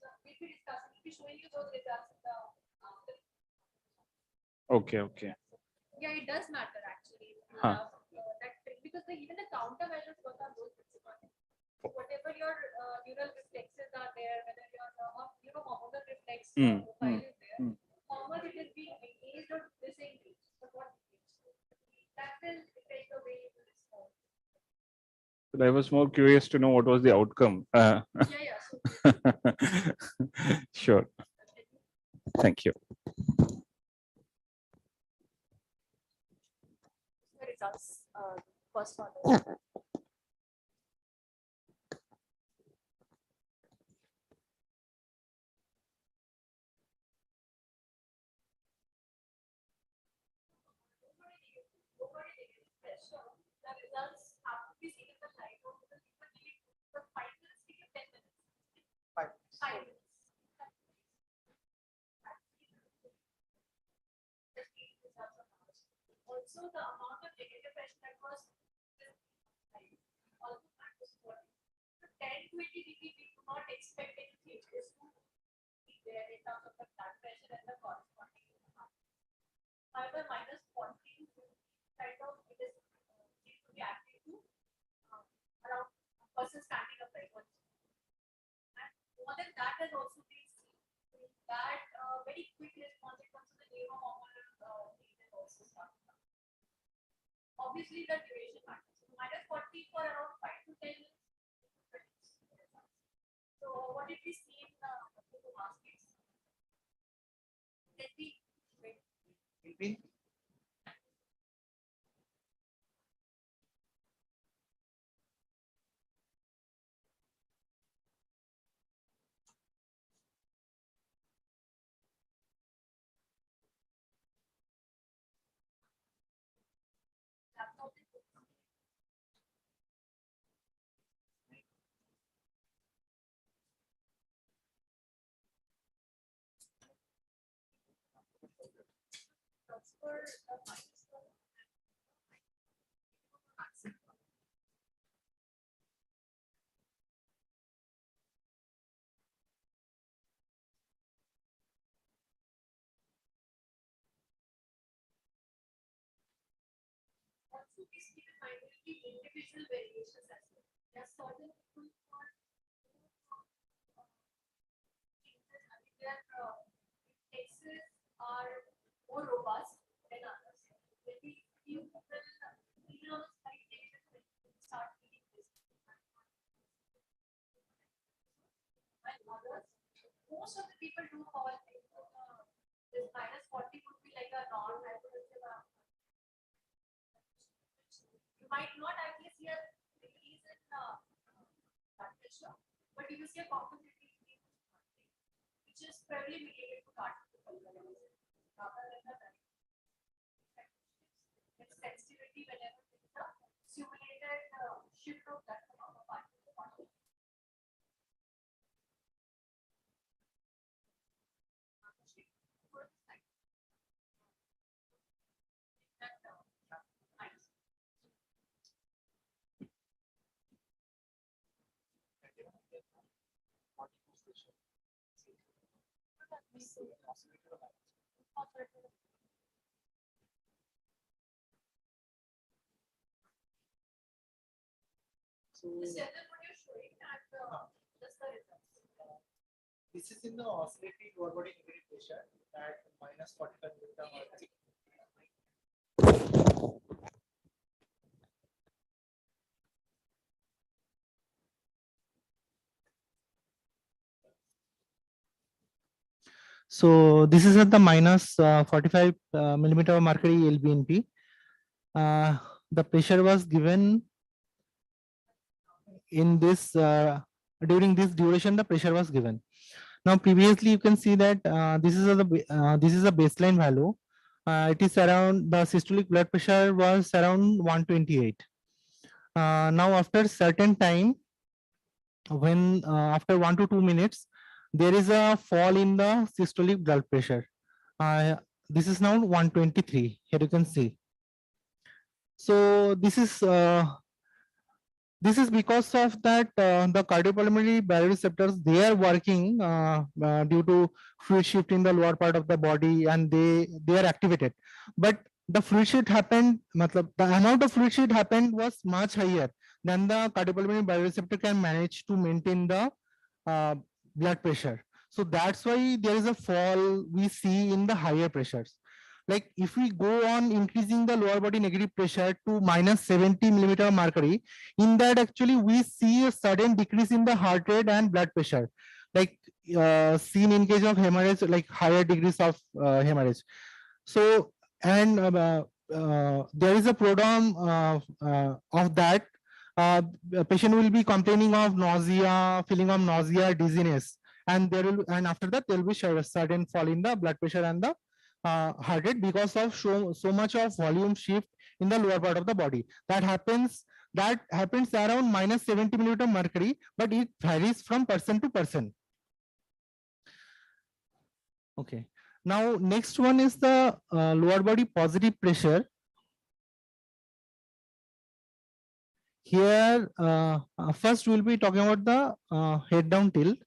So we'll be discussing, we'll be showing you those results in the after. Okay. Yeah, it does matter actually. Huh. That because even the countermeasures work on those principles. Whatever your neural reflexes are there, whether your hormonal reflex profile is there, how much it is being engaged or disengaged. So what that will affect the way you respond. But I was more curious to know what was the outcome. Yeah. Sure. Thank you. The results, first one. The results have to be seen in the light of the for 5 minutes, give you 10 minutes. 5 minutes. Also, the amount of negative pressure that was also practice for 10-20 degree, we do not expect any changes to be there in terms of the blood pressure and the corresponding. However, minus 40 kind of it is seems to be active to around a person standing upright. And more than that has also been seen that very quick response in terms of the neurohormonal changes also start. Obviously, the duration matters. So minus 40 for around 5 to 10 minutes. So what did we see in the last case? Let me also please keep in mind there will be individual variations as well. There are certain people who are their cases are more robust than others. There will be few people even on a slight negative when you start feeling this. While others, most of the people do fall into this -40 would be like a non-hypertensive. You might not actually see a decrease in blood pressure, but you will see a compensating increase, which is probably related to cardiovascular rather than the its sensitivity whenever there is a simulated shift of blood from a part to the body. Just tell them what you're showing and just the results. This is in the oscillatory lower body negative pressure at -45 millimeter mercury. So this is at the -45 millimeter of mercury LBNP. The pressure was given in this during this duration. The pressure was given. Now previously you can see that this is a baseline value. It is around the systolic blood pressure was around 128. Now after certain time, when after 1 to 2 minutes, there is a fall in the systolic blood pressure. This is now 123. Here you can see. So this is because of that the cardiopulmonary baroreceptors, they are working due to fluid shift in the lower part of the body, and they are activated. But the fluid shift happened, the amount of fluid shift happened was much higher than the cardiopulmonary baroreceptor can manage to maintain the blood pressure. So that's why there is a fall we see in the higher pressures. Like if we go on increasing the lower body negative pressure to -70 millimeter of mercury, in that actually we see a sudden decrease in the heart rate and blood pressure, like seen in case of hemorrhage, like higher degrees of hemorrhage. So, and there is a prodrome of that. The patient will be complaining of nausea, feeling of nausea, dizziness, and after that there will be a sudden fall in the blood pressure and the heart rate because of so much of volume shift in the lower part of the body. That happens around -70 millimeter mercury, but it varies from person to person. Okay. Now next one is the lower body positive pressure. Here first we'll be talking about the head down tilt.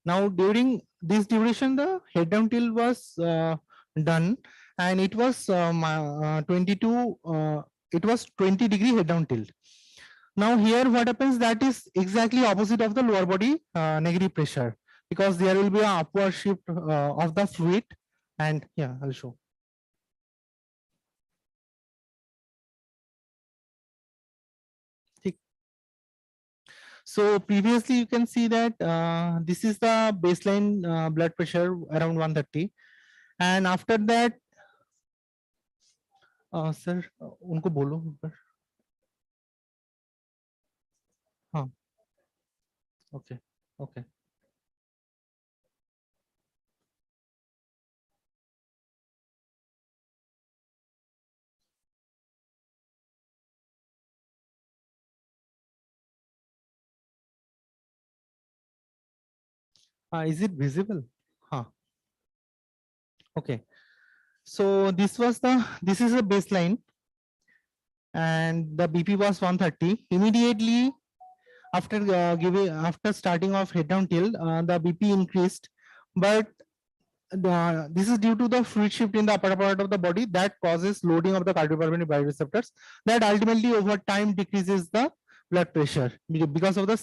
Now during this duration, the head down tilt was done, and it was 20 degree head down tilt. Now here what happens, that is exactly opposite of the lower body negative pressure, because there will be an upward shift of the fluid, and yeah, I'll show. So previously you can see that this is the baseline blood pressure around 130, and after that sir उनको बोलो ऊपर. हाँ, okay, okay. Is it visible? Huh. Okay. So this is the baseline, and the BP was 130. Immediately after starting off head down tilt, the BP increased, but this is due to the fluid shift in the upper part of the body that causes loading of the cardiopulmonary bioreceptors that ultimately over time decreases the blood pressure because of the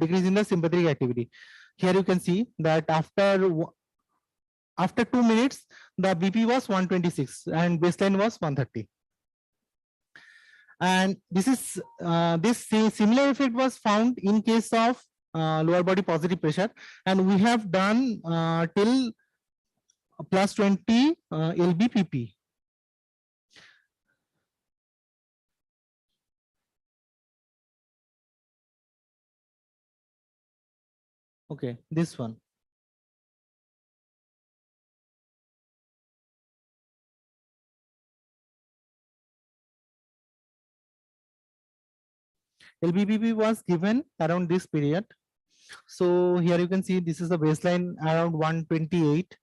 decrease in the sympathetic activity. Here you can see that after 2 minutes the BP was 126 and baseline was 130. And this similar effect was found in case of lower body positive pressure, and we have done till plus 20 lbpp. Okay, this one. LBBP was given around this period. So here you can see this is the baseline around 128.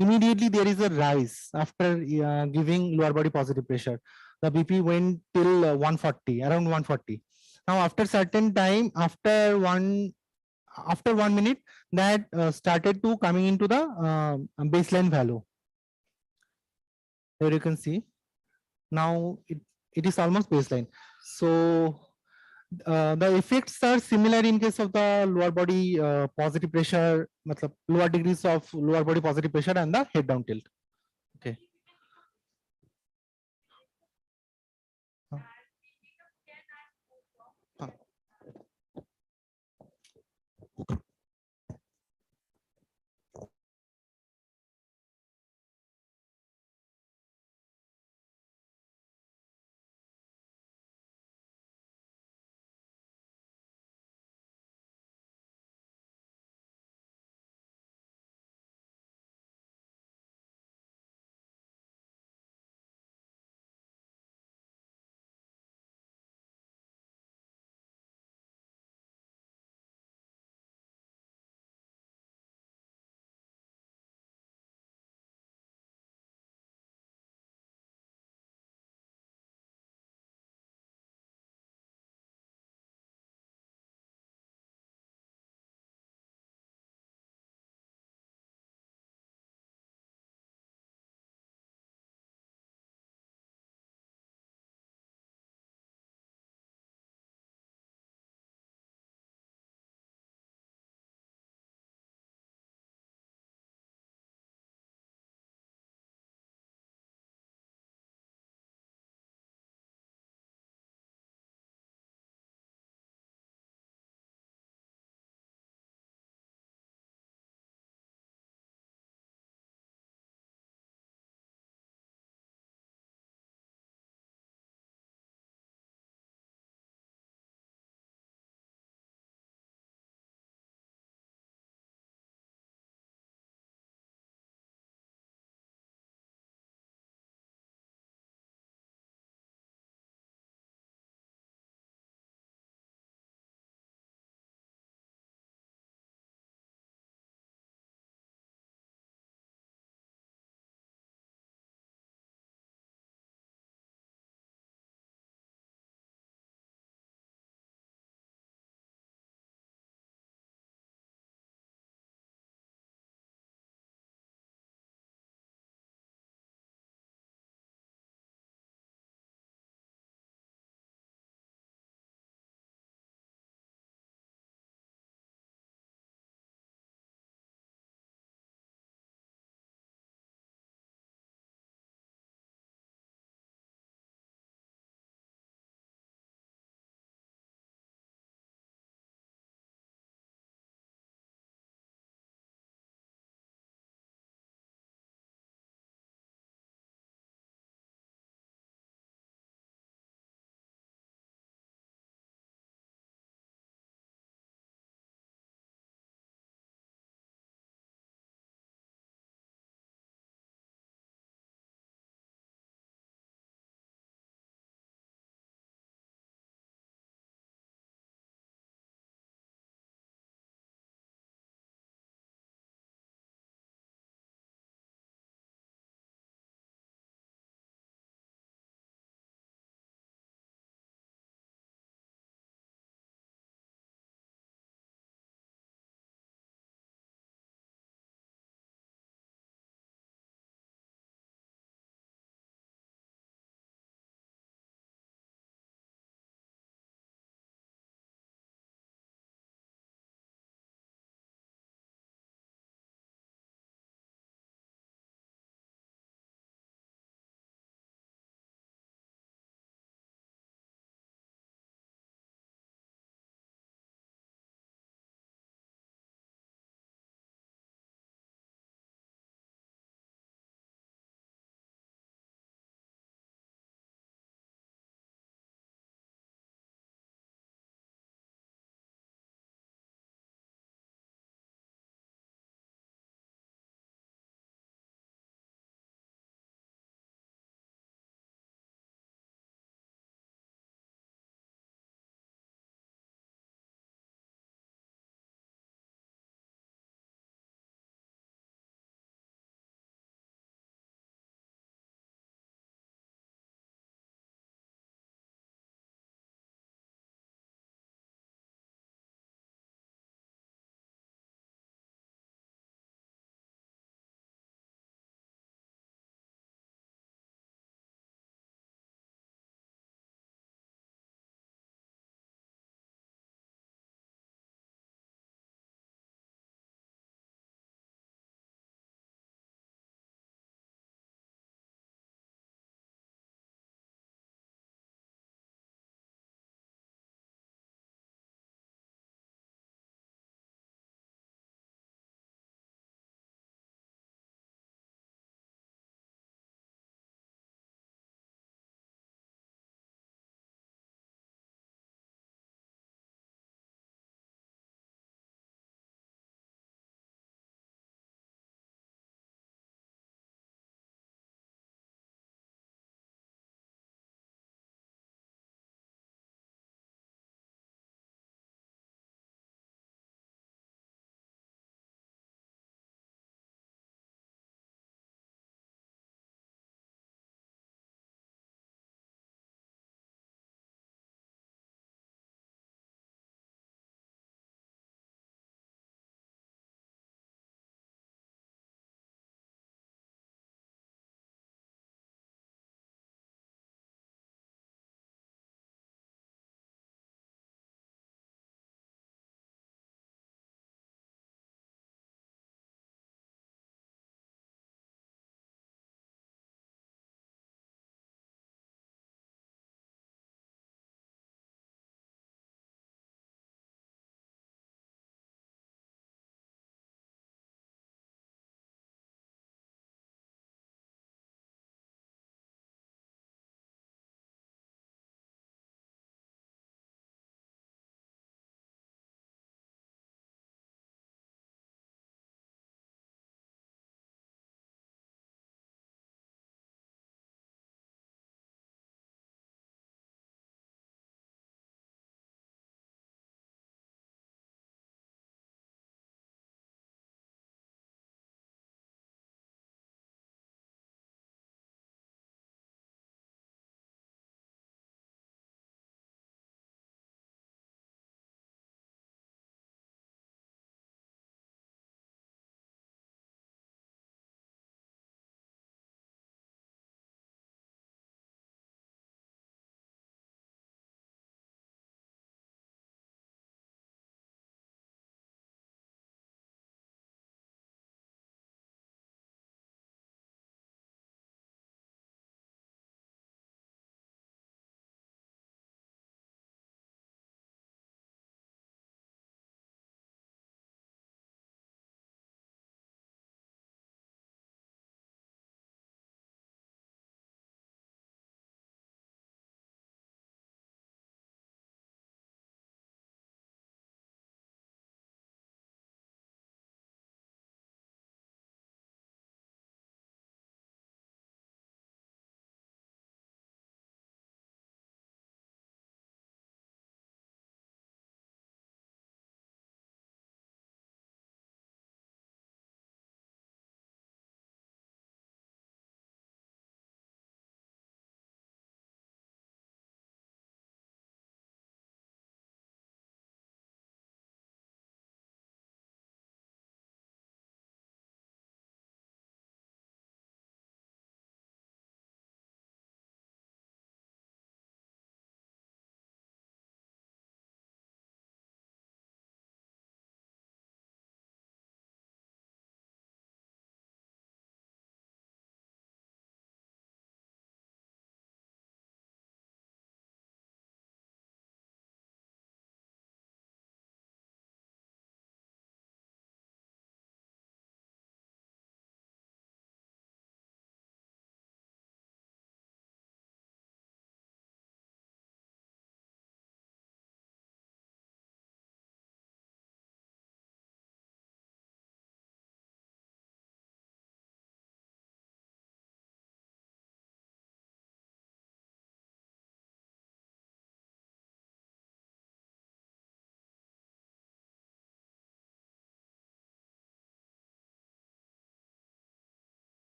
Immediately there is a rise after giving lower body positive pressure. The BP went till 140, around 140. Now after certain time, after 1 minute, that started to coming into the baseline value. Here you can see now it is almost baseline. So the effects are similar in case of the lower body positive pressure, lower degrees of lower body positive pressure and the head down tilt. Okay.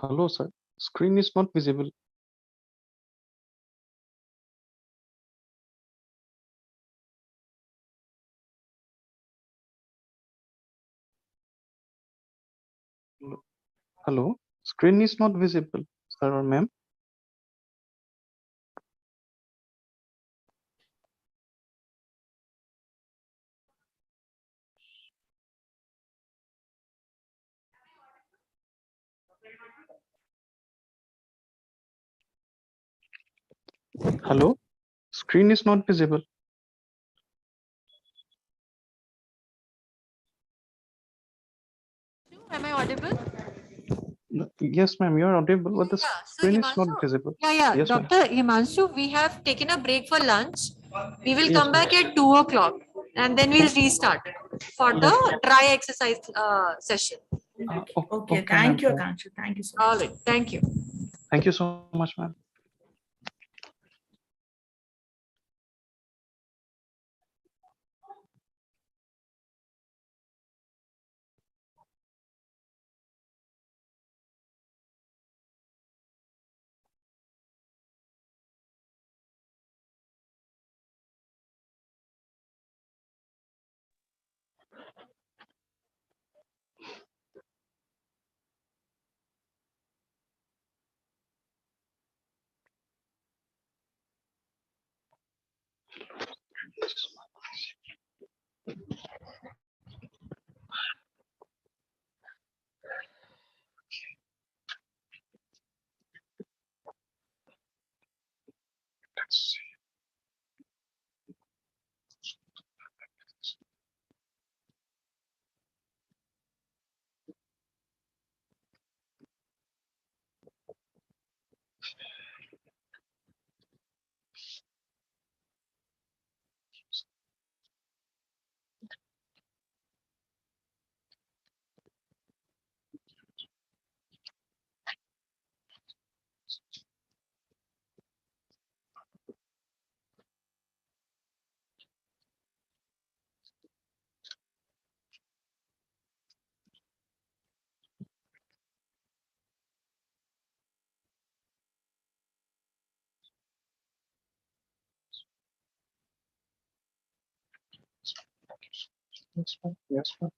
Hello, sir. Screen is not visible. Hello. Screen is not visible, sir or ma'am. Hello. Screen is not visible. Am I audible? Yes, ma'am, you are audible, but the Yeah, so screen is not Himanshu, visible. yeah, Yes, ma'am. Dr. Himanshu, we have taken a break for lunch. We will Yes, come ma'am. back at 2 o'clock and then we'll restart for Yes, the dry exercise session. Okay, okay, thank you, ma'am. Akanksha. Thank you so All much. right, thank you. Thank you so much, ma'am. Let's see. Yes, ma'am. Yes, ma'am.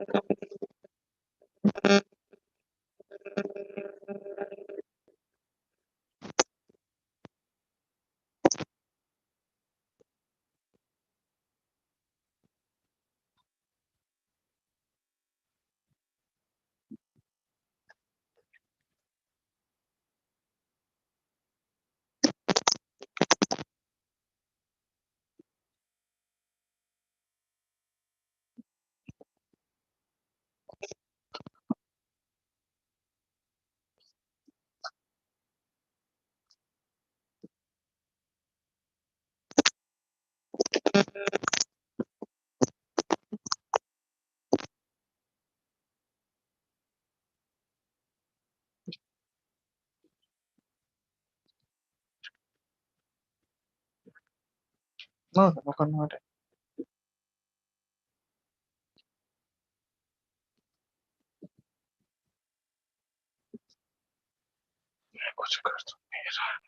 No, no, convert it. कुछ कर तो नहीं रहा।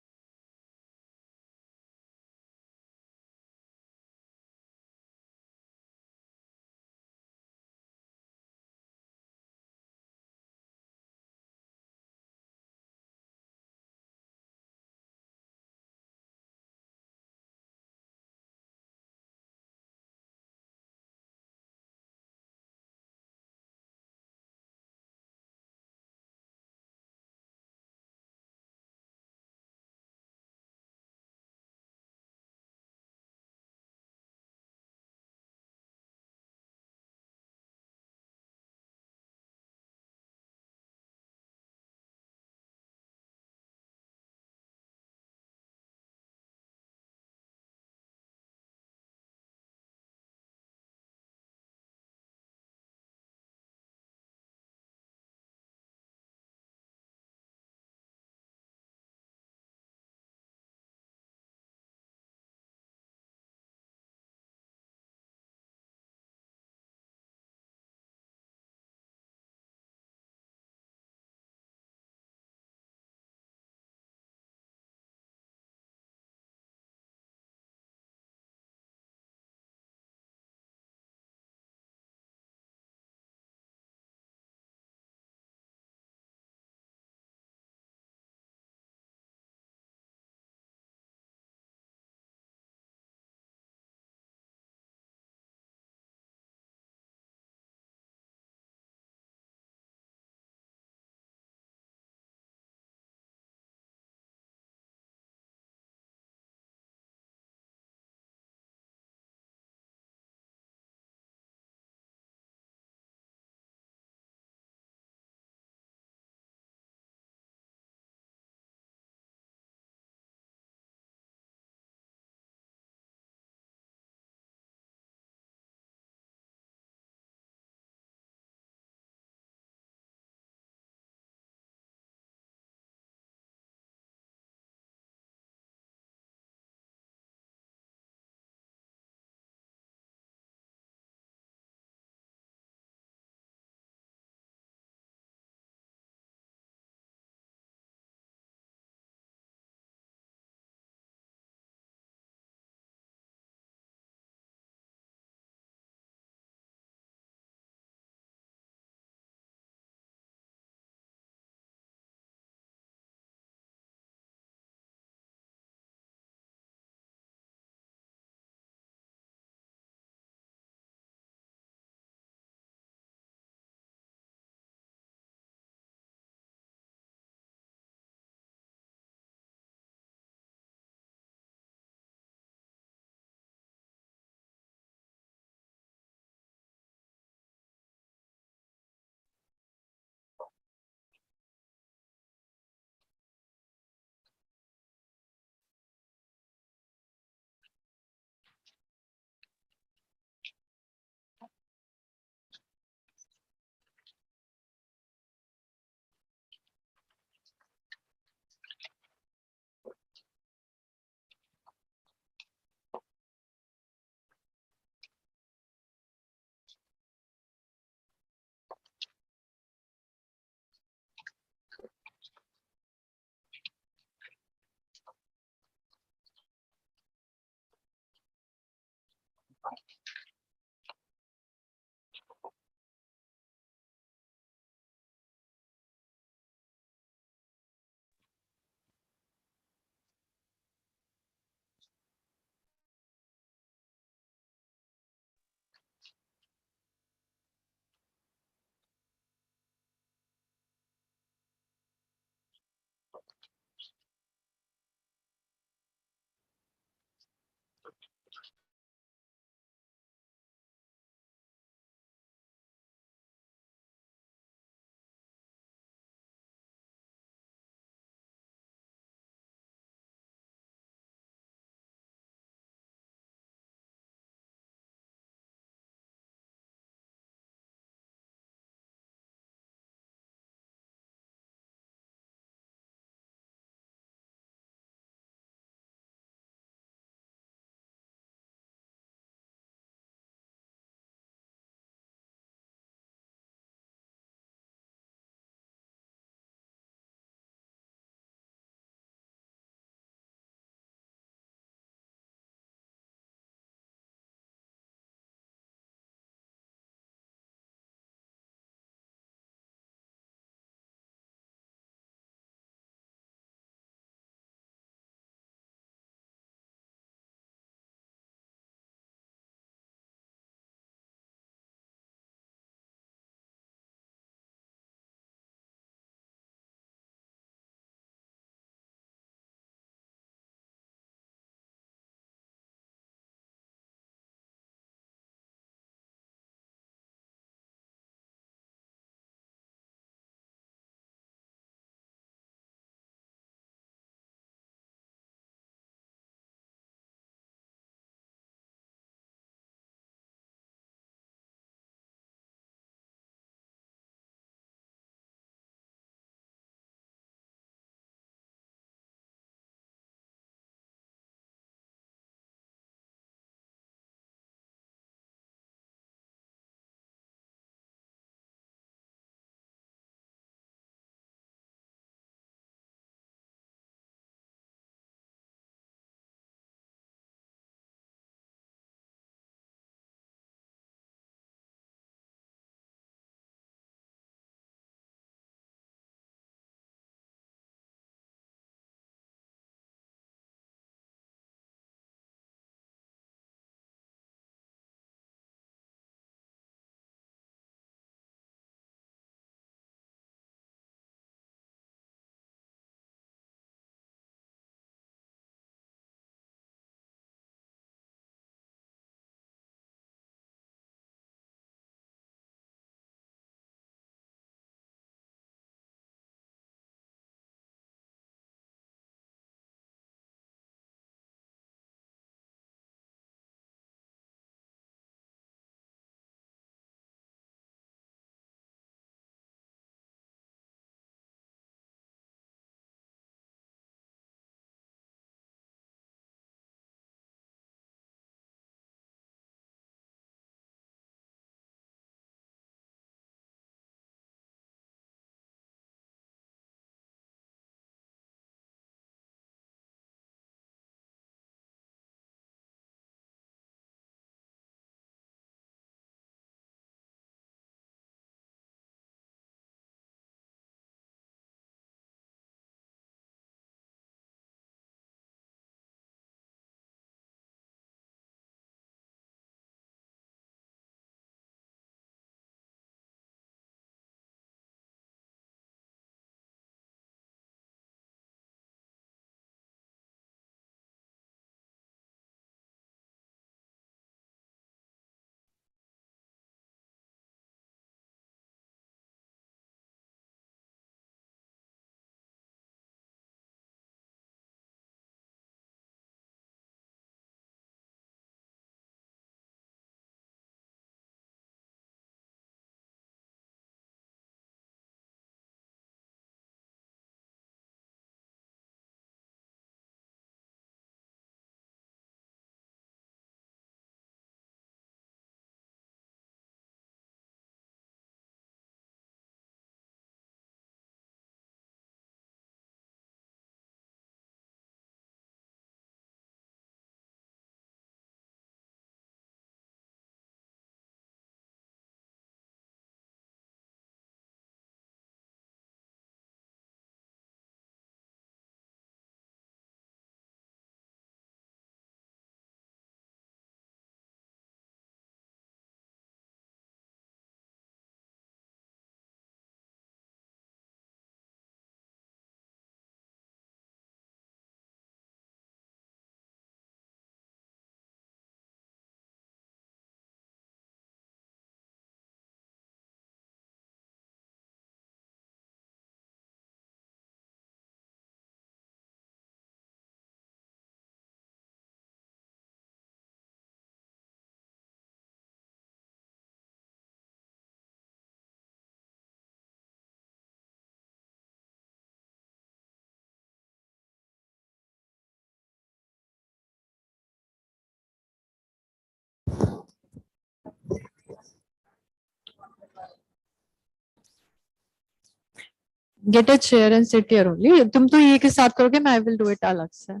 Get a chair and sit here only. तुम तो ये के साथ करोगे, मैं I will do it अलग से.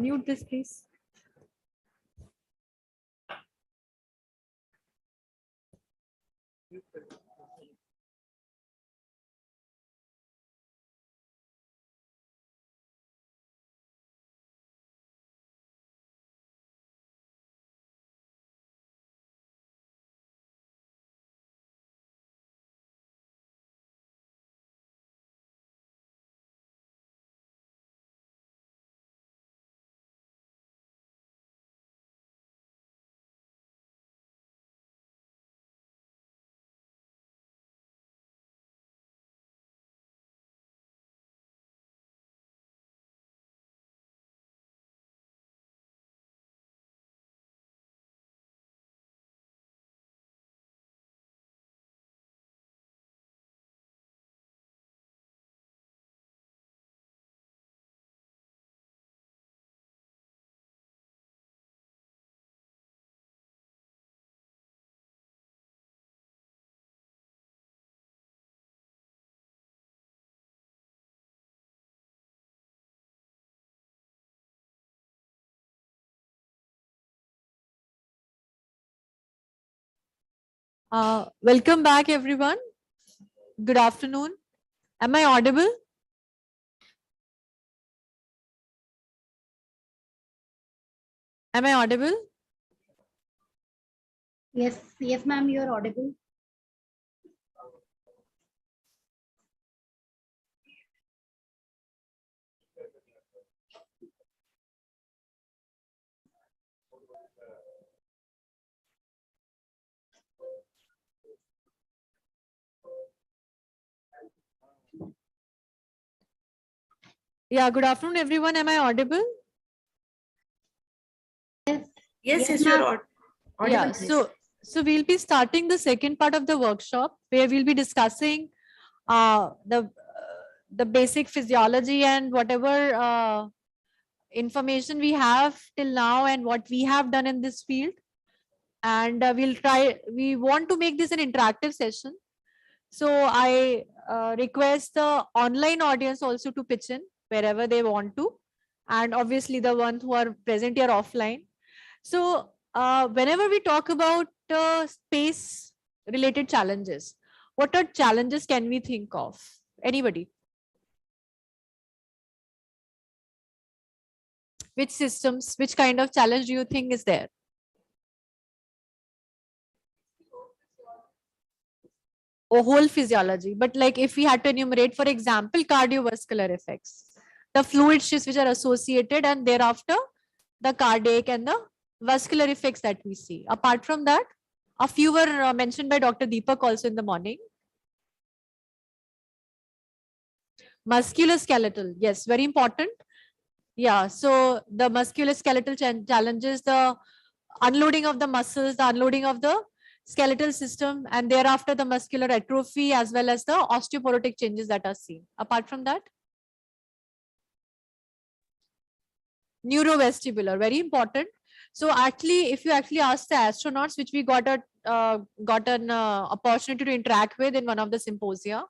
Mute this please. Welcome back, everyone. Good afternoon. Am I audible? Am I audible? Yes, yes, ma'am, you are audible. Yeah, good afternoon, everyone. Am I audible? Yes, yes, you're audible. Yeah, please. so we'll be starting the second part of the workshop where we'll be discussing the basic physiology and whatever information we have till now and what we have done in this field. And we want to make this an interactive session. So I request the online audience also to pitch in wherever they want to, and obviously the ones who are present here offline. So whenever we talk about space related challenges, what are challenges can we think of? Anybody? Which systems, which kind of challenge do you think is there? Or whole physiology, but like if we had to enumerate, for example, cardiovascular effects, the fluid shifts which are associated, and thereafter the cardiac and the vascular effects that we see. Apart from that, a few were mentioned by Dr. Deepak also in the morning. Musculoskeletal, yes, very important. Yeah, so the musculoskeletal challenges, the unloading of the muscles, the unloading of the skeletal system, and thereafter the muscular atrophy as well as the osteoporotic changes that are seen. Apart from that, neurovestibular, very important. So actually, if you actually ask the astronauts, which we got an opportunity to interact with in one of the symposia,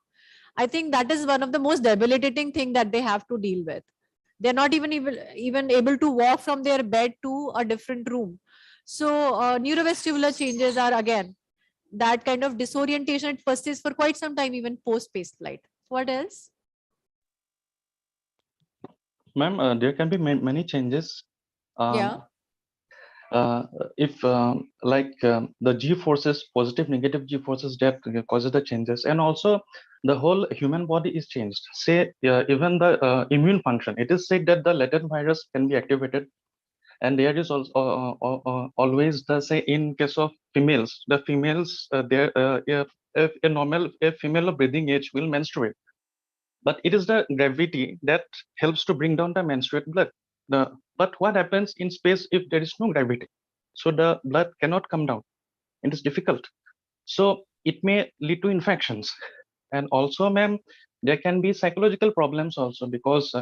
I think that is one of the most debilitating thing that they have to deal with. They're not even able to walk from their bed to a different room. So neurovestibular changes are again that kind of disorientation. It persists for quite some time, even post space flight. What else? Ma'am, there can be many changes. Yeah. If the G forces, positive, negative G forces that causes the changes, and also the whole human body is changed. Say even the immune function, it is said that the latent virus can be activated, and there is also always the say in case of females, the females if a female of breathing age will menstruate, but it is the gravity that helps to bring down the menstruate blood. But what happens in space if there is no gravity? So the blood cannot come down. It is difficult. So it may lead to infections. And also, ma'am, there can be psychological problems also, because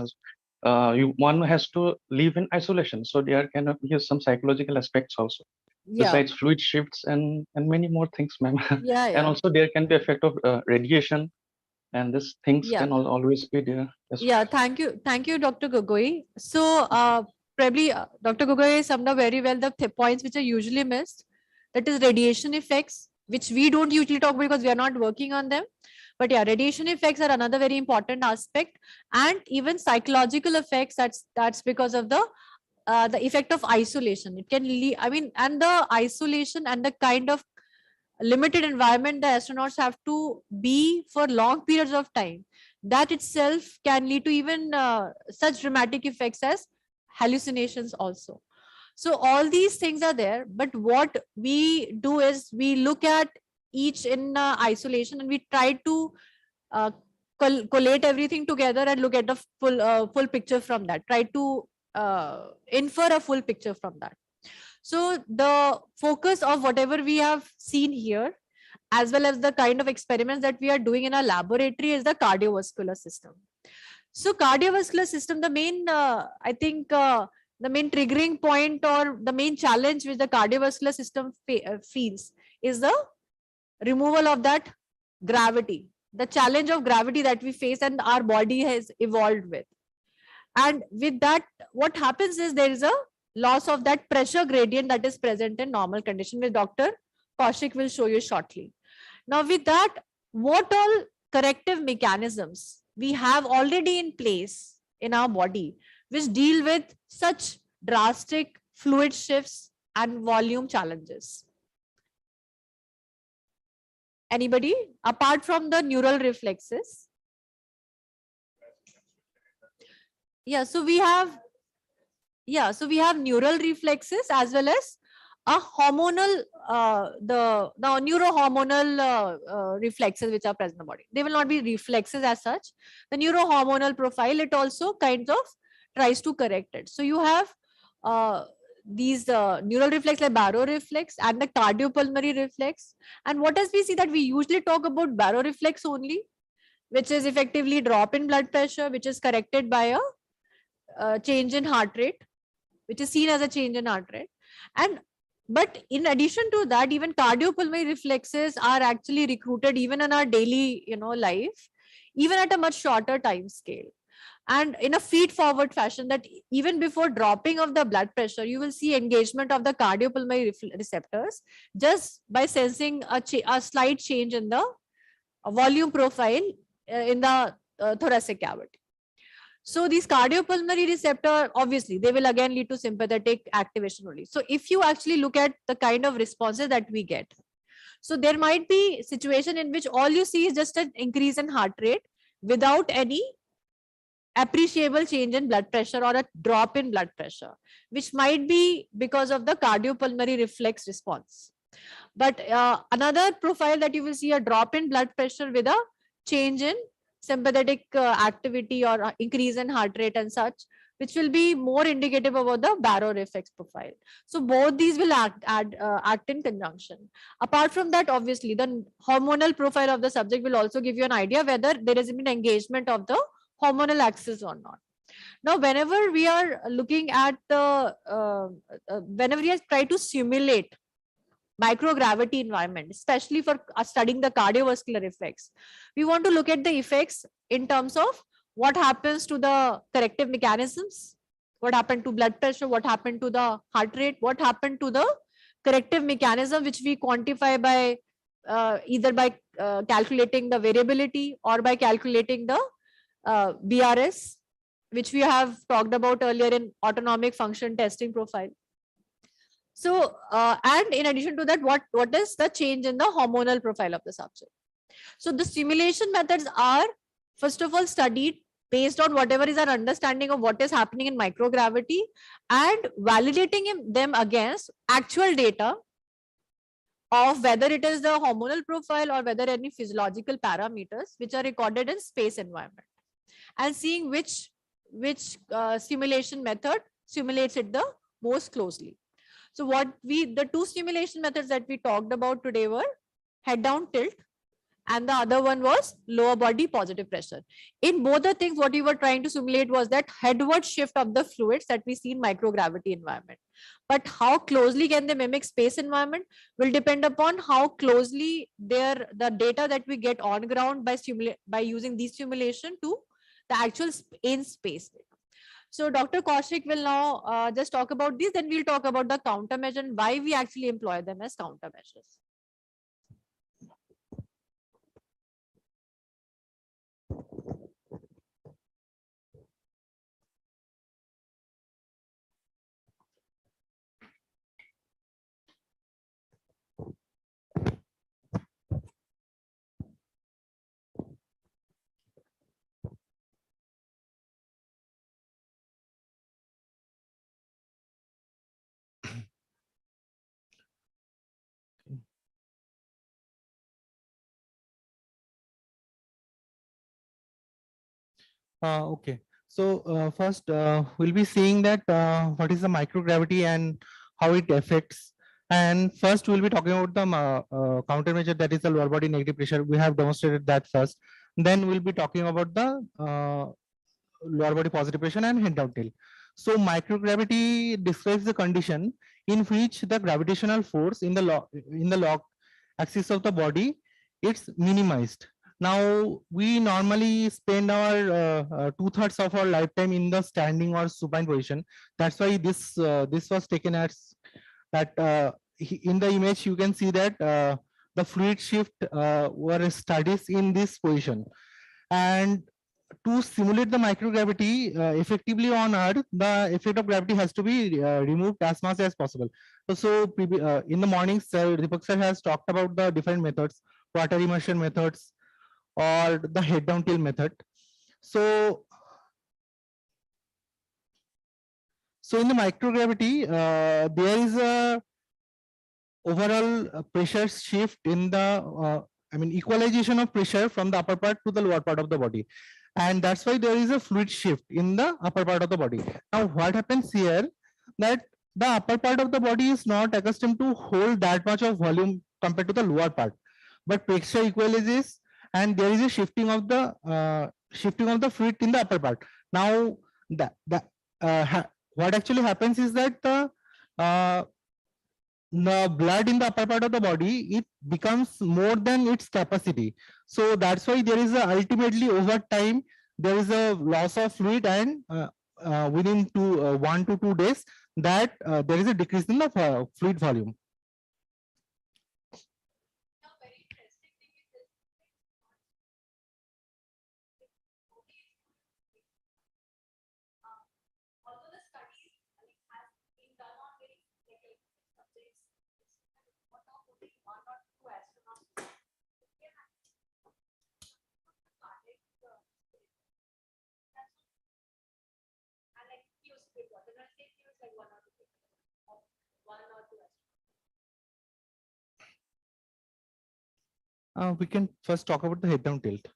one has to live in isolation. So there can be some psychological aspects also. Yeah. besides fluid shifts and many more things, ma'am. Yeah, And yeah. also there can be effect of radiation, and these things Yeah. can always be there. Yes. Yeah, thank you, Dr. Gogoi. So probably Dr. Gogoi summed up very well the points which are usually missed. That is radiation effects, which we don't usually talk about because we are not working on them. But yeah, radiation effects are another very important aspect, and even psychological effects. That's because of the effect of isolation. It can lead, I mean, and the isolation and the kind of limited environment the astronauts have to be for long periods of time, that itself can lead to even such dramatic effects as hallucinations also. So all these things are there, but what we do is we look at each in isolation, and we try to uh, collate everything together and look at the full picture from that, try to infer a full picture from that. So the focus of whatever we have seen here, as well as the kind of experiments that we are doing in our laboratory, is the cardiovascular system. So cardiovascular system, the main, I think, the main triggering point or the main challenge which the cardiovascular system feels is the removal of that gravity, the challenge of gravity that we face and our body has evolved with. And with that, what happens is there is a loss of that pressure gradient that is present in normal condition, which Dr. Kaushik will show you shortly. Now with that, what all corrective mechanisms we have already in place in our body which deal with such drastic fluid shifts and volume challenges? Anybody? Apart from the neural reflexes? Yeah, so we have neural reflexes as well as a hormonal, the neurohormonal reflexes which are present in the body. They will not be reflexes as such. The neurohormonal profile, it also kind of tries to correct it. So you have these neural reflex like baroreflex and the cardiopulmonary reflex. And what does we see that we usually talk about baroreflex only, which is effectively drop in blood pressure, which is corrected by a change in heart rate, which is seen as a change in heart rate. And but in addition to that, even cardiopulmonary reflexes are actually recruited even in our daily life, even at a much shorter time scale and in a feed forward fashion, that even before dropping of the blood pressure, you will see engagement of the cardiopulmonary receptors just by sensing a slight change in the volume profile in the thoracic cavity. So these cardiopulmonary receptor, obviously, they will again lead to sympathetic activation only. So if you actually look at the kind of responses that we get, so there might be situation in which all you see is just an increase in heart rate without any appreciable change in blood pressure or a drop in blood pressure, which might be because of the cardiopulmonary reflex response. But another profile that you will see a drop in blood pressure with a change in sympathetic activity or increase in heart rate and such, which will be more indicative about the baroreflex profile. So both these will act in conjunction. Apart from that, obviously, the hormonal profile of the subject will also give you an idea whether there has been engagement of the hormonal axis or not. Now, whenever we are looking at the, whenever we try to simulate microgravity environment, especially for studying the cardiovascular effects, we want to look at the effects in terms of what happens to the corrective mechanisms, what happened to blood pressure, what happened to the heart rate, what happened to the corrective mechanism, which we quantify by either by calculating the variability or by calculating the BRS, which we have talked about earlier in autonomic function testing profile. So, and in addition to that, what is the change in the hormonal profile of the subject? So the simulation methods are, first of all, studied based on whatever is our understanding of what is happening in microgravity and validating them against actual data of whether it is the hormonal profile or whether any physiological parameters which are recorded in space environment, and seeing which simulation method simulates it the most closely. So the two simulation methods that we talked about today were head down tilt, and the other one was lower body positive pressure. In both the things, what we were trying to simulate was that headward shift of the fluids that we see in microgravity environment. But how closely can they mimic space environment will depend upon how closely the data that we get on ground by using these simulation to the actual in space data. So Dr. Kaushik will now just talk about this, then we'll talk about the countermeasure and why we actually employ them as countermeasures. Okay. So first we'll be seeing that what is the microgravity and how it affects. And first we'll be talking about the countermeasure, that is the lower body negative pressure. We have demonstrated that first. Then we'll be talking about the lower body positive pressure and head down tilt. So microgravity describes the condition in which the gravitational force in the log axis of the body it's minimized. Now we normally spend our 2/3 of our lifetime in the standing or supine position. That's why this was taken as that. In the image you can see that the fluid shift were studies in this position, and to simulate the microgravity effectively on Earth, the effect of gravity has to be removed as much as possible. So in the morning, sir, Deepak sir has talked about the different methods, water immersion methods, or the head down tilt method. So in the microgravity, there is a overall pressure shift in the equalization of pressure from the upper part to the lower part of the body, and that's why there is a fluid shift in the upper part of the body. Now what happens here, that the upper part of the body is not accustomed to hold that much of volume compared to the lower part, but pressure equalizes and there is a shifting of the fluid in the upper part. Now what actually happens is that the blood in the upper part of the body, it becomes more than its capacity. So that's why there is ultimately over time there is a loss of fluid, and within 1 to 2 days that there is a decrease in the fluid volume. We can first talk about the head down tilt.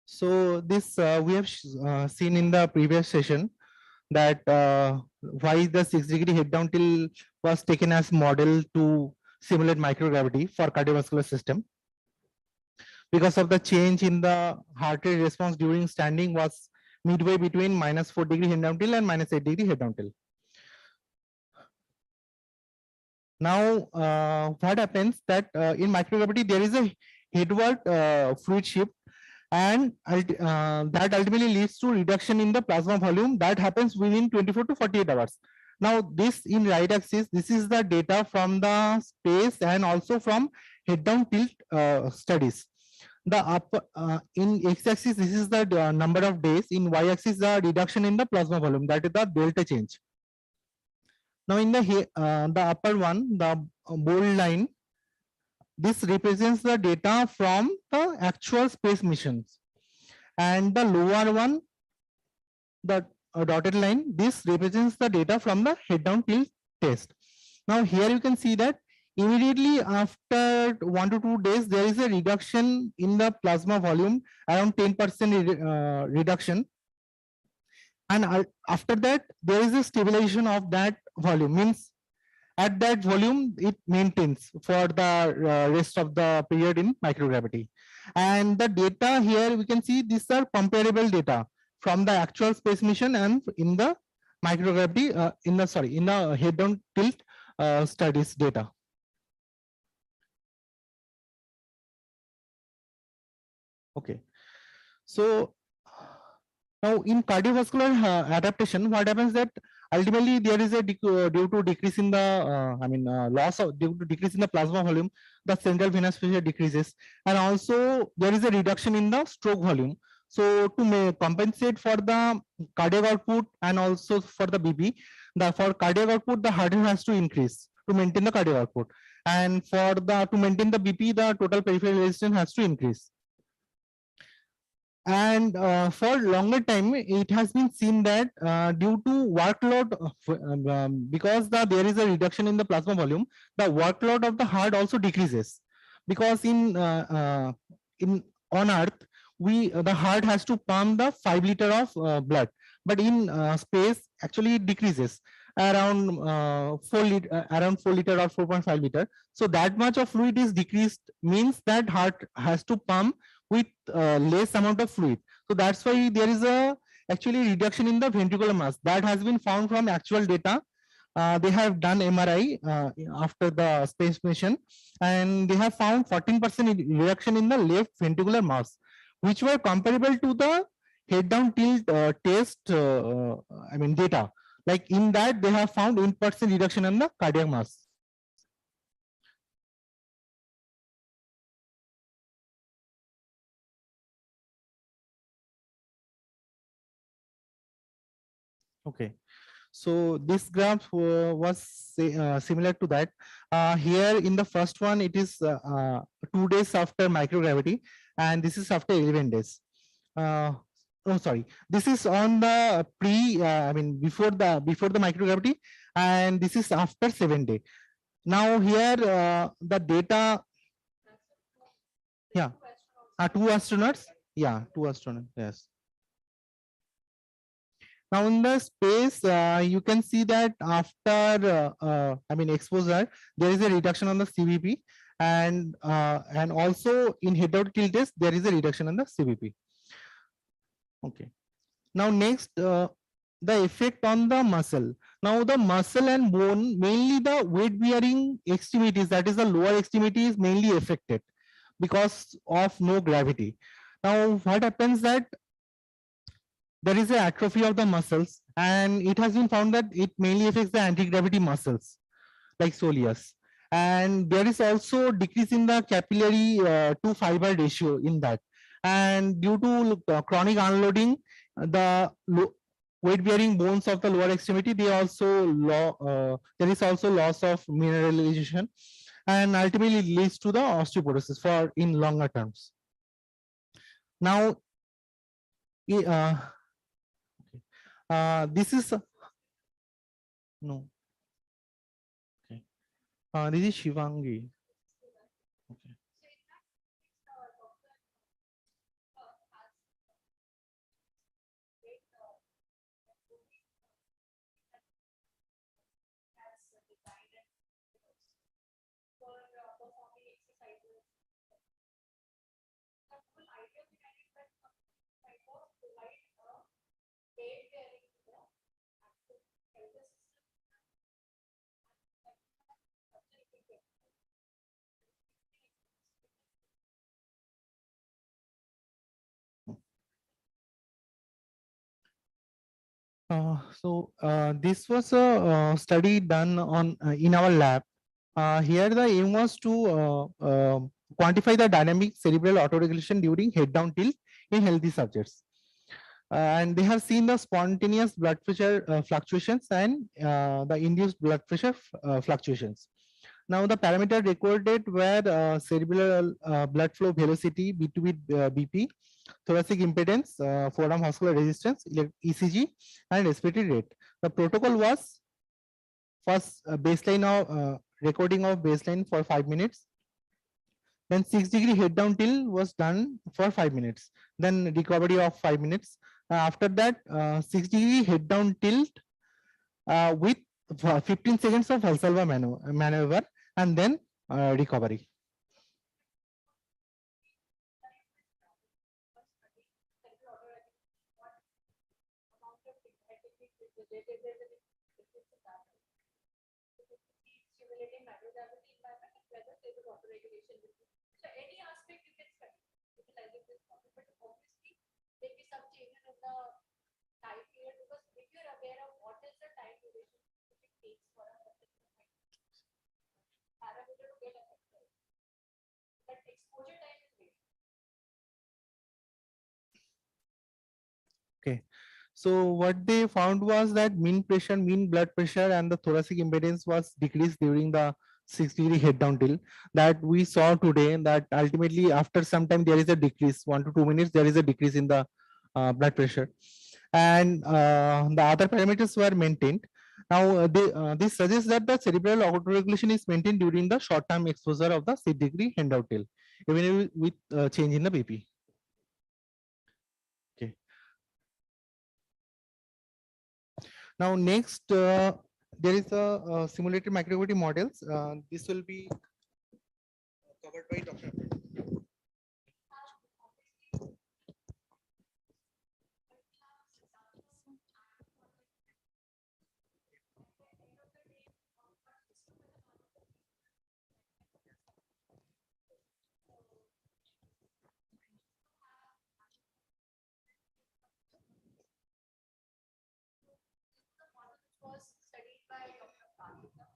So this we have seen in the previous session that why the 6-degree head down tilt was taken as model to simulate microgravity for cardiovascular system, because of the change in the heart rate response during standing was midway between -4-degree head down tilt and -8-degree head down tilt. Now what happens that in microgravity there is a headward fluid shift, and that ultimately leads to reduction in the plasma volume that happens within 24 to 48 hours. Now this in right axis, this is the data from the space and also from head down tilt studies. The upper in x-axis, this is the number of days. In y-axis, the reduction in the plasma volume, that is the delta change. Now in the upper one, the bold line, this represents the data from the actual space missions, and the lower one, the dotted line, this represents the data from the head down tilt test. Now here you can see that immediately after 1 to 2 days there is a reduction in the plasma volume, around 10% reduction, and after that there is a stabilization of that volume, means at that volume it maintains for the rest of the period in microgravity. And the data here we can see these are comparable data from the actual space mission and in the microgravity in the head down tilt studies data. Okay, so now in cardiovascular adaptation, what happens that ultimately there is a due to decrease in the loss of due to decrease in the plasma volume, the central venous pressure decreases, and also there is a reduction in the stroke volume. So to compensate for the cardiac output and also for the BP, for cardiac output the heart rate has to increase to maintain the cardiac output, and for the to maintain the BP the total peripheral resistance has to increase. And for longer time, it has been seen that due to workload, because there is a reduction in the plasma volume, the workload of the heart also decreases. Because in on Earth, the heart has to pump the 5 liter of blood, but in space actually it decreases around 4 liter, around 4 liter or 4.5 liter. So that much of fluid is decreased, means that heart has to pump with less amount of fluid. So that's why there is a actually reduction in the ventricular mass that has been found from actual data. They have done MRI after the space mission, and they have found 14% reduction in the left ventricular mass, which were comparable to the head down tilt test data. Like in that they have found 8% reduction in the cardiac mass. Okay, so this graph was similar to that. Here in the first one, it is 2 days after microgravity, and this is after 11 days. Oh, sorry. This is on the before the microgravity, and this is after 7 days. Now here the data. Yeah, 2 astronauts. Yeah, 2 astronauts. Yes. Now in the space, you can see that after exposure, there is a reduction on the CVP, and also in head out tilt test there is a reduction on the CVP. Okay. Now next, the effect on the muscle. Now the muscle and bone, mainly the weight bearing extremities, that is the lower extremity, is mainly affected because of no gravity. Now what happens that there is an atrophy of the muscles, and it has been found that it mainly affects the anti-gravity muscles like soleus, and there is also decrease in the capillary to fiber ratio in that, and due to chronic unloading, the weight bearing bones of the lower extremity, they also there is also loss of mineralization, and ultimately leads to the osteoporosis for in longer terms. Now this is no. Okay. This is Shivangi. Okay. This was a study done on in our lab. Here the aim was to quantify the dynamic cerebral autoregulation during head down tilt in healthy subjects. And they have seen the spontaneous blood pressure fluctuations and the induced blood pressure fluctuations. Now the parameter recorded were cerebral blood flow velocity, B2B BP, thoracic impedance, forearm vascular resistance, ECG, and respiratory rate. The protocol was first baseline of recording of baseline for 5 minutes. Then 6-degree head down tilt was done for 5 minutes. Then recovery of 5 minutes. After that, 6-degree head down tilt with 15 seconds of Valsalva maneuver, and then recovery. Stimulating microgravity environment and whether stable water regulation will be. So any aspect you can study utilizing this model, but obviously there will be some changes in the time period because if you're aware of what is the time duration which it takes for a parameter to get affected, that exposure time is very. Okay. So what they found was that mean pressure, mean blood pressure, and the thoracic impedance was decreased during the 6-degree head down tilt that we saw today. That ultimately after some time there is a decrease, 1 to 2 minutes, there is a decrease in the blood pressure, and the other parameters were maintained. Now this suggests that the cerebral autoregulation is maintained during the short-term exposure of the 6-degree head down tilt, even with change in the BP. Now next, there is a simulated microgravity models. This will be covered by Dr. Was studied by Dr. Bhatnagar.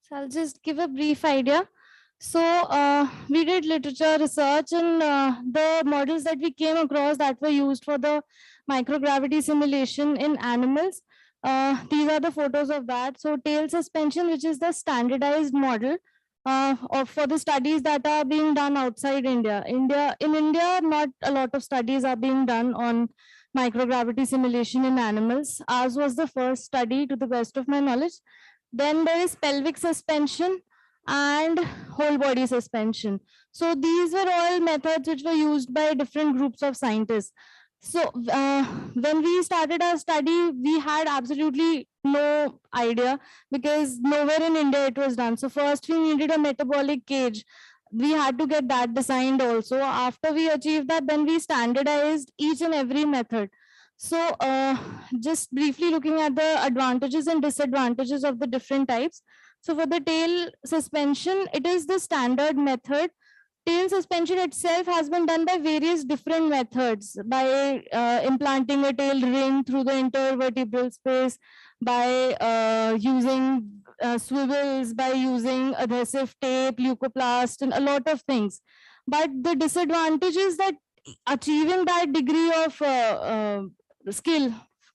So I'll just give a brief idea. So we did literature research, and the models that we came across that were used for the microgravity simulation in animals. These are the photos of that. So tail suspension, which is the standardized model for the studies that are being done outside India. In India, not a lot of studies are being done on microgravity simulation in animals. Ours was the first study to the best of my knowledge. Then there is pelvic suspension and whole body suspension. So these were all methods which were used by different groups of scientists. So when we started our study, we had absolutely no idea because nowhere in India it was done. So first we needed a metabolic cage. We had to get that designed also. After we achieved that, then we standardized each and every method. So just briefly looking at the advantages and disadvantages of the different types. So for the tail suspension, it is the standard method. Tail suspension itself has been done by various different methods, by implanting a tail ring through the intervertebral space, by using swivels, by using adhesive tape, leucoplast, and a lot of things. But the disadvantage is that achieving that degree of skill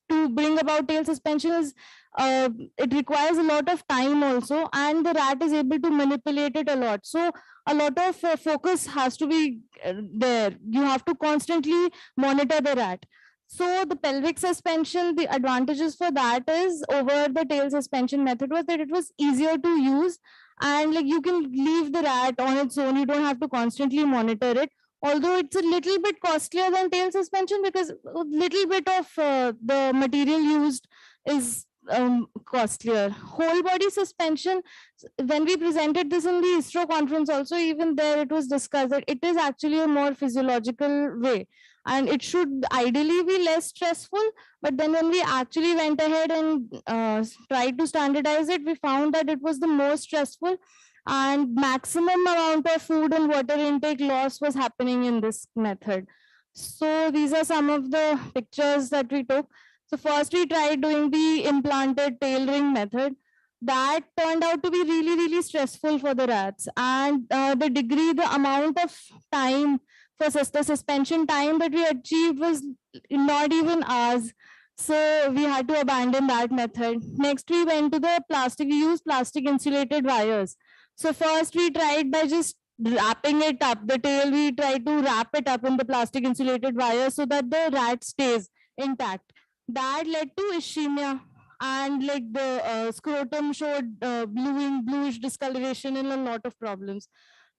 to bring about tail suspension is it requires a lot of time also, and the rat is able to manipulate it a lot. So a lot of focus has to be there. You have to constantly monitor the rat. So the pelvic suspension, the advantages for that is over the tail suspension method was that it was easier to use, and like you can leave the rat on its own. You don't have to constantly monitor it. Although it's a little bit costlier than tail suspension because a little bit of the material used is costlier. Whole body suspension, when we presented this in the ISRO conference also, even there it was discussed that it is actually a more physiological way and it should ideally be less stressful. But then when we actually went ahead and tried to standardize it, we found that it was the most stressful and maximum amount of food and water intake loss was happening in this method. So these are some of the pictures that we took. So first we tried doing the implanted tail ring method. That turned out to be really, really stressful for the rats. And the amount of time for the suspension time that we achieved was not even ours. So we had to abandon that method. Next, we went to the plastic. We used plastic insulated wires. So first we tried by just wrapping it up. The tail, we tried to wrap it up in the plastic insulated wire so that the rat stays intact. That led to ischemia, and like the scrotum showed bluish discoloration and a lot of problems.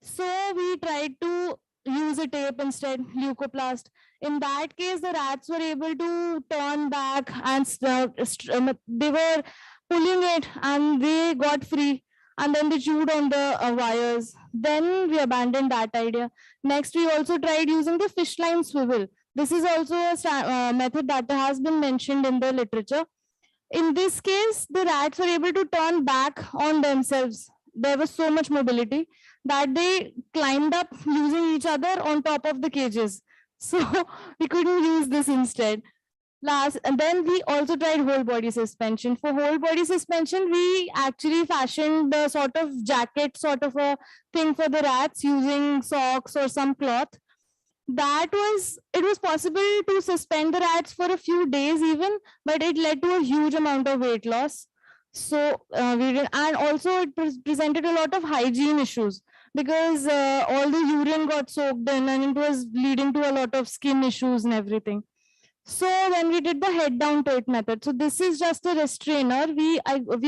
So we tried to use a tape instead, leucoplast. In that case, the rats were able to turn back and they were pulling it and they got free. and then they chewed on the wires. Then we abandoned that idea. Next, we also tried using the fish line swivel. This is also a method that has been mentioned in the literature. In this case, the rats were able to turn back on themselves. There was so much mobility that they climbed up using each other on top of the cages. So we couldn't use this instead. Last, and then we also tried whole body suspension. For whole body suspension, we actually fashioned the sort of jacket, sort of a thing for the rats using socks or some cloth. It was possible to suspend the rats for a few days even, but it led to a huge amount of weight loss. So we did, and also it presented a lot of hygiene issues because all the urine got soaked in and it was leading to a lot of skin issues and everything. So when we did the head down tilt method, so this is just a restrainer. We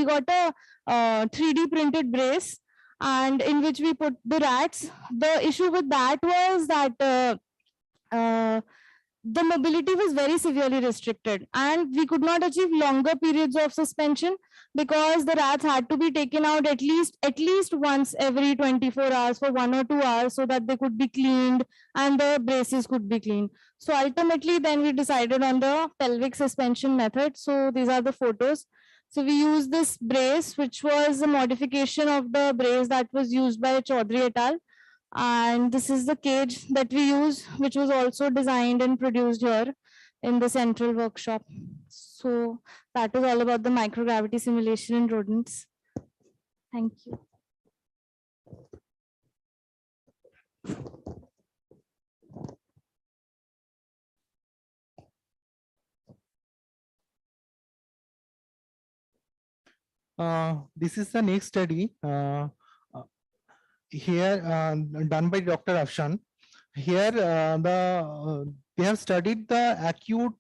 got a 3D printed brace, and in which we put the rats. The issue with that was that the mobility was very severely restricted, and we could not achieve longer periods of suspension because the rats had to be taken out at least once every 24 hours for 1 or 2 hours so that they could be cleaned and the braces could be cleaned. So ultimately then we decided on the pelvic suspension method. So these are the photos. So we used this brace, which was a modification of the brace that was used by Chaudhary et al. And this is the cage that we use, which was also designed and produced here in the central workshop. So that is all about the microgravity simulation in rodents. Thank you. This is the next study here done by Dr. Afshan. Here they have studied the acute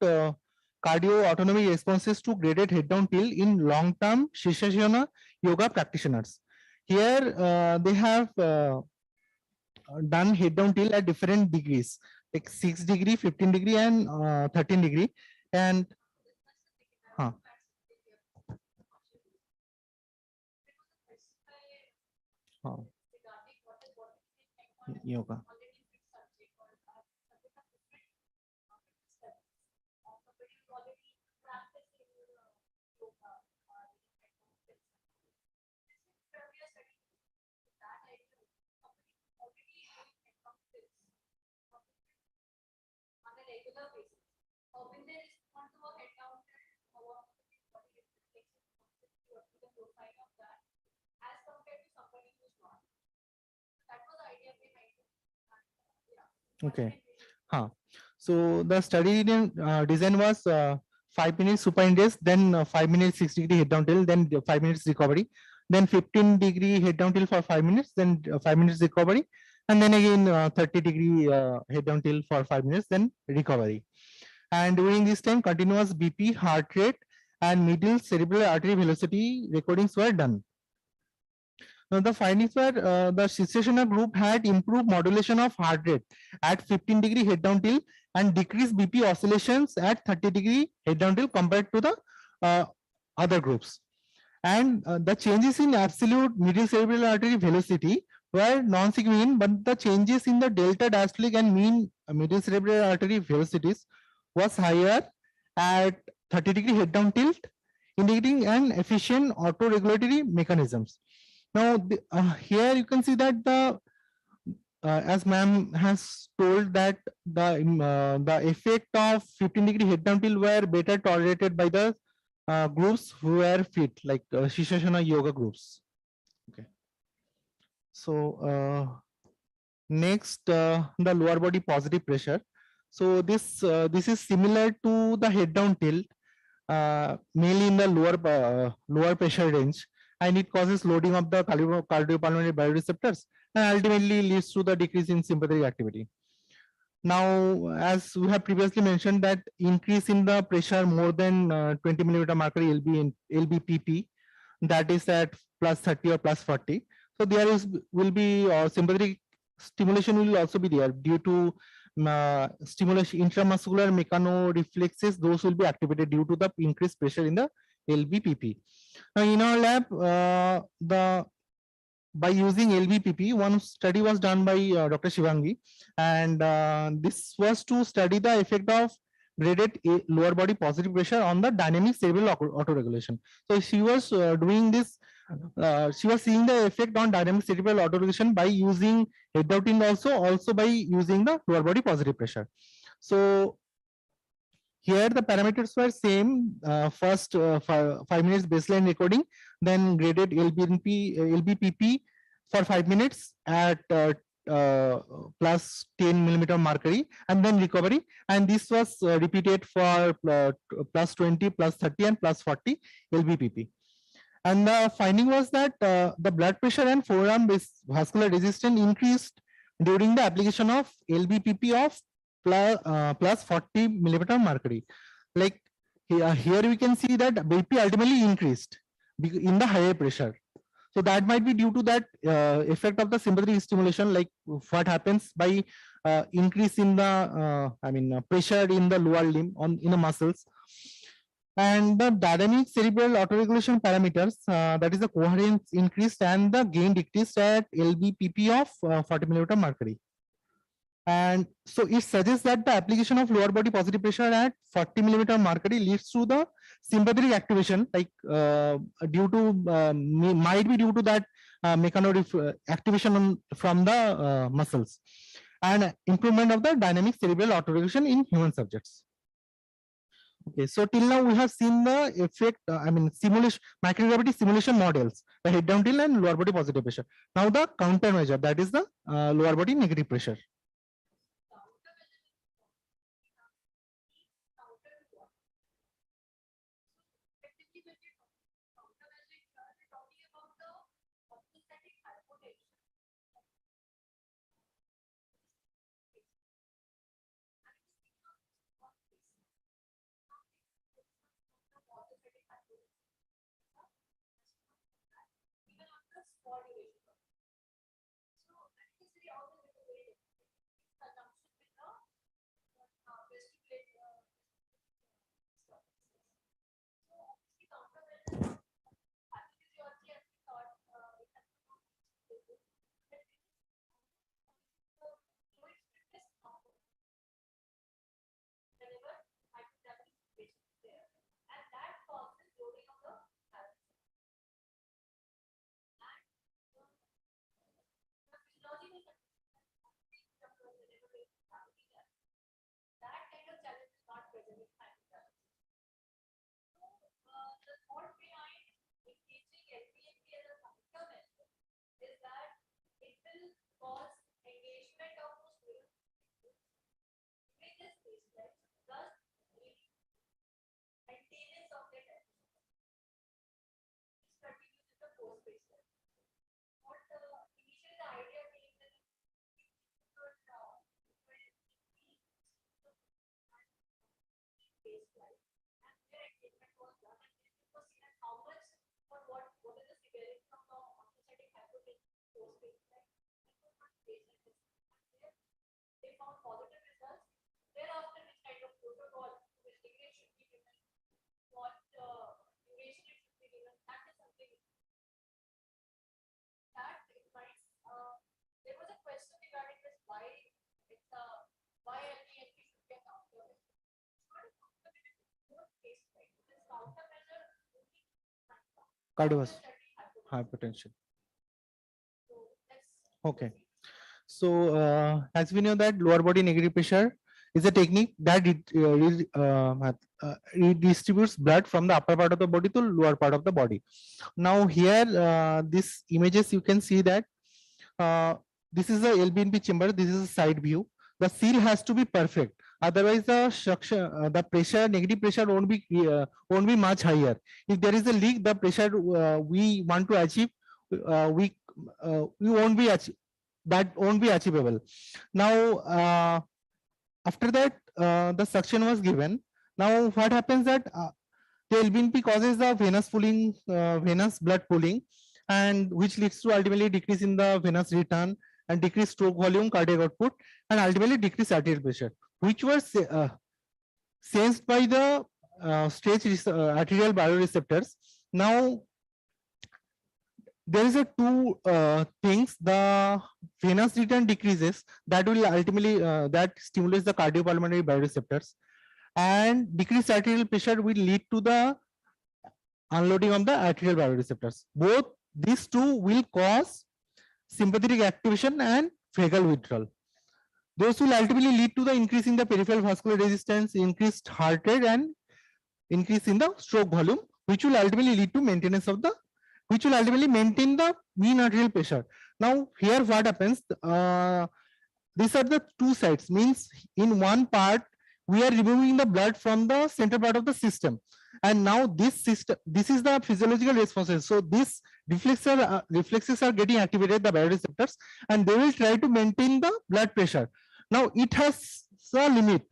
cardio autonomic responses to graded head down tilt in long-term Shishashana yoga practitioners. Here they have done head down tilt at different degrees, like 6 degree, 15 degree, and 13 degree. And yoga. Okay. So the study design was 5 minutes supine-raise, then 5 minutes 6 degree head down tilt, then 5 minutes recovery, then 15 degree head down tilt for 5 minutes, then 5 minutes recovery, and then again 30 degree head down tilt for 5 minutes, then recovery. And during this time, continuous BP, heart rate, and middle cerebral artery velocity recordings were done. Now the findings were the Shishashana group had improved modulation of heart rate at 15 degree head down tilt and decreased BP oscillations at 30 degree head down tilt compared to the other groups. And the changes in absolute middle cerebral artery velocity were non-significant, but the changes in the delta diastolic and mean middle cerebral artery velocities was higher at 30 degree head down tilt, indicating an efficient auto-regulatory mechanisms. Now, here you can see that the as ma'am has told that the effect of 15 degree head down tilt were better tolerated by the groups who were fit, like Shishashana yoga groups. Okay. So next, the lower body positive pressure. So this is similar to the head down tilt, mainly in the lower pressure range, and it causes loading of the cardiopulmonary bioreceptors and ultimately leads to the decrease in sympathetic activity. Now, as we have previously mentioned, that increase in the pressure more than 20 millimeter mercury LBPP, that is at plus 30 or plus 40. So there will be sympathetic stimulation will also be there due to stimulation intramuscular mechanoreflexes. Those will be activated due to the increased pressure in the LBPP. Now in our lab, the by using LBPP. One study was done by Dr. Shivangi, and this was to study the effect of graded lower body positive pressure on the dynamic cerebral autoregulation. So she was doing this. She was seeing the effect on dynamic cerebral autoregulation by using head down tilt, also by using the lower body positive pressure. So here the parameters were same. First 5 minutes baseline recording, then graded LBPP for 5 minutes at plus 10 millimeter mercury, and then recovery. And this was repeated for plus 20, plus 30, and plus 40 LBPP. And the finding was that the blood pressure and forearm vascular resistance increased during the application of LBPP of plus 40 millimeter mercury. Like here we can see that BP ultimately increased in the higher pressure. So that might be due to that effect of the sympathetic stimulation, like what happens by increase in the pressure in the lower limb in the muscles. And the dynamic cerebral autoregulation parameters, that is the coherence increased and the gain decreased at LBPP of 40 millimeter mercury. And so it suggests that the application of lower body positive pressure at 40 millimeter mercury leads to the sympathetic activation, like due to might be due to that activation from the muscles, and improvement of the dynamic cerebral autoregulation in human subjects. Okay, so till now we have seen the effect, simulation, microgravity simulation models, the head down tilt and lower body positive pressure. Now the countermeasure, that is the lower body negative pressure. Cardiovascular hypertension. Okay, so as we know that lower body negative pressure is a technique that redistributes blood from the upper part of the body to lower part of the body. Now here, these images you can see that this is the LBNP chamber. This is a side view. The seal has to be perfect. Otherwise, the suction, the pressure, negative pressure won't be much higher. If there is a leak, the pressure we want to achieve, we won't be that won't be achievable. Now, after that, the suction was given. Now, what happens that the LBNP causes the venous pooling, venous blood pooling, and which leads to ultimately decrease in the venous return and decrease stroke volume, cardiac output, and ultimately decrease arterial pressure, which was sensed by the stretch arterial bioreceptors. Now, there is a two things. The venous return decreases, that will ultimately that stimulates the cardiopulmonary bioreceptors, and decreased arterial pressure will lead to the unloading of the arterial bioreceptors. Both these two will cause sympathetic activation and vagal withdrawal. Those will ultimately lead to the increase in the peripheral vascular resistance, increased heart rate, and increase in the stroke volume, which will ultimately lead to maintenance of the, which will ultimately maintain the mean arterial pressure. Now here what happens, these are the two sides, means in one part we are removing the blood from the center part of the system, and now this system, this is the physiological responses. So this reflexes are getting activated, the bioreceptors, and they will try to maintain the blood pressure. Now it has a limit,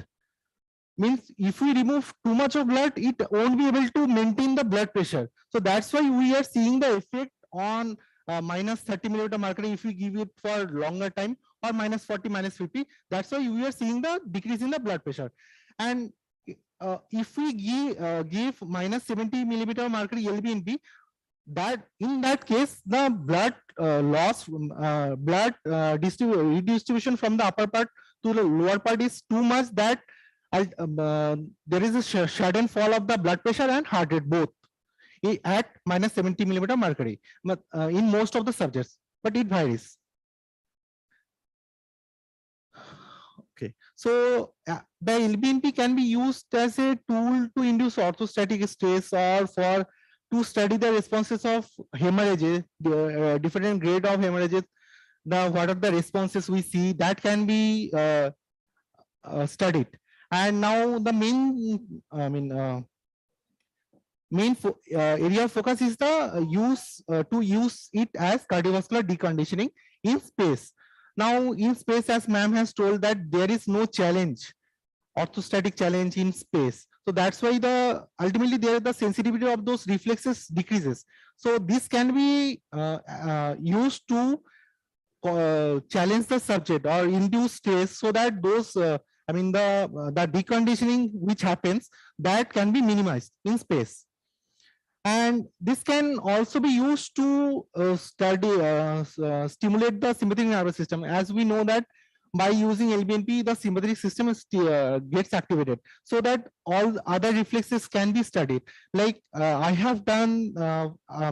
means if we remove too much of blood, it won't be able to maintain the blood pressure. So that's why we are seeing the effect on minus 30 millimeter mercury if we give it for longer time, or minus 40, minus 50. That's why we are seeing the decrease in the blood pressure. And if we give minus 70 millimeter mercury LBNP, that in that case the blood loss, blood redistribution from the upper part to the lower part is too much, that there is a sudden fall of the blood pressure and heart rate both at minus 70 millimeter mercury, but in most of the subjects, but it varies. Okay, so the LBNP can be used as a tool to induce orthostatic stress, or for to study the responses of hemorrhages, the different grade of hemorrhages, the what are the responses we see, that can be studied. And now the main, area of focus is the use to use it as cardiovascular deconditioning in space. Now in space, as ma'am has told, that there is no challenge, orthostatic challenge in space. So that's why the ultimately there the sensitivity of those reflexes decreases. So this can be used to challenge the subject or induce stress, so that those the deconditioning which happens, that can be minimized in space. And this can also be used to stimulate the sympathetic nervous system. As we know that by using LBNP, the sympathetic system is, gets activated, so that all other reflexes can be studied. Like I have done,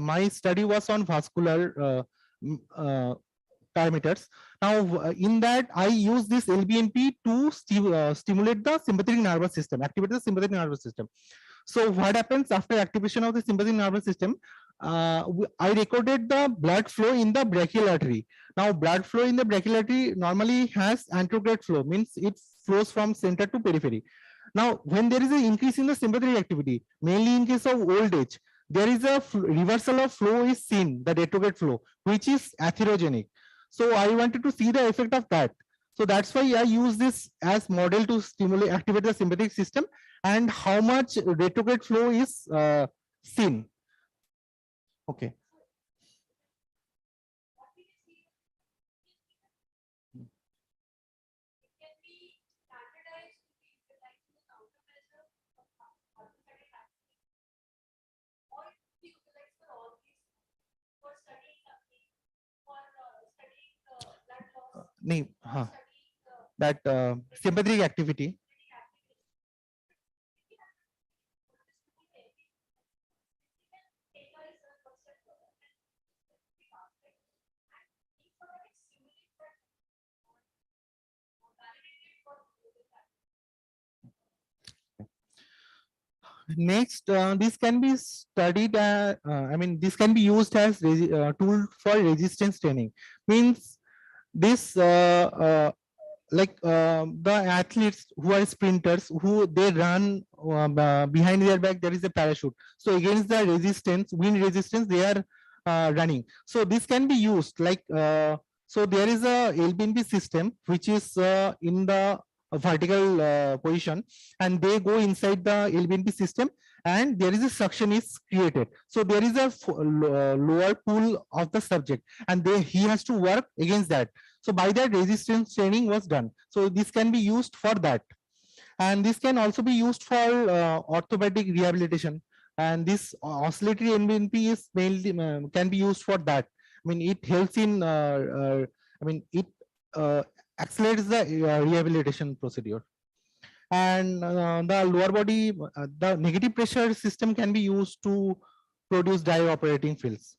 my study was on vascular parameters. Now in that I use this LBNP to stimulate the sympathetic nervous system, activate the sympathetic nervous system. So what happens after activation of the sympathetic nervous system? I recorded the blood flow in the brachial artery. Now blood flow in the brachial artery normally has anterograde flow, means it flows from center to periphery. Now when there is an increase in the sympathetic activity, mainly in case of old age, there is a reversal of flow is seen, the retrograde flow, which is atherogenic. So I wanted to see the effect of that. So that's why I use this as model to stimulate, activate the sympathetic system, and how much retrograde flow is seen. Okay. That sympathetic activity. Next, this can be studied, this can be used as tool for resistance training. Means this like the athletes who are sprinters, who they run behind their back there is a parachute, so against the resistance, wind resistance, they are running. So this can be used like so there is a LBNP system which is in the vertical position, and they go inside the LBNP system, and there is a suction is created. So there is a lower pull of the subject, and he has to work against that. So by that, resistance training was done. So this can be used for that. And this can also be used for orthopedic rehabilitation. and this oscillatory NBNP is mainly can be used for that. I mean, it helps in it accelerates the rehabilitation procedure. And the lower body, the negative pressure system can be used to produce dye operating fields.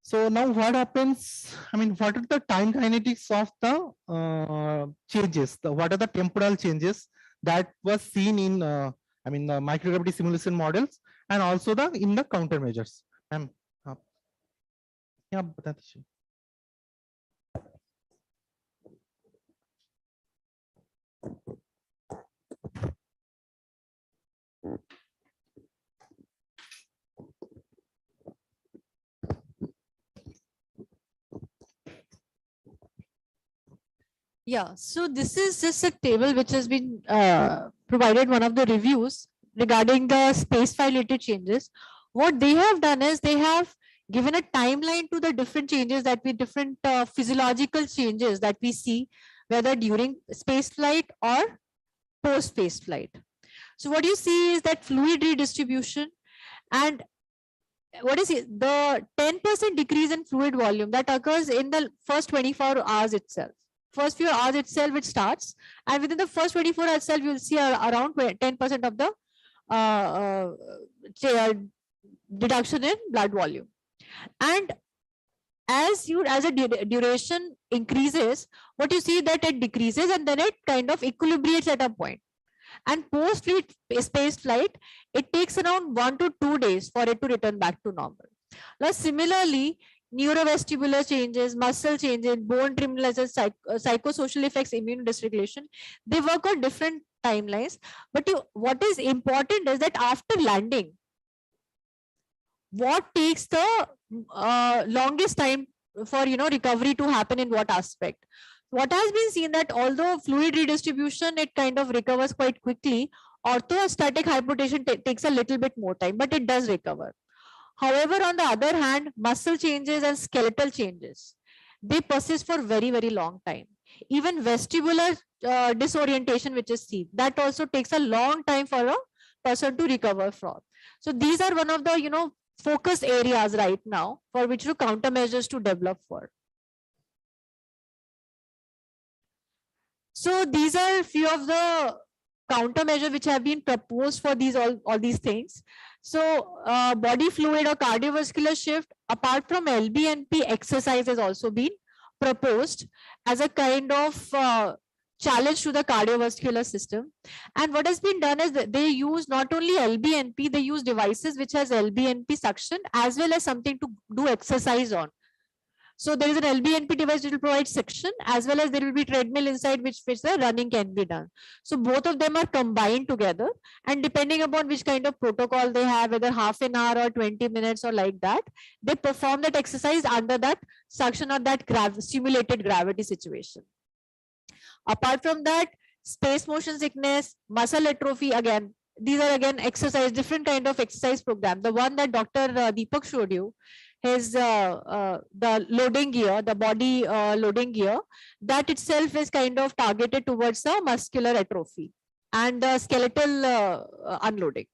So now what happens? I mean, what are the time kinetics of the changes? What are the temporal changes that was seen in the microgravity simulation models and also in the countermeasures? Yeah, Yeah, so this is just a table which has been provided one of the reviews regarding the space file related changes. What they have done is they have given a timeline to the different changes that we different physiological changes that we see, whether during space flight or post space flight. So what you see is that fluid redistribution, and what is it? The 10% decrease in fluid volume that occurs in the first 24 hours itself. First few hours itself it starts, and within the first 24 hours itself you will see around 10% of the reduction in blood volume. And as a duration increases, what you see that it decreases and then it kind of equilibrates at a point. And post space flight, it takes around 1 to 2 days for it to return back to normal. Now, similarly, neurovestibular changes, muscle changes, bone tremulation, psychosocial effects, immune dysregulation, they work on different timelines. But what is important is that after landing, what takes the longest time for recovery to happen in what aspect? What has been seen that although fluid redistribution, it kind of recovers quite quickly, orthostatic hypotension takes a little bit more time, but it does recover. However, on the other hand, muscle changes and skeletal changes, they persist for very, very long time. Even vestibular disorientation, which is seen, that also takes a long time for a person to recover from. So these are one of the focus areas right now for which to countermeasures to develop for. So these are few of the countermeasures which have been proposed for these all these things. So body fluid or cardiovascular shift, apart from LBNP, exercise has also been proposed as a kind of challenge to the cardiovascular system. And what has been done is that they use not only LBNP, they use devices which has LBNP suction as well as something to do exercise on. So there is an LBNP device which will provide suction, as well as there will be treadmill inside which the running can be done. So both of them are combined together, and depending upon which kind of protocol they have, whether half an hour or 20 minutes or like that, they perform that exercise under that suction or that simulated gravity situation. Apart from that, space motion sickness, muscle atrophy, again, these are again exercise, different kind of exercise program. The one that Dr. Deepak showed you, his the loading gear, the body loading gear, that itself is kind of targeted towards the muscular atrophy and the skeletal unloading.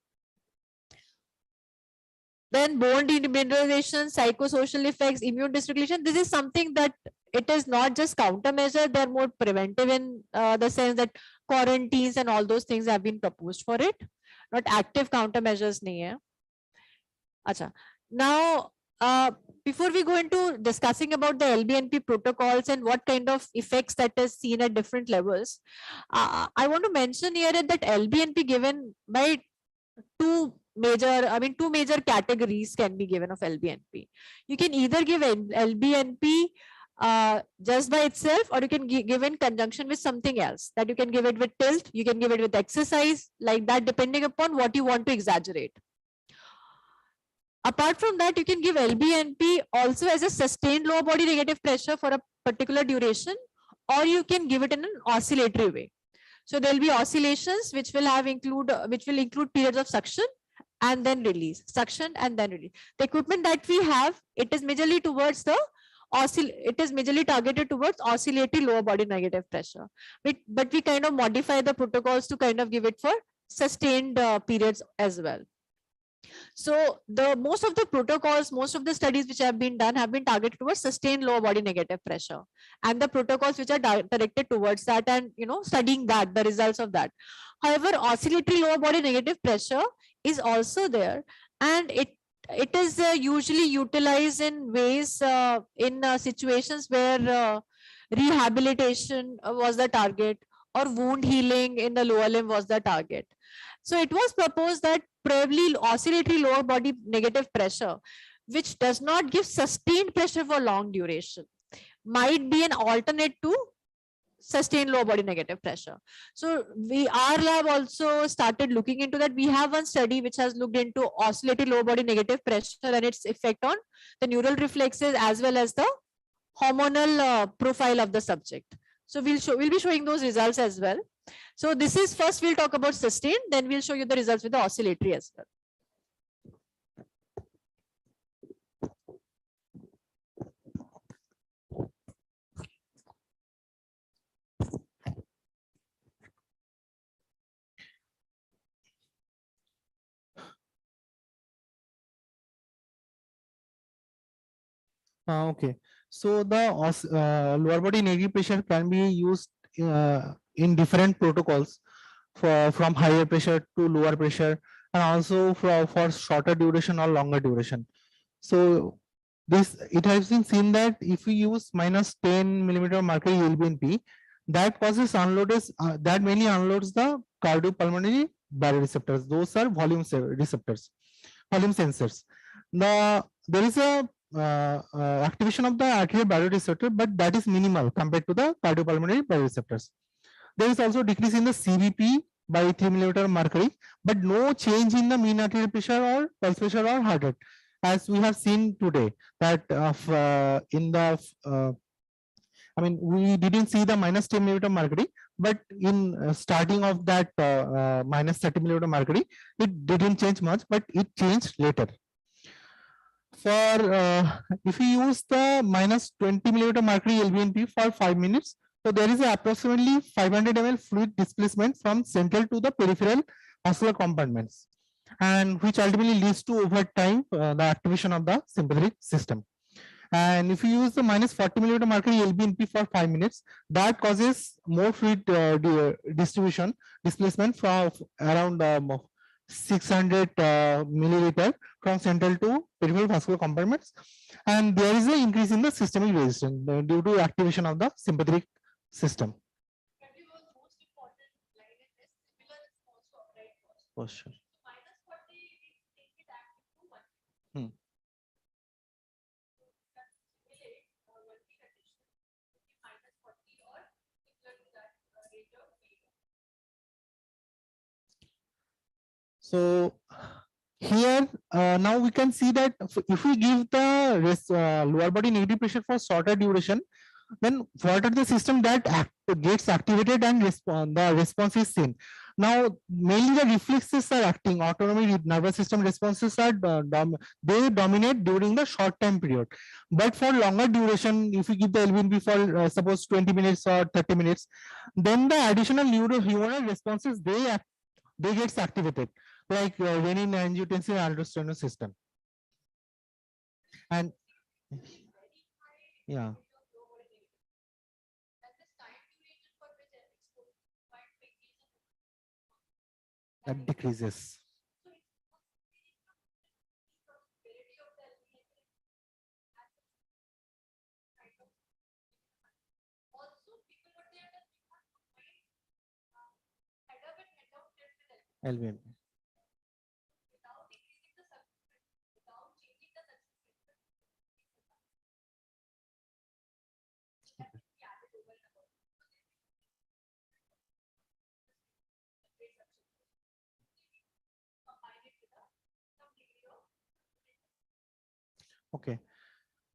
Then bone demineralization, psychosocial effects, immune dysregulation. This is something that it is not just countermeasure, they're more preventive in the sense that quarantines and all those things have been proposed for it. Not active countermeasures nahi hai. Acha. Now, before we go into discussing about the LBNP protocols and what kind of effects that is seen at different levels, I want to mention here that LBNP given by two major categories can be given of LBNP. You can either give LBNP just by itself, or you can give in conjunction with something else. That you can give it with tilt, you can give it with exercise, like that, depending upon what you want to exaggerate. Apart from that, you can give LBNP also as a sustained lower body negative pressure for a particular duration, or you can give it in an oscillatory way. So there will be oscillations which will include periods of suction and then release, suction and then release. The equipment that we have, it is majorly towards targeted towards oscillatory lower body negative pressure. But we kind of modify the protocols to kind of give it for sustained periods as well. So the most of the protocols, most of the studies which have been done have been targeted towards sustained lower body negative pressure, and the protocols which are directed towards that, and studying that, the results of that. However, oscillatory lower body negative pressure is also there, and it is usually utilized in ways in situations where rehabilitation was the target, or wound healing in the lower limb was the target. So it was proposed that probably oscillatory lower body negative pressure, which does not give sustained pressure for long duration, might be an alternate to sustained lower body negative pressure. So our lab also started looking into that. We have one study which has looked into oscillatory lower body negative pressure and its effect on the neural reflexes as well as the hormonal profile of the subject. So we'll be showing those results as well. So this is, first we'll talk about sustained, then we'll show you the results with the oscillatory as well. Okay, so the lower body negative pressure can be used in different protocols from higher pressure to lower pressure, and also for shorter duration or longer duration. So it has been seen that if we use -10 millimeter mercury LBNP, that causes that mainly unloads the cardiopulmonary baroreceptors. Those are volume receptors, volume sensors. There is a activation of the arterial baroreceptor, but that is minimal compared to the cardiopulmonary baroreceptors. There is also decrease in the CVP by 3 millimeter mercury, but no change in the mean arterial pressure or pulse pressure or heart rate, as we have seen today. That we didn't see the -10 millimeter mercury, but in starting of that -30 millimeter mercury, it didn't change much, but it changed later. For if we use the -20 millimeter mercury LBNP for 5 minutes, so there is approximately 500 ml fluid displacement from central to the peripheral muscular compartments, and which ultimately leads to over time the activation of the sympathetic system. And if you use the -40 millimeter mercury LBNP for 5 minutes, that causes more fluid displacement from around 600 milliliter from central to peripheral vascular compartments, and there is an increase in the systemic resistance due to activation of the sympathetic system. For sure. So here now we can see that if we give the lower body negative pressure for shorter duration, then what are the system that gets activated and the response is seen. Now mainly the reflexes are acting, autonomic nervous system responses are they dominate during the short time period, but for longer duration, if we give the LBNP for suppose 20 minutes or 30 minutes, then the additional neurohumoral responses they gets activated, like renin, angiotensin, aldosterone system. And yeah, that decreases. LBNP. Okay,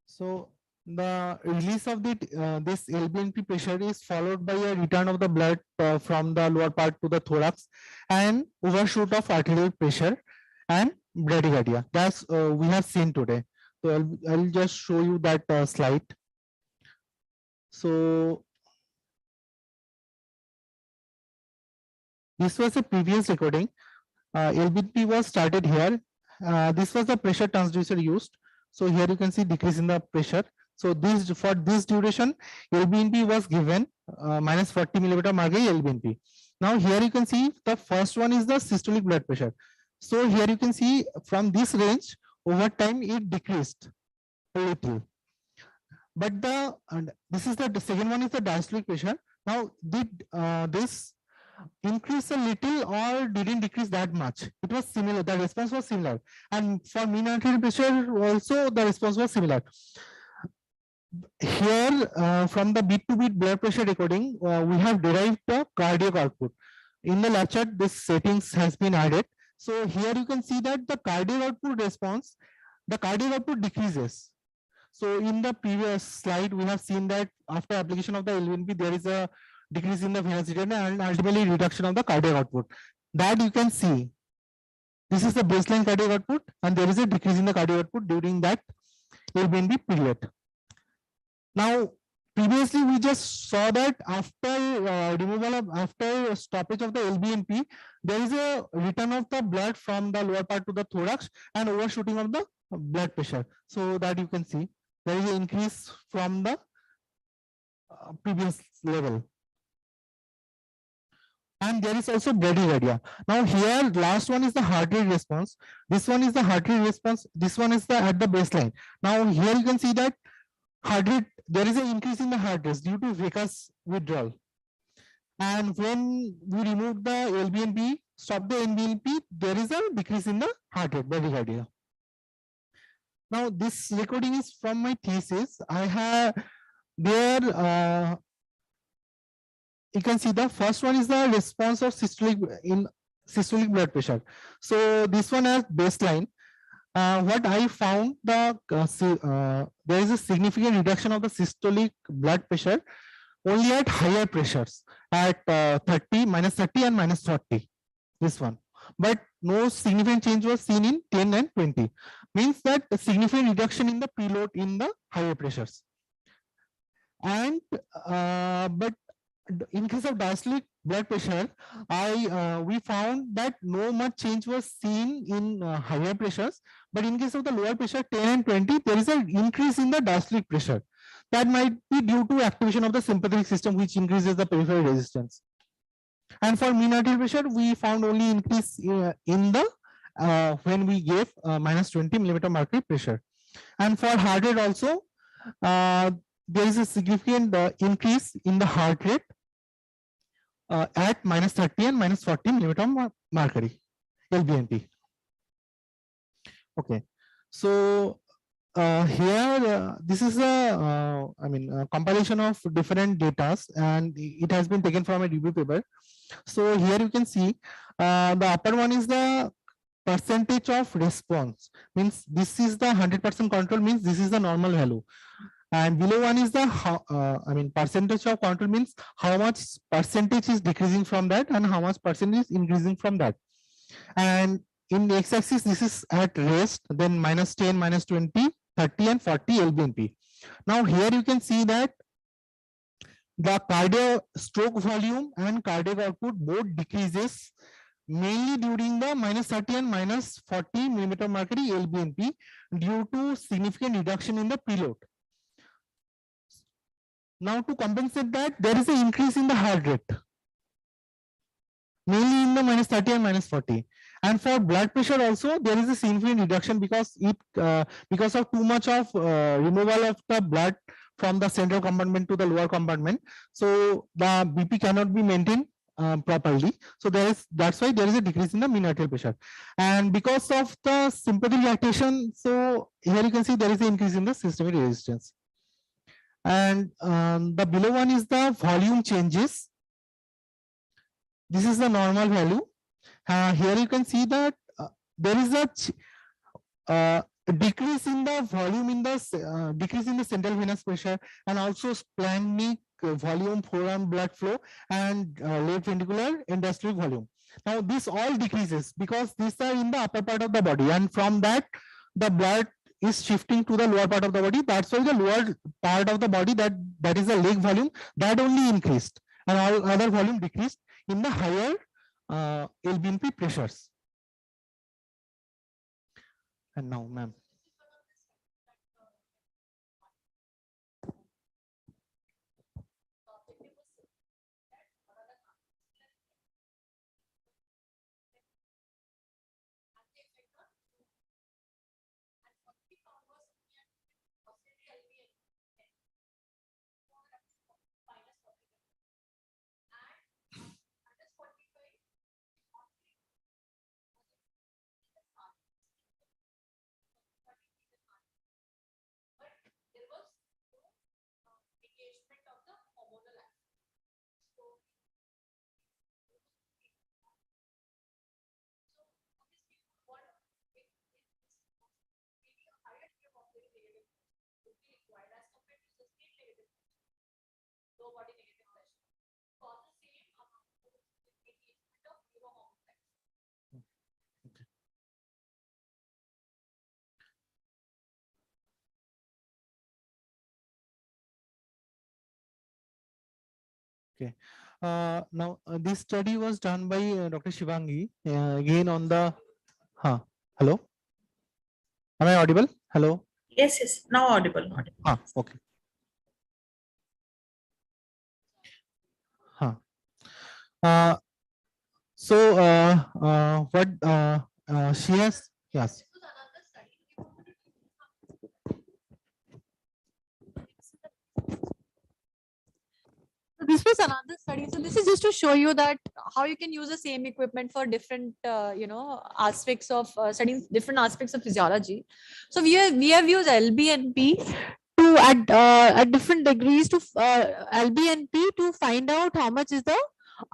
so the release of this LBNP pressure is followed by a return of the blood from the lower part to the thorax and overshoot of arterial pressure and bradycardia. That's we have seen today. So I'll just show you that slide. So this was a previous recording. LBNP was started here, this was the pressure transducer used. So here you can see decrease in the pressure. So this for this duration, LBNP was given minus 40 millimeter mercury LBNP. Now here you can see the first one is the systolic blood pressure. So here you can see from this range over time it decreased a little. But this is the second one is the diastolic pressure. Now did this increase a little or didn't decrease that much? It was similar. The response was similar. And for mean arterial pressure also the response was similar. Here from the beat to beat blood pressure recording, we have derived the cardiac output. In the lab chart, this settings has been added. So here you can see that the cardiac output response, the cardiac output decreases. So in the previous slide, we have seen that after application of the LVNP, there is a decrease in the venous return and ultimately reduction of the cardiac output. That you can see. This is the baseline cardiac output, and there is a decrease in the cardiac output during that LVNP period. Now, previously we just saw that after removal of after stoppage of the LBNP, there is a return of the blood from the lower part to the thorax and overshooting of the blood pressure. So that you can see there is an increase from the previous level. And there is also bradycardia. Now here last one is the heart rate response. This one is the heart rate response. This one is the at the baseline. Now here you can see that heart rate, there is an increase in the heart rate due to Vacus withdrawal. And when we remove the LBNP, stop the NBNP, there is a decrease in the heart rate, bradycardia. Now this recording is from my thesis. I have there you can see the first one is the response of systolic blood pressure. So this one has baseline. What I found there is a significant reduction of the systolic blood pressure only at higher pressures at 30, minus 30 and minus 40. This one, but no significant change was seen in 10 and 20. Means that a significant reduction in the preload in the higher pressures. And but in case of diastolic blood pressure, we found that no much change was seen in higher pressures, but in case of the lower pressure 10 and 20, there is an increase in the diastolic pressure. That might be due to activation of the sympathetic system, which increases the peripheral resistance. And for mean arterial pressure, we found only increase in the when we gave minus 20 millimeter mercury pressure. And for heart rate also, there is a significant increase in the heart rate at minus 30 and minus 40 millimeter mercury LBNP. Okay, so here this is a compilation of different data, and it has been taken from a review paper. So here you can see the upper one is the percentage of response, means this is the 100% control, means this is the normal value. And below one is the percentage of control, means how much percentage is decreasing from that and how much percentage is increasing from that. And in the x-axis, this is at rest, then minus 10, minus 20, 30 and 40 LBNP. Now here you can see that the cardiac stroke volume and cardiac output both decreases mainly during the minus 30 and minus 40 millimeter mercury LBNP due to significant reduction in the preload. Now to compensate that, there is an increase in the heart rate, mainly in the minus 30 and minus 40. And for blood pressure also, there is a significant reduction because because of too much of removal of the blood from the central compartment to the lower compartment. So the BP cannot be maintained properly. So that's why there is a decrease in the mean arterial pressure. And because of the sympathetic activation, so here you can see there is an increase in the systemic resistance. And the below one is the volume changes. This is the normal value. Here you can see that there is a decrease in the volume in the decrease in the central venous pressure, and also splenic volume, forearm blood flow, and left ventricular endostolic volume. Now this all decreases because these are in the upper part of the body, and from that the blood is shifting to the lower part of the body. That's why the lower part of the body, that is the leg volume, that only increased, and all other volume decreased in the higher LBNP pressures. And now, ma'am. Okay. Now this study was done by Dr. Shivangi again on the. Hello. Am I audible? Hello. Yes, yes. Now audible. Okay. So what she has, yes. So this was another study. So this is just to show you that how you can use the same equipment for different, aspects of studying different aspects of physiology. So we have used LBNP to at different degrees to LBNP to find out how much is the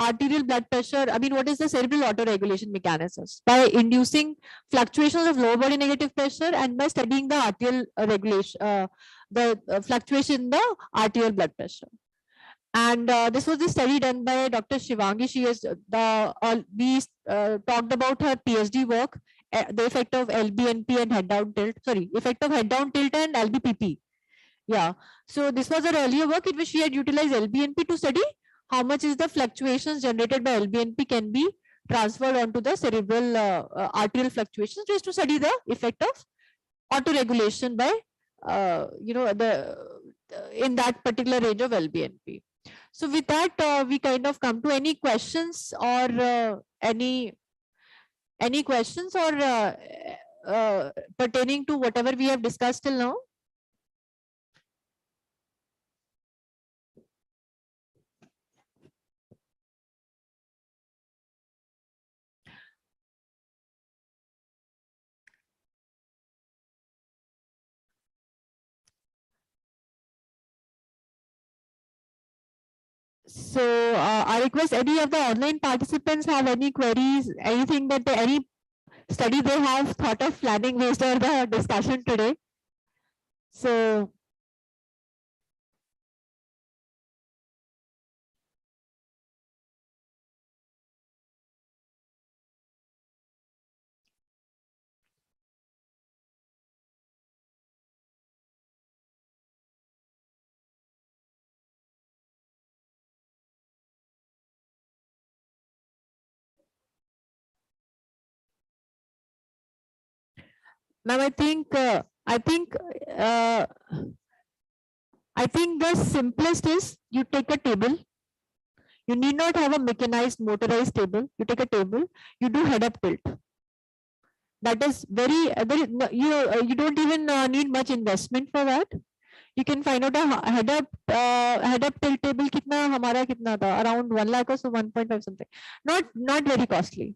arterial blood pressure. I mean, what is the cerebral autoregulation mechanisms by inducing fluctuations of lower body negative pressure and by studying the arterial regulation, the fluctuation in the arterial blood pressure. And this was the study done by Dr. Shivangi. She is we talked about her PhD work, the effect of LBNP and head down tilt. Sorry, effect of head down tilt and LBPP. Yeah. So this was her earlier work in which she had utilized LBNP to study how much is the fluctuations generated by LBNP can be transferred onto the cerebral arterial fluctuations, just to study the effect of autoregulation by in that particular range of LBNP. So with that, we kind of come to any questions or any questions or pertaining to whatever we have discussed till now. So I request any of the online participants have any queries, anything that any study they have thought of planning based on the discussion today. So ma'am, I think the simplest is you take a table. You need not have a mechanized, motorized table. You take a table, you do head up tilt. That is you don't even need much investment for that. You can find out a head up tilt table kitna tha, around 1 lakh or so, 1.5 something. Not very costly.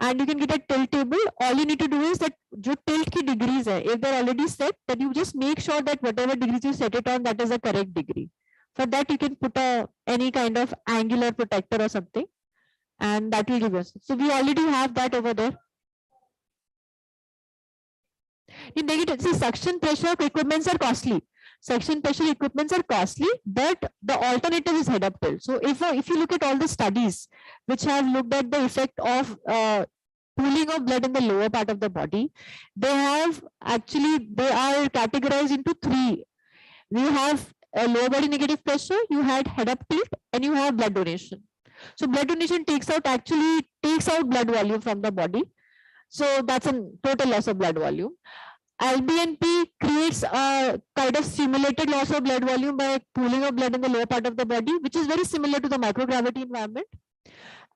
And you can get a tilt table. All you need to do is that jo tilt ki degrees hai, if they're already set, then you just make sure that whatever degrees you set it on, that is the correct degree. For that, you can put any kind of angular protector or something, and that will give us. So we already have that over there. In negative, see, suction pressure equipments are costly. Suction pressure equipments are costly, but the alternative is head up tilt. So if you look at all the studies which have looked at the effect of pooling of blood in the lower part of the body, they are categorized into three. You have a lower body negative pressure, you had head up tilt, and you have blood donation. So blood donation takes out blood volume from the body, So that's a total loss of blood volume. LBNP creates a kind of simulated loss of blood volume by pooling of blood in the lower part of the body, which is very similar to the microgravity environment.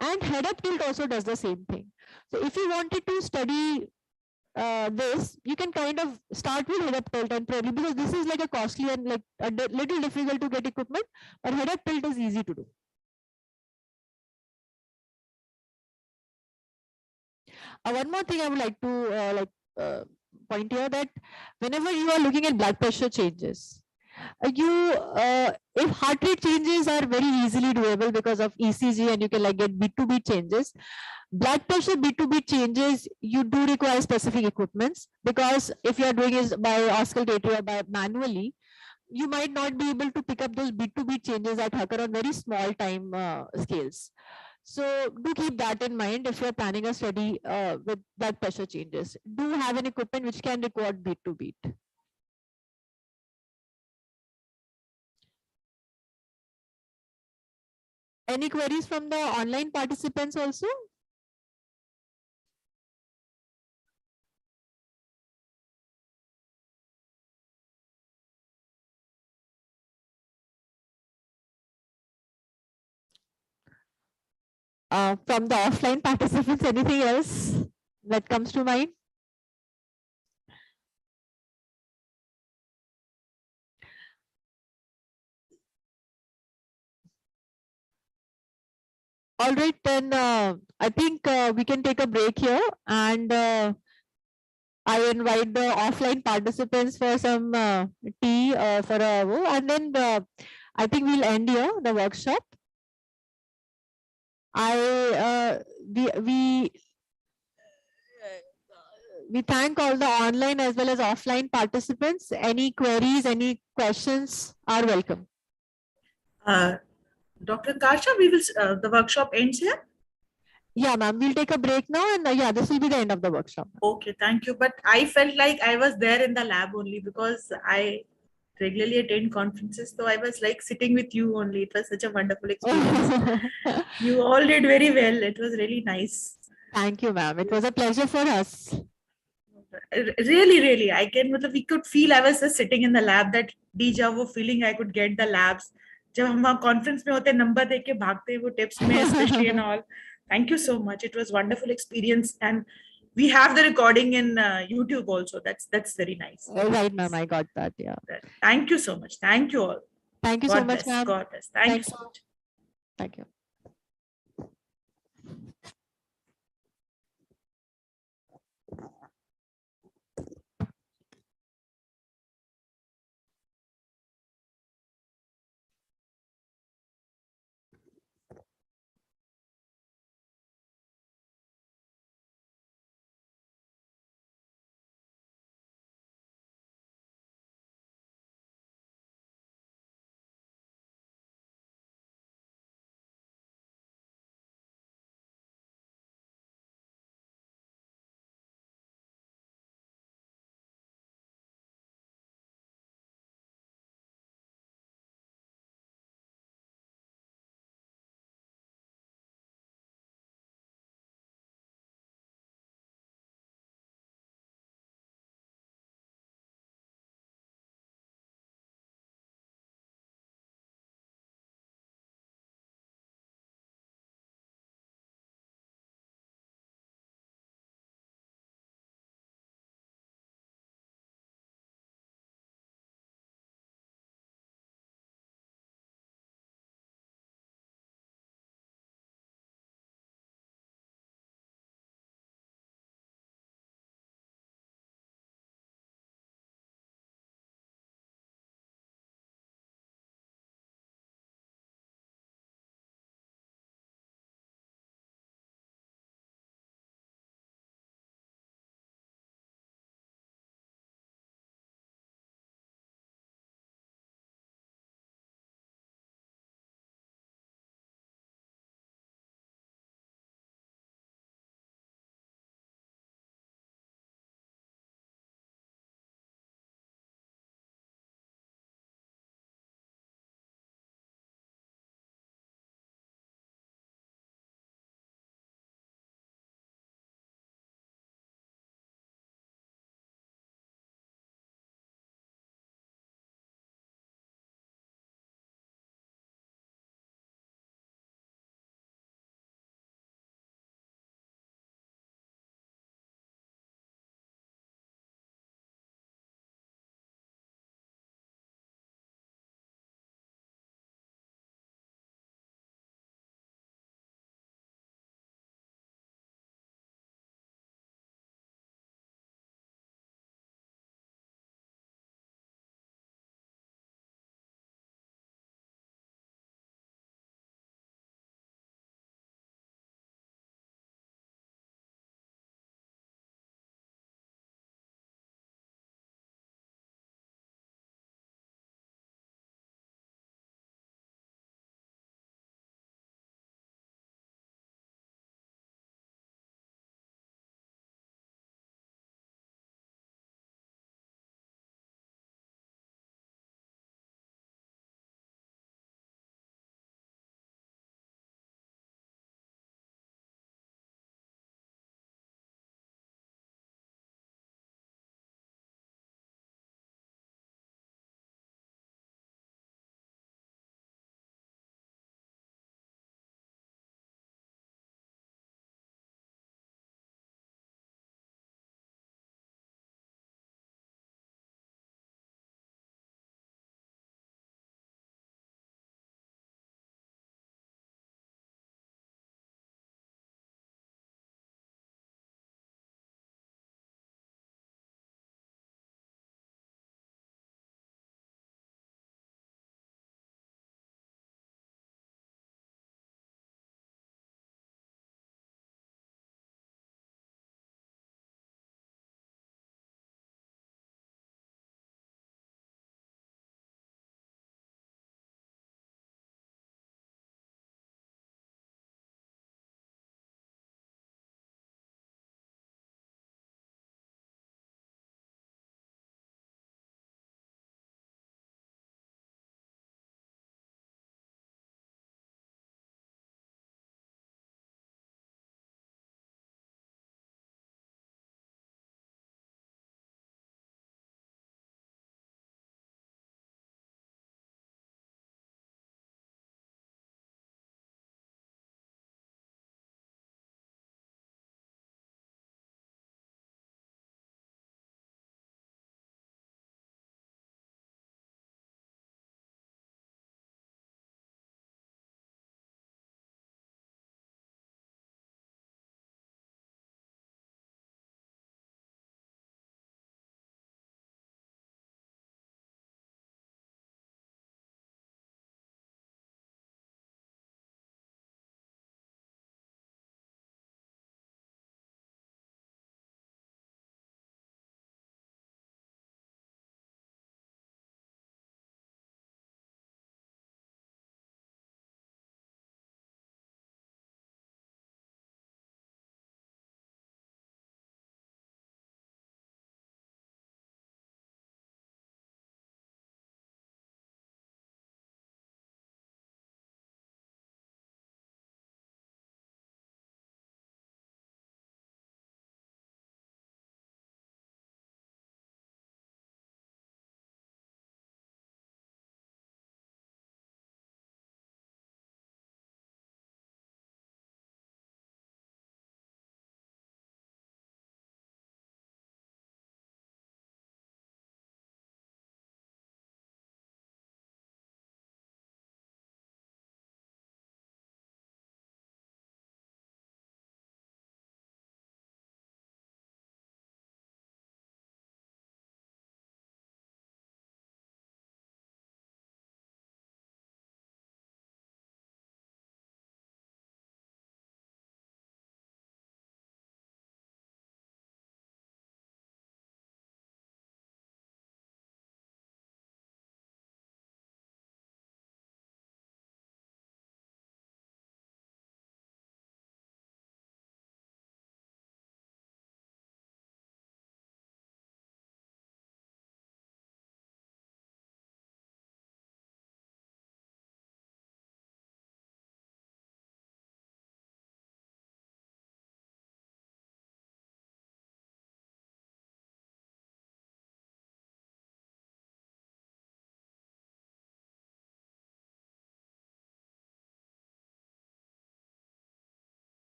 And head-up tilt also does the same thing. So if you wanted to study this, you can kind of start with head-up tilt, and probably because this is like a costly and like a little difficult to get equipment, but head-up tilt is easy to do. One more thing I would like to point here, that whenever you are looking at blood pressure changes, if heart rate changes are very easily doable because of ECG, and you can like get beat to beat changes. Blood pressure beat to beat changes, you do require specific equipments, because if you are doing it by auscultatory or by manually, you might not be able to pick up those beat to beat changes that occur on very small time scales. So do keep that in mind if you're planning a study with blood pressure changes. Do have an equipment which can record beat to beat. Any queries from the online participants also? From the offline participants, anything else that comes to mind? All right, then I think we can take a break here, and I invite the offline participants for some tea for a hour, and then I think we'll end here the workshop. We thank all the online as well as offline participants. Any queries, any questions are welcome. Dr. Kasha, the workshop ends here? Yeah, ma'am, we'll take a break now, and yeah, this will be the end of the workshop. Okay, thank you. But I felt like I was there in the lab only, because I regularly attend conferences, so I was like sitting with you only. It was such a wonderful experience. You all did very well. It was really nice. Thank you, ma'am. It was a pleasure for us. Really, we could feel, I was just sitting in the lab, that deja vu feeling I could get the labs. जब हम वहाँ conference में होते number देख के भागते हैं वो tips में, especially and all. Thank you so much. It was wonderful experience, and we have the recording in YouTube also. That's very nice. Right, ma'am. I got that. Yeah. Thank you so much. Thank you all. Thank you God so much, bless. ma'am. God bless. Thank you so much. Thank you.